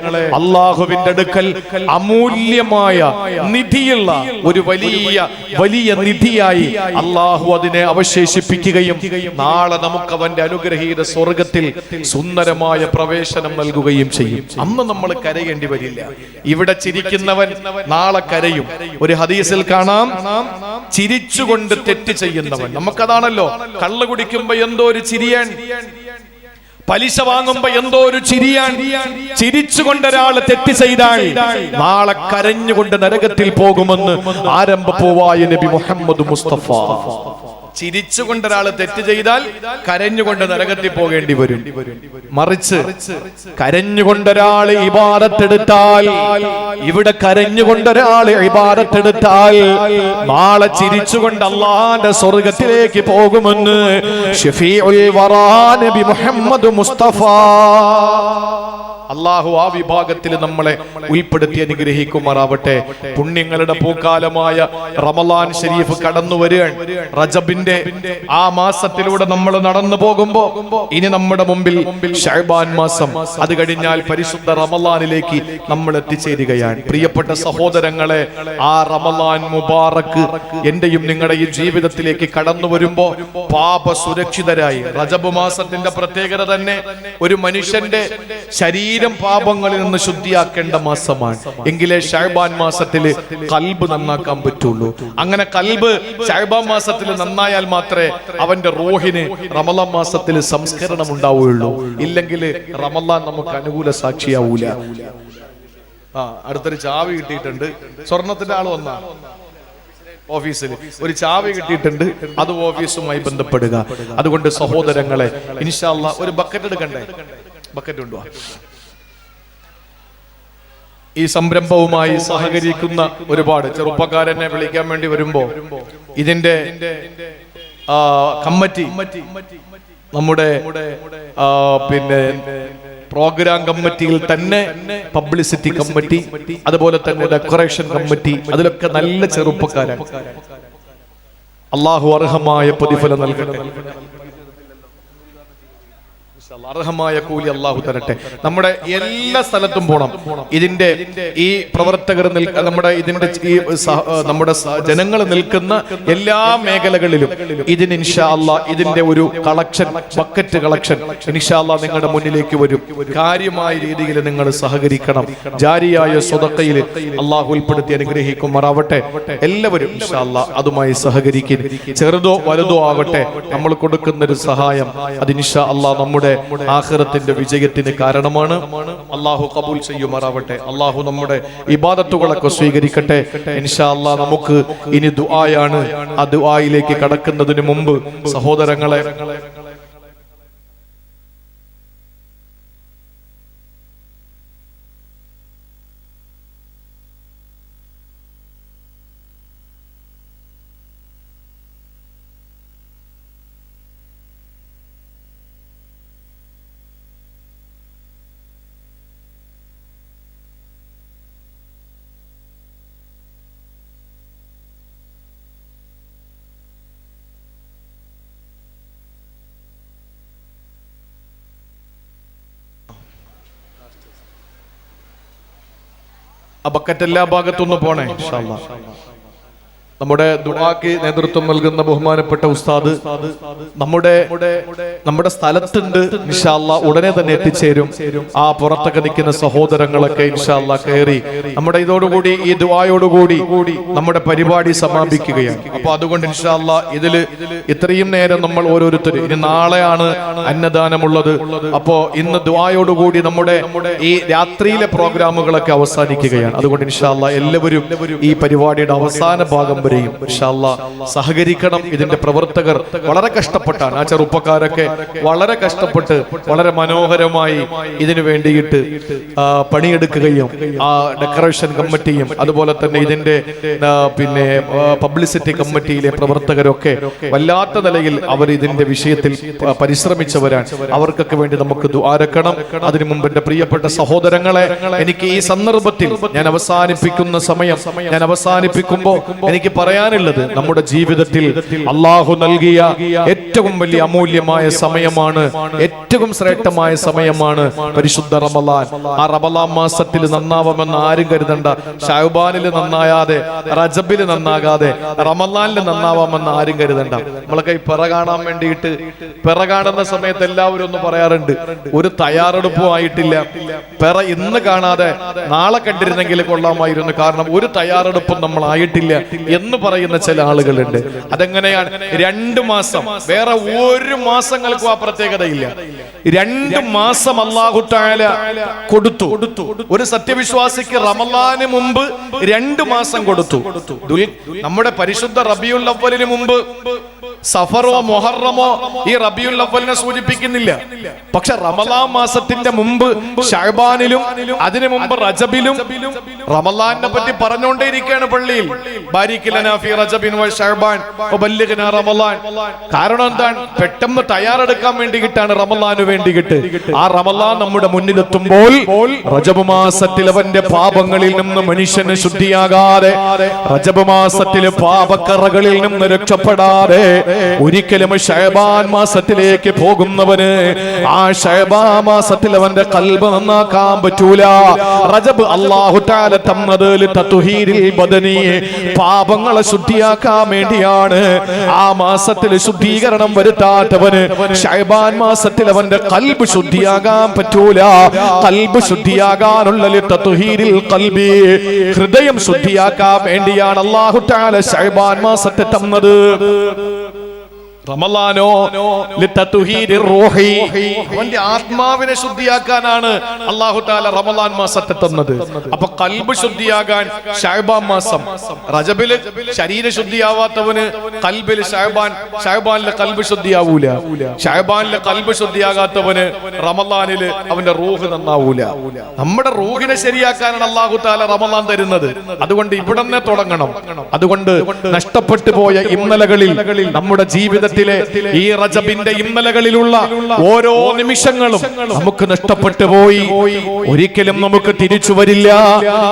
അല്ലാഹുവിന്റെ അടുക്കൽ അമൂല്യമായ നിധിയുള്ള ഒരു വലിയ നിധിയായി അല്ലാഹു അതിനെ അവശേഷിപ്പിക്കുകയും നാളെ നമുക്ക് അവന്റെ അനുഗ്രഹീത സ്വർഗത്തിൽ സുന്ദരമായ പ്രവേശനം നൽകുകയും ചെയ്യും. അന്ന് നമ്മൾ കരയേണ്ടി വരില്ല. ഇവിടെ ചിരിക്കുന്നവൻ നാളെ കരയും. ഒരു ഹദീസിൽ കാണാം, ചിരിച്ചുകൊണ്ട് തെറ്റ് ചെയ്യുന്നവൻ. നമുക്കതാണല്ലോ, കള്ള് കുടിക്കുമ്പോ എന്തോ ഒരു ചിരിയാൻ, പലിശ വാങ്ങുമ്പോ എന്തോ ഒരു ചിരിയാൻ. ചിരിച്ചുകൊണ്ടൊരാൾ തെറ്റ് ചെയ്താൽ നാളെ കരഞ്ഞുകൊണ്ട് നരകത്തിൽ പോകുമെന്ന് ആരംഭപ്പൂവായ നബി മുഹമ്മദ് മുസ്തഫ. ചിരിച്ചുകൊണ്ടൊരാൾ തെറ്റ് ചെയ്താൽ കരഞ്ഞുകൊണ്ട് നരകത്തിൽ പോകേണ്ടി വരും. മറിച്ച് കരഞ്ഞുകൊണ്ടൊരാൾ ഇബാദത്തെടുത്താൽ, ഇവിടെ കരഞ്ഞുകൊണ്ടൊരാൾ ഇബാദത്തെടുത്താൽ നാളെ ചിരിച്ചുകൊണ്ട് അല്ലാഹുവിന്റെ സ്വർഗ്ഗത്തിലേക്ക് പോകുമെന്ന് ശഫീഉൽ വറാ നബി മുഹമ്മദ് മുസ്തഫ. അല്ലാഹു ആ വിഭാഗത്തിൽ നമ്മളെ ഉൾപ്പെടുത്തി അനുഗ്രഹിക്കുമാറാവട്ടെ. പുണ്യങ്ങളുടെ പൂക്കാലമായ റമളാൻ ശരീഫ് കടന്നു വരികയാണ്. റജബിന്റെ ആ മാസത്തിലൂടെ നമ്മൾ നടന്നു പോകുമ്പോ ഇനി നമ്മുടെ മുമ്പിൽ ശഅബാൻ മാസം, അത് കഴിഞ്ഞാൽ പരിശുദ്ധ റമളാനിലേക്ക് നമ്മൾ എത്തിച്ചേരുകയാണ്. പ്രിയപ്പെട്ട സഹോദരങ്ങളെ, ആ റമളാൻ മുബാറക്ക് എന്റെയും നിങ്ങളുടെയും ജീവിതത്തിലേക്ക് കടന്നു വരുമ്പോ പാപ സുരക്ഷിതരായി. റജബ് മാസത്തിന്റെ പ്രത്യേകത തന്നെ ഒരു മനുഷ്യന്റെ ശരീരം പാപങ്ങളിൽ നിന്ന് ശുദ്ധിയാക്കേണ്ട മാസമാണ്. എങ്കിലേ ശഅബാൻ മാസത്തിൽ ഖൽബ് നന്നാക്കാൻ പറ്റുള്ളൂ. അങ്ങനെ ഖൽബ് ശഅബാൻ മാസത്തിൽ നന്നായാൽ മാത്രമേ അവന്റെ റൂഹിന് റമളാൻ മാസത്തിൽ സംസ്കരണം ഉണ്ടാവുകയുള്ളൂ. ഇല്ലെങ്കിൽ റമളാൻ നമുക്ക് അനുകൂല സാക്ഷിയാവൂല. അടുത്തൊരു ചാവി കിട്ടിയിട്ടുണ്ട്. സ്വർണത്തിന്റെ ആള് വന്നാ ഓഫീസിൽ ഒരു ചാവി കിട്ടിയിട്ടുണ്ട്. അത് ഓഫീസുമായി ബന്ധപ്പെടുക. അതുകൊണ്ട് സഹോദരങ്ങളെ, ഇൻഷാ അല്ലാഹ് ഒരു ബക്കറ്റ് എടുക്കണ്ടേ? ബക്കറ്റ് ഉണ്ടോ? ഈ സംരംഭവുമായി സഹകരിക്കുന്ന ഒരുപാട് ചെറുപ്പക്കാരനെ വിളിക്കാൻ വേണ്ടി വരുമ്പോ ഇതിന്റെ കമ്മിറ്റി, നമ്മുടെ പിന്നെ പ്രോഗ്രാം കമ്മിറ്റിയിൽ തന്നെ പബ്ലിസിറ്റി കമ്മിറ്റി, അതുപോലെ തന്നെ ഡെക്കറേഷൻ കമ്മിറ്റി, അതിലൊക്കെ നല്ല ചെറുപ്പക്കാരാണ്. അല്ലാഹു അർഹമായ പ്രതിഫലം നൽകട്ടെ. അർഹമായ കൂലി അള്ളാഹു തരട്ടെ. നമ്മുടെ എല്ലാ സ്ഥലത്തും പോണം. ഇതിന്റെ ഈ പ്രവർത്തകർ നമ്മുടെ ഇതിന്റെ നമ്മുടെ ജനങ്ങൾ നിൽക്കുന്ന എല്ലാ മേഖലകളിലും ഇതിന് ഇൻഷാ അല്ലാഹ് ഇതിന്റെ ഒരു കളക്ഷൻ, ബക്കറ്റ് കളക്ഷൻ ഇൻഷാ അല്ലാഹ് നിങ്ങളുടെ മുന്നിലേക്ക് വരും. കാര്യമായ രീതിയിൽ നിങ്ങൾ സഹകരിക്കണം. ജാരിയായ സ്വതക്കയിൽ അള്ളാഹു ഉൾപ്പെടുത്തി അനുഗ്രഹിക്കുമാറാവട്ടെ. എല്ലാവരും ഇൻഷാ അല്ലാഹ് അതുമായി സഹകരിക്കും. ചെറുതോ വലുതോ ആവട്ടെ, നമ്മൾ കൊടുക്കുന്ന ഒരു സഹായം അത് ഇൻഷാ അല്ലാഹ് നമ്മുടെ ആഖിറത്തിന്റെ വിജയത്തിന് കാരണമാണ്. അള്ളാഹു കബൂൽ ചെയ്യുമാറാവട്ടെ. അള്ളാഹു നമ്മുടെ ഇബാദത്തുകളൊക്കെ സ്വീകരിക്കട്ടെ. ഇൻഷാ അല്ലാഹ് നമുക്ക് ഇനി ദുആയാണ്. ആ ദുആയിലേക്ക് കടക്കുന്നതിന് മുമ്പ് സഹോദരങ്ങളെ, ആ ബക്കറ്റ് എല്ലാ ഭാഗത്തുനിന്ന് പോണേ ഇൻഷാ അല്ലാഹ്. നമ്മുടെ ദുആക്ക് നേതൃത്വം നൽകുന്ന ബഹുമാനപ്പെട്ട ഉസ്താദ് നമ്മുടെ സ്ഥലത്തുണ്ട്. ഇൻഷാ അല്ലാഹ് ഉടനെ തന്നെ എത്തിച്ചേരും. ആ പുറത്തൊക്കെ നിൽക്കുന്ന സഹോദരങ്ങളൊക്കെ ഇൻഷാ അല്ലാഹ് കയറി നമ്മുടെ ഇതോടുകൂടി, ഈ ദുആയോടുകൂടി നമ്മുടെ പരിപാടി സമാപിക്കുകയാണ്. അപ്പൊ അതുകൊണ്ട് ഇൻഷാ അല്ലാഹ് ഇതില് ഇത്രയും നേരം നമ്മൾ ഓരോരുത്തരും, ഇനി നാളെയാണ് അന്നദാനമുള്ളത്. അപ്പോ ഇന്ന് ദുആയോടുകൂടി നമ്മുടെ ഈ രാത്രിയിലെ പ്രോഗ്രാമുകളൊക്കെ അവസാനിക്കുകയാണ്. അതുകൊണ്ട് ഇൻഷാ അല്ലാഹ് എല്ലാവരും ഈ പരിപാടിയുടെ അവസാന ഭാഗം ഇൻഷാ അല്ലാഹ് സഹകരിക്കണം. ഇതിന്റെ പ്രവർത്തകർ വളരെ കഷ്ടപ്പെട്ടാണ്, ആ ചെറുപ്പക്കാരൊക്കെ വളരെ കഷ്ടപ്പെട്ട് വളരെ മനോഹരമായി ഇതിനു വേണ്ടിയിട്ട് പണിയെടുക്കുകയും ആ ഡെക്കറേഷൻ കമ്മിറ്റിയും അതുപോലെ തന്നെ ഇതിന്റെ പിന്നെ പബ്ലിസിറ്റി കമ്മിറ്റിയിലെ പ്രവർത്തകരൊക്കെ വല്ലാത്ത നിലയിൽ അവർ ഇതിന്റെ വിഷയത്തിൽ പരിശ്രമിച്ചവരാണ്. അവർക്കൊക്കെ വേണ്ടി നമുക്ക് ദുആരക്കണം. അതിനു മുമ്പ് എന്റെ പ്രിയപ്പെട്ട സഹോദരങ്ങളെ, എനിക്ക് ഈ സന്ദർഭത്തിൽ ഞാൻ അവസാനിപ്പിക്കുന്ന സമയം, ഞാൻ അവസാനിപ്പിക്കുമ്പോൾ എനിക്ക് പറയാനുള്ളത്, നമ്മുടെ ജീവിതത്തിൽ അള്ളാഹു നൽകിയ ഏറ്റവും വലിയ അമൂല്യമായ സമയമാണ്, ഏറ്റവും ശ്രേഷ്ഠമായ സമയമാണ് പരിശുദ്ധ റമളാൻ. ആ റമളാൻ മാസത്തിൽ നന്നാവുമെന്ന് ആരും കരുതണ്ട. ശഅബാനിൽ നന്നായാതെ, റജബിൽ നന്നാകാതെ റമളാനിൽ നന്നാവാമെന്ന് ആരും കരുതണ്ട. നമ്മളൊക്കെ ഈ പിറ കാണാൻ വേണ്ടിയിട്ട്, പിറ കാണുന്ന സമയത്ത് എല്ലാവരും ഒന്ന് പറയാറുണ്ട്, ഒരു തയ്യാറെടുപ്പും ആയിട്ടില്ല, പിറ ഇന്ന് കാണാതെ നാളെ കണ്ടിരുന്നെങ്കിൽ കൊള്ളാമായിരുന്നു, കാരണം ഒരു തയ്യാറെടുപ്പും നമ്മൾ ആയിട്ടില്ല എന്ന് പറയുന്ന ചില ആളുകളുണ്ട്. അതെങ്ങനെയാണ്? 2 മാസം, വേറെ ഒരു മാസങ്ങൾക്കും ആ പ്രത്യേകതയില്ല. 2 മാസം അല്ലാഹു തആല കൊടുത്തു. ഒരു സത്യവിശ്വാസിക്ക് റമളാന് മുമ്പ് 2 മാസം കൊടുത്തു. നമ്മുടെ പരിശുദ്ധ റബീഉൽ അവ്വലിന് മുമ്പ് സഫറോ മുഹറമോ ഈ റബീഉൽ അവ്വലിനെ സൂചിപ്പിക്കുന്നില്ല. പക്ഷെ റമളാൻ മാസത്തിന്റെ മുമ്പ് ശഅബാനിലും അതിനു മുമ്പ് റജബിലും റമളാനെ പറ്റി പറഞ്ഞുകൊണ്ടേയിരിക്കുകയാണ് പള്ളിയിൽ. ബാരിക് ലനാ ഫീ റജബിൻ വ ശഅബാൻ വബല്ലിഗ്നാ റമളാൻ. കാരണം എന്താണ്? പെട്ടെന്ന് തയ്യാറെടുക്കാൻ വേണ്ടിയിട്ടാണ് റമളാനു വേണ്ടിയിട്ട്. ആ റമളാൻ നമ്മുടെ മുന്നിലെത്തുമ്പോൾ റജബ് മാസത്തിൽ അവന്റെ പാപങ്ങളിൽ നിന്ന് മനുഷ്യന് ശുദ്ധിയാകാതെ, റജബ് മാസത്തിലെ പാപക്കറകളിൽ നിന്ന് രക്ഷപ്പെടാതെ ഒരിക്കലും ശഅബാൻ മാസത്തിലേക്ക് പോകുന്നവന് ആ ശഅബാൻ മാസത്തിൽ അവന്റെ ഖൽബ് നന്നാക്കാൻ പറ്റൂല. റജബ് അല്ലാഹു തആല തന്നത് ലിതത്ഹീരിൽ ബദനി, പാപങ്ങളെ ശുദ്ധിയാക്കാൻ വേണ്ടിയാണ്. ആ മാസത്തിൽ ശുദ്ധീകരണം വരുത്താത്തവന് ശഅബാൻ മാസത്തിൽ അവന്റെ ഖൽബ് ശുദ്ധിയാകാൻ പറ്റൂല. ഖൽബ് ശുദ്ധിയാകാനുള്ള ലിതത്ഹീരിൽ ഖൽബി, ഹൃദയം ശുദ്ധിയാക്കാൻ വേണ്ടിയാണ് അല്ലാഹു തആല ശഅബാൻ മാസത്തെ തന്നത്. റമളാനോ ലിതത്ഹീരിർ റൂഹി, അവന്റെ ആത്മാവിനെ ശുദ്ധിയാക്കാനാണ് അല്ലാഹു തആല റമളാൻ മാസത്തെ തന്നത്. അപ്പോൾ ഖൽബ് ശുദ്ധിയാകാൻ ശഅബാൻ മാസം. റജബില് ശരീര ശുദ്ധിയാവാത്തവന് ഖൽബിൽ ശഅബാനിലെ ഖൽബ് ശുദ്ധിയാവൂല. ശഅബാനിലെ ഖൽബ് ശുദ്ധിയാകാത്തവന് റമളാനില് അവന്റെ റൂഹ് നന്നാവൂല. നമ്മുടെ റൂഹിനെ ശരിയാക്കാനാണ് അല്ലാഹു തആല റമളാൻ തരുന്നത്. അതുകൊണ്ട് ഇവിടെ തന്നെ തുടങ്ങണം. അതുകൊണ്ട് നഷ്ടപ്പെട്ടു പോയ ഇന്നലകളിൽ നമ്മുടെ ജീവിതത്തിൽ ജീവിതത്തിലെ ഈ റജബിന്റെ ഇന്നലകളിലുള്ള ഓരോ നിമിഷങ്ങളും നമുക്ക് നഷ്ടപ്പെട്ടു പോയി, ഒരിക്കലും നമുക്ക് തിരിച്ചു വരില്ല.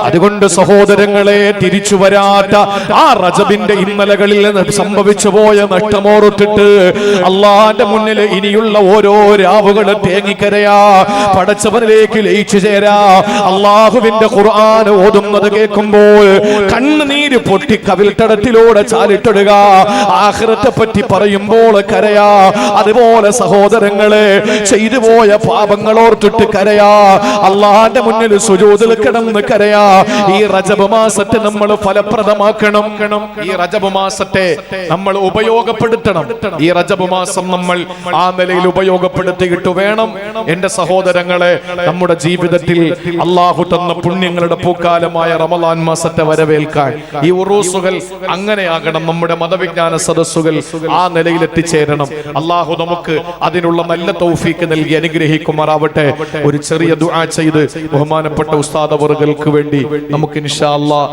അതുകൊണ്ട് സഹോദരങ്ങളെ, തിരിച്ചു വരാത്ത ആ റജബിന്റെ ഇന്നലകളിൽ സംഭവിച്ചു പോയ നഷ്ടമോർത്തിട്ട് അള്ളാന്റെ മുന്നിൽ ഇനിയുള്ള ഓരോ രാവുകളും തേങ്ങിക്കരയാ, പടച്ചവനിലേക്ക് ലയിച്ചു ചേരാ. അള്ളാഹുവിന്റെ ഖുർആൻ ഓതുന്നത് കേൾക്കുമ്പോൾ കണ്ണുനീര് പൊട്ടി കവിൾത്തടത്തിലൂടെ ചാലിട്ടിടുക, ആഖിറത്തെ പറ്റി പറയുമ്പോൾ കരയാ. അതുപോലെ സഹോദരങ്ങളെ, ചെയ്തു പോയ പാപങ്ങൾ ഓർത്തിട്ട് കരയാ, അള്ളാന്റെ മുന്നിൽ സുജൂദിൽ കിടന്ന് കരയാ. ഈ റജബ് മാസത്തെ നമ്മൾ ഫലപ്രദമാക്കണം. ഈ റജബ് മാസത്തെ നമ്മൾ ഉപയോഗപ്പെടുത്തണം. ഈ റജബ് മാസം നമ്മൾ ആ നിലയിൽ ഉപയോഗപ്പെടുത്തിയിട്ട് വേണം എന്റെ സഹോദരങ്ങളെ നമ്മുടെ ജീവിതത്തിൽ അള്ളാഹു തന്ന പുണ്യങ്ങളുടെ പൂക്കാലമായ റമളാൻ മാസത്തെ വരവേൽക്കാൻ. ഈ ഉറൂസുകൾ അങ്ങനെയാകണം. നമ്മുടെ മതവിജ്ഞാന സദസ്സുകൾ ആ നിലയിൽ എത്തിച്ചേരണം. അള്ളാഹു നമുക്ക് അതിനുള്ള നല്ല തൗഫീക്ക് നൽകി അനുഗ്രഹിക്കുമാറാവട്ടെ. ഒരു ചെറിയ ദുആ ചെയ്ത് ബഹുമാനപ്പെട്ട ഉസ്താദ് അവറുകൾക്ക് വേണ്ടി നമുക്ക് ഇൻഷാ അല്ലാഹ്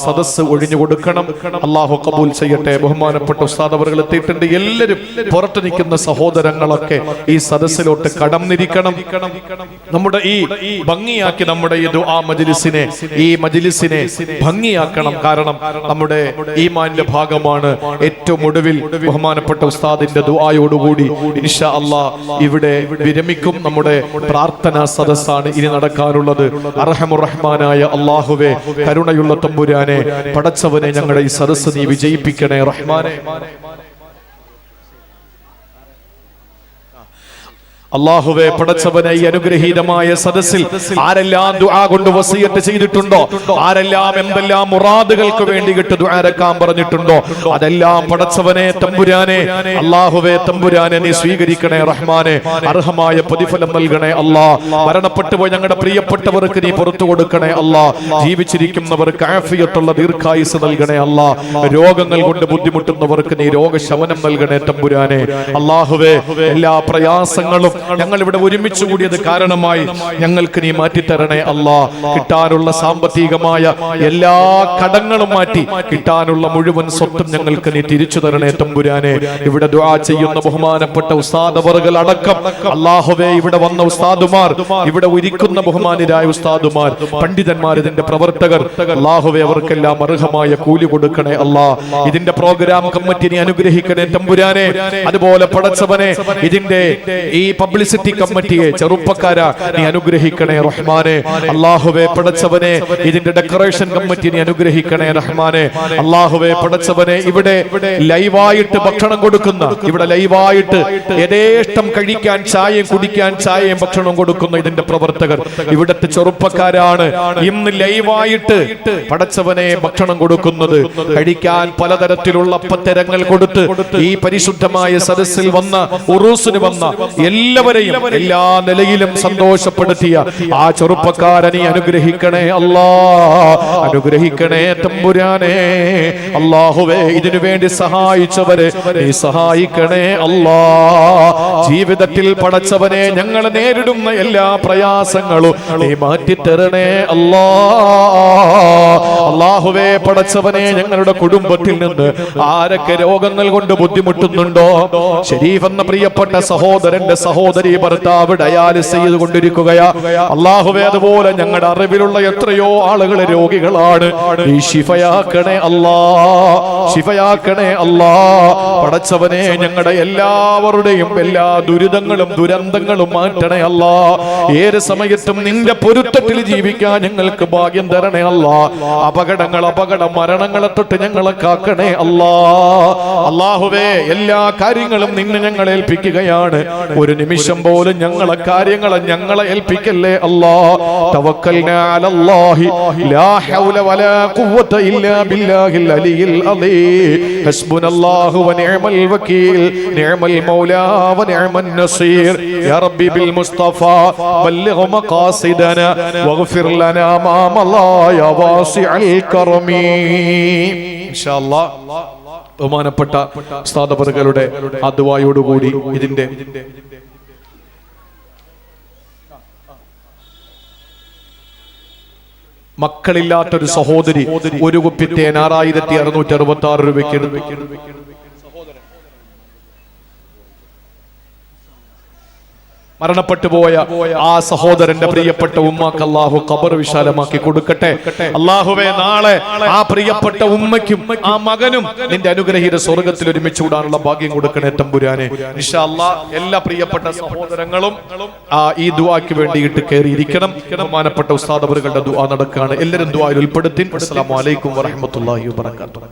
സദസ്സ് ഒഴിഞ്ഞു കൊടുക്കണം. അള്ളാഹു കബൂൽ ചെയ്യട്ടെ. ബഹുമാനപ്പെട്ട ഉസ്താദ് അവറുകൾ എത്തിയിട്ടുണ്ട്. എല്ലാവരും പുറത്തു നിൽക്കുന്ന സഹോദരങ്ങളൊക്കെ ഈ സദസ്സിലോട്ട് കടന്നിരിക്കണം. നമ്മുടെ ഈ ഭംഗിയാക്കി നമ്മുടെ ഈ ദുആ മജ്ലിസിനെ, ഈ മജ്ലിസിനെ ഭംഗിയാക്കണം. കാരണം നമ്മുടെ ഈമാന്റെ ഭാഗമാണ്. ഏറ്റവും ഒടുവിൽ ബഹുമാനപ്പെട്ട ഉസ്താദിന്റെ ദുആയോടുകൂടി ഇൻഷാ അല്ലാഹ് ഇവിടെ വിരമിക്കും. നമ്മുടെ പ്രാർത്ഥനാ സദസ്സാണ് ഇനി നടക്കാനുള്ളത്. അർഹമുർ റഹ്മാനായ അല്ലാഹുവേ, കരുണയുള്ള തമ്പുരാനെ, പടച്ചവനെ, ഞങ്ങളുടെ ഈ സദസ്സ് നീ വിജയിപ്പിക്കണേ റഹ്മാനെ. അല്ലാഹുവേ, പടച്ചവനെ, ഈ അനുഗ്രഹീതമായ സദസ്സിൽ ആരെല്ലാം ദുആ കൊണ്ട് വസിയത്ത് ചെയ്തിട്ടുണ്ടോ, ആരെല്ലാം എന്തെല്ലാം മുറാദുകൾക്ക് വേണ്ടിയിട്ട് ദുആരക്കാൻ പറഞ്ഞിട്ടുണ്ടോ, അതെല്ലാം പടച്ചവനെ തമ്പുരാനെ, അല്ലാഹുവേ തമ്പുരാനെ, നീ സ്വീകരിക്കണേ റഹ്മാനെ. അർഹമായ പ്രതിഫലം നൽകണേ അല്ലാ. മരണപ്പെട്ടു പോയി ഞങ്ങളുടെ പ്രിയപ്പെട്ടവർക്ക് നീ പുറത്തു കൊടുക്കണേ അല്ലാ. ജീവിച്ചിരിക്കുന്നവർക്ക് ആഫിയത്തുള്ള ദീർഘായുസ് നൽകണേ അല്ലാ. രോഗങ്ങൾ കൊണ്ട് ബുദ്ധിമുട്ടുന്നവർക്ക് നീ രോഗശമനം നൽകണേ തമ്പുരാനെ. അല്ലാഹുവേ, എല്ലാ പ്രയാസങ്ങളും ഞങ്ങൾ ഇവിടെ ഒരുമിച്ച് കൂടിയത് കാരണമായി ഞങ്ങൾക്ക് നീ മാറ്റിത്തരണേ അല്ലാ. കിട്ടാനുള്ള സാമ്പത്തികമായ എല്ലാ കടങ്ങളും മാറ്റി കിട്ടാനുള്ള മുഴുവൻ സ്വത്തും ഞങ്ങൾക്ക് നീ തിരിച്ചു തരണേ തമ്പുരാനെ. ഇവിടെ ദുആ ചെയ്യുന്ന ബഹുമാനപ്പെട്ട ഉസ്താദ് അവറുകൾ അടക്കം അല്ലാഹുവേ, ഇവിടെ വന്ന ഉസ്താദുമാർ, ഇവിടെ ഒരുക്കുന്ന ബഹുമാനരായ ഉസ്താദുമാർ, പണ്ഡിതന്മാർ, ഇതിന്റെ പ്രവർത്തകർ, അല്ലാഹുവേ, അവർക്കെല്ലാം അർഹമായ കൂലി കൊടുക്കണേ അല്ലാ. ഇതിന്റെ പ്രോഗ്രാം കമ്മിറ്റി നീ അനുഗ്രഹിക്കണേ തമ്പുരാനെ. അതുപോലെ പടച്ചവനെ, ഇതിന്റെ ഈ പബ്ലിസിറ്റി കമ്മിറ്റിയെ, ചെറുപ്പക്കാരാ, നീ അനുഗ്രഹിക്കണേ റഹ്മാനെ. അല്ലാഹുവേ പടച്ചവനെ, ഇതിന്റെ ഡെക്കറേഷൻ കമ്മിറ്റി നീ അനുഗ്രഹിക്കണേ റഹ്മാനെ. അല്ലാഹുവേ പടച്ചവനെ, ഇവിടെ ലൈവായിട്ട് ഭക്ഷണം കൊടുക്കുന്ന, ഇവിടെ ലൈവായിട്ട് യഥേഷ്ടം കഴിക്കാൻ ചായയും കുടിക്കാൻ ചായയും ഭക്ഷണം കൊടുക്കുന്ന ഇതിന്റെ പ്രവർത്തകർ, ഇവിടത്തെ ചെറുപ്പക്കാരാണ് ഇന്ന് ലൈവായിട്ട് പടച്ചവനെ ഭക്ഷണം കൊടുക്കുന്നത്. കഴിക്കാൻ പലതരത്തിലുള്ള പത്തരങ്ങൾ കൊടുത്ത് ഈ പരിശുദ്ധമായ സദസ്സിൽ വന്ന, ഉറൂസിന് വന്ന എല്ലാവരെയും എല്ലാ നിലയിലും സന്തോഷപ്പെടുത്തിയ ആ ചെറുപ്പക്കാരനെ അനുഗ്രഹിക്കണേ അല്ലാ, അനുഗ്രഹിക്കണേ തമ്പുരാനെ. അല്ലാഹുവേ, ഇതിനു വേണ്ടി സഹായിച്ചവരെ നീ സഹായിക്കണേ അല്ലാ. ജീവിതത്തിൽ പടച്ചവനെ, ഞങ്ങൾ നേരിടുന്ന എല്ലാ പ്രയാസങ്ങളും നീ മാറ്റിത്തരണേ അല്ലാ. അല്ലാഹുവേ പടച്ചവനെ, ഞങ്ങളുടെ കുടുംബത്തിൽ നിന്ന് ആരൊക്കെ രോഗങ്ങൾ കൊണ്ട് ബുദ്ധിമുട്ടുന്നുണ്ടോ, ശരീഫ് എന്ന പ്രിയപ്പെട്ട സഹോദരന്റെ സഹോദരി ഭർത്താവ് ഡയാലിസ് ചെയ്തുകൊണ്ടിരിക്കുകയാ അല്ലാഹുവേ. അതുപോലെ ഞങ്ങളുടെ അറിവിലുള്ള എത്രയോ ആളുകൾ രോഗികളാണ്. ഈ ശിഫയാക്കണേ അല്ലാ, ശിഫയാക്കണേ അല്ലാ. പടച്ചവനെ, ഞങ്ങളുടെ എല്ലാവരുടെയും എല്ലാ ദുരിതങ്ങളും ദുരന്തങ്ങളും മാറ്റണേ അല്ലാ. ഏത് സമയത്തും നിന്റെ പൊരുത്തത്തിൽ ജീവിക്കാൻ ഞങ്ങൾക്ക് ഭാഗ്യം തരണേ അല്ലാ. അപകടങ്ങൾ, അപകട മരണങ്ങളെ തൊട്ട് ഞങ്ങളെ കാക്കണേ അല്ലാ. അല്ലാഹുവേ, എല്ലാ കാര്യങ്ങളും നിന്നെ ഞങ്ങൾ ഏൽപ്പിക്കുകയാണ്. ഒരു നിമിഷം പോലും ഞങ്ങളെ കാര്യങ്ങളെ ഞങ്ങളെ ഏൽപ്പിക്കല്ലേ അല്ലാ. തവക്കൽനാ അലല്ലാഹി ലാ ഹൗല വലാ ഖുവത ഇല്ലാ ബില്ലാഹിൽ അലിയിൽ അദീം. ഹസ്ബുനല്ലാഹു വനിഅമൽ വകീൽ, നിഅമൽ മൗലാ വനിഅമൻ നസീർ. യാ റബ്ബി ബിൽ മുസ്തഫ ബല്ലിഗ് മഖാസിദനാ വഗ്ഫിർ ലനാ മാ മളാ യാ വാസിഅൽ കറമി. ഇൻഷാ അല്ലാഹ് ബഹുമാനപ്പെട്ട ഉസ്താദ് അവറുകളുടെ ആ ദുആയോടുകൂടി ഇതിന്റെ മക്കളില്ലാത്തൊരു സഹോദരി ഒരു കുപ്പി തേൻ 6666 രൂപയ്ക്ക് എടുത്തു. മരണപ്പെട്ടു പോയ ആ സഹോദരന്റെ പ്രിയപ്പെട്ട ഉമ്മാക്ക് അല്ലാഹു ഖബർ വിശാലമാക്കി കൊടുക്കട്ടെ. അല്ലാഹുവേ, നാളെ ആ പ്രിയപ്പെട്ട ഉമ്മയ്ക്കും ആ മകനും നിന്റെ അനുഗ്രഹീത സ്വർഗ്ഗത്തിൽ ഒരുമിച്ച് കൂടാനുള്ള ഭാഗ്യം കൊടുക്കണേ തമ്പുരാനെ. ഇൻഷാ അല്ലാഹ് എല്ലാ പ്രിയപ്പെട്ട സഹോദരങ്ങളും ഈ ദുആക്ക് വേണ്ടിയിട്ട് കയറിയിരിക്കണം. ബഹുമാനപ്പെട്ട ഉസ്താദ് അവറുകളുടെ ദുആ നടക്കുകയാണ്. എല്ലാവരും ദുആയിൽ ഉൾപ്പെടുത്തി. അസ്സലാമു അലൈക്കും വറഹ്മത്തുള്ളാഹി വബറകാതുഹു.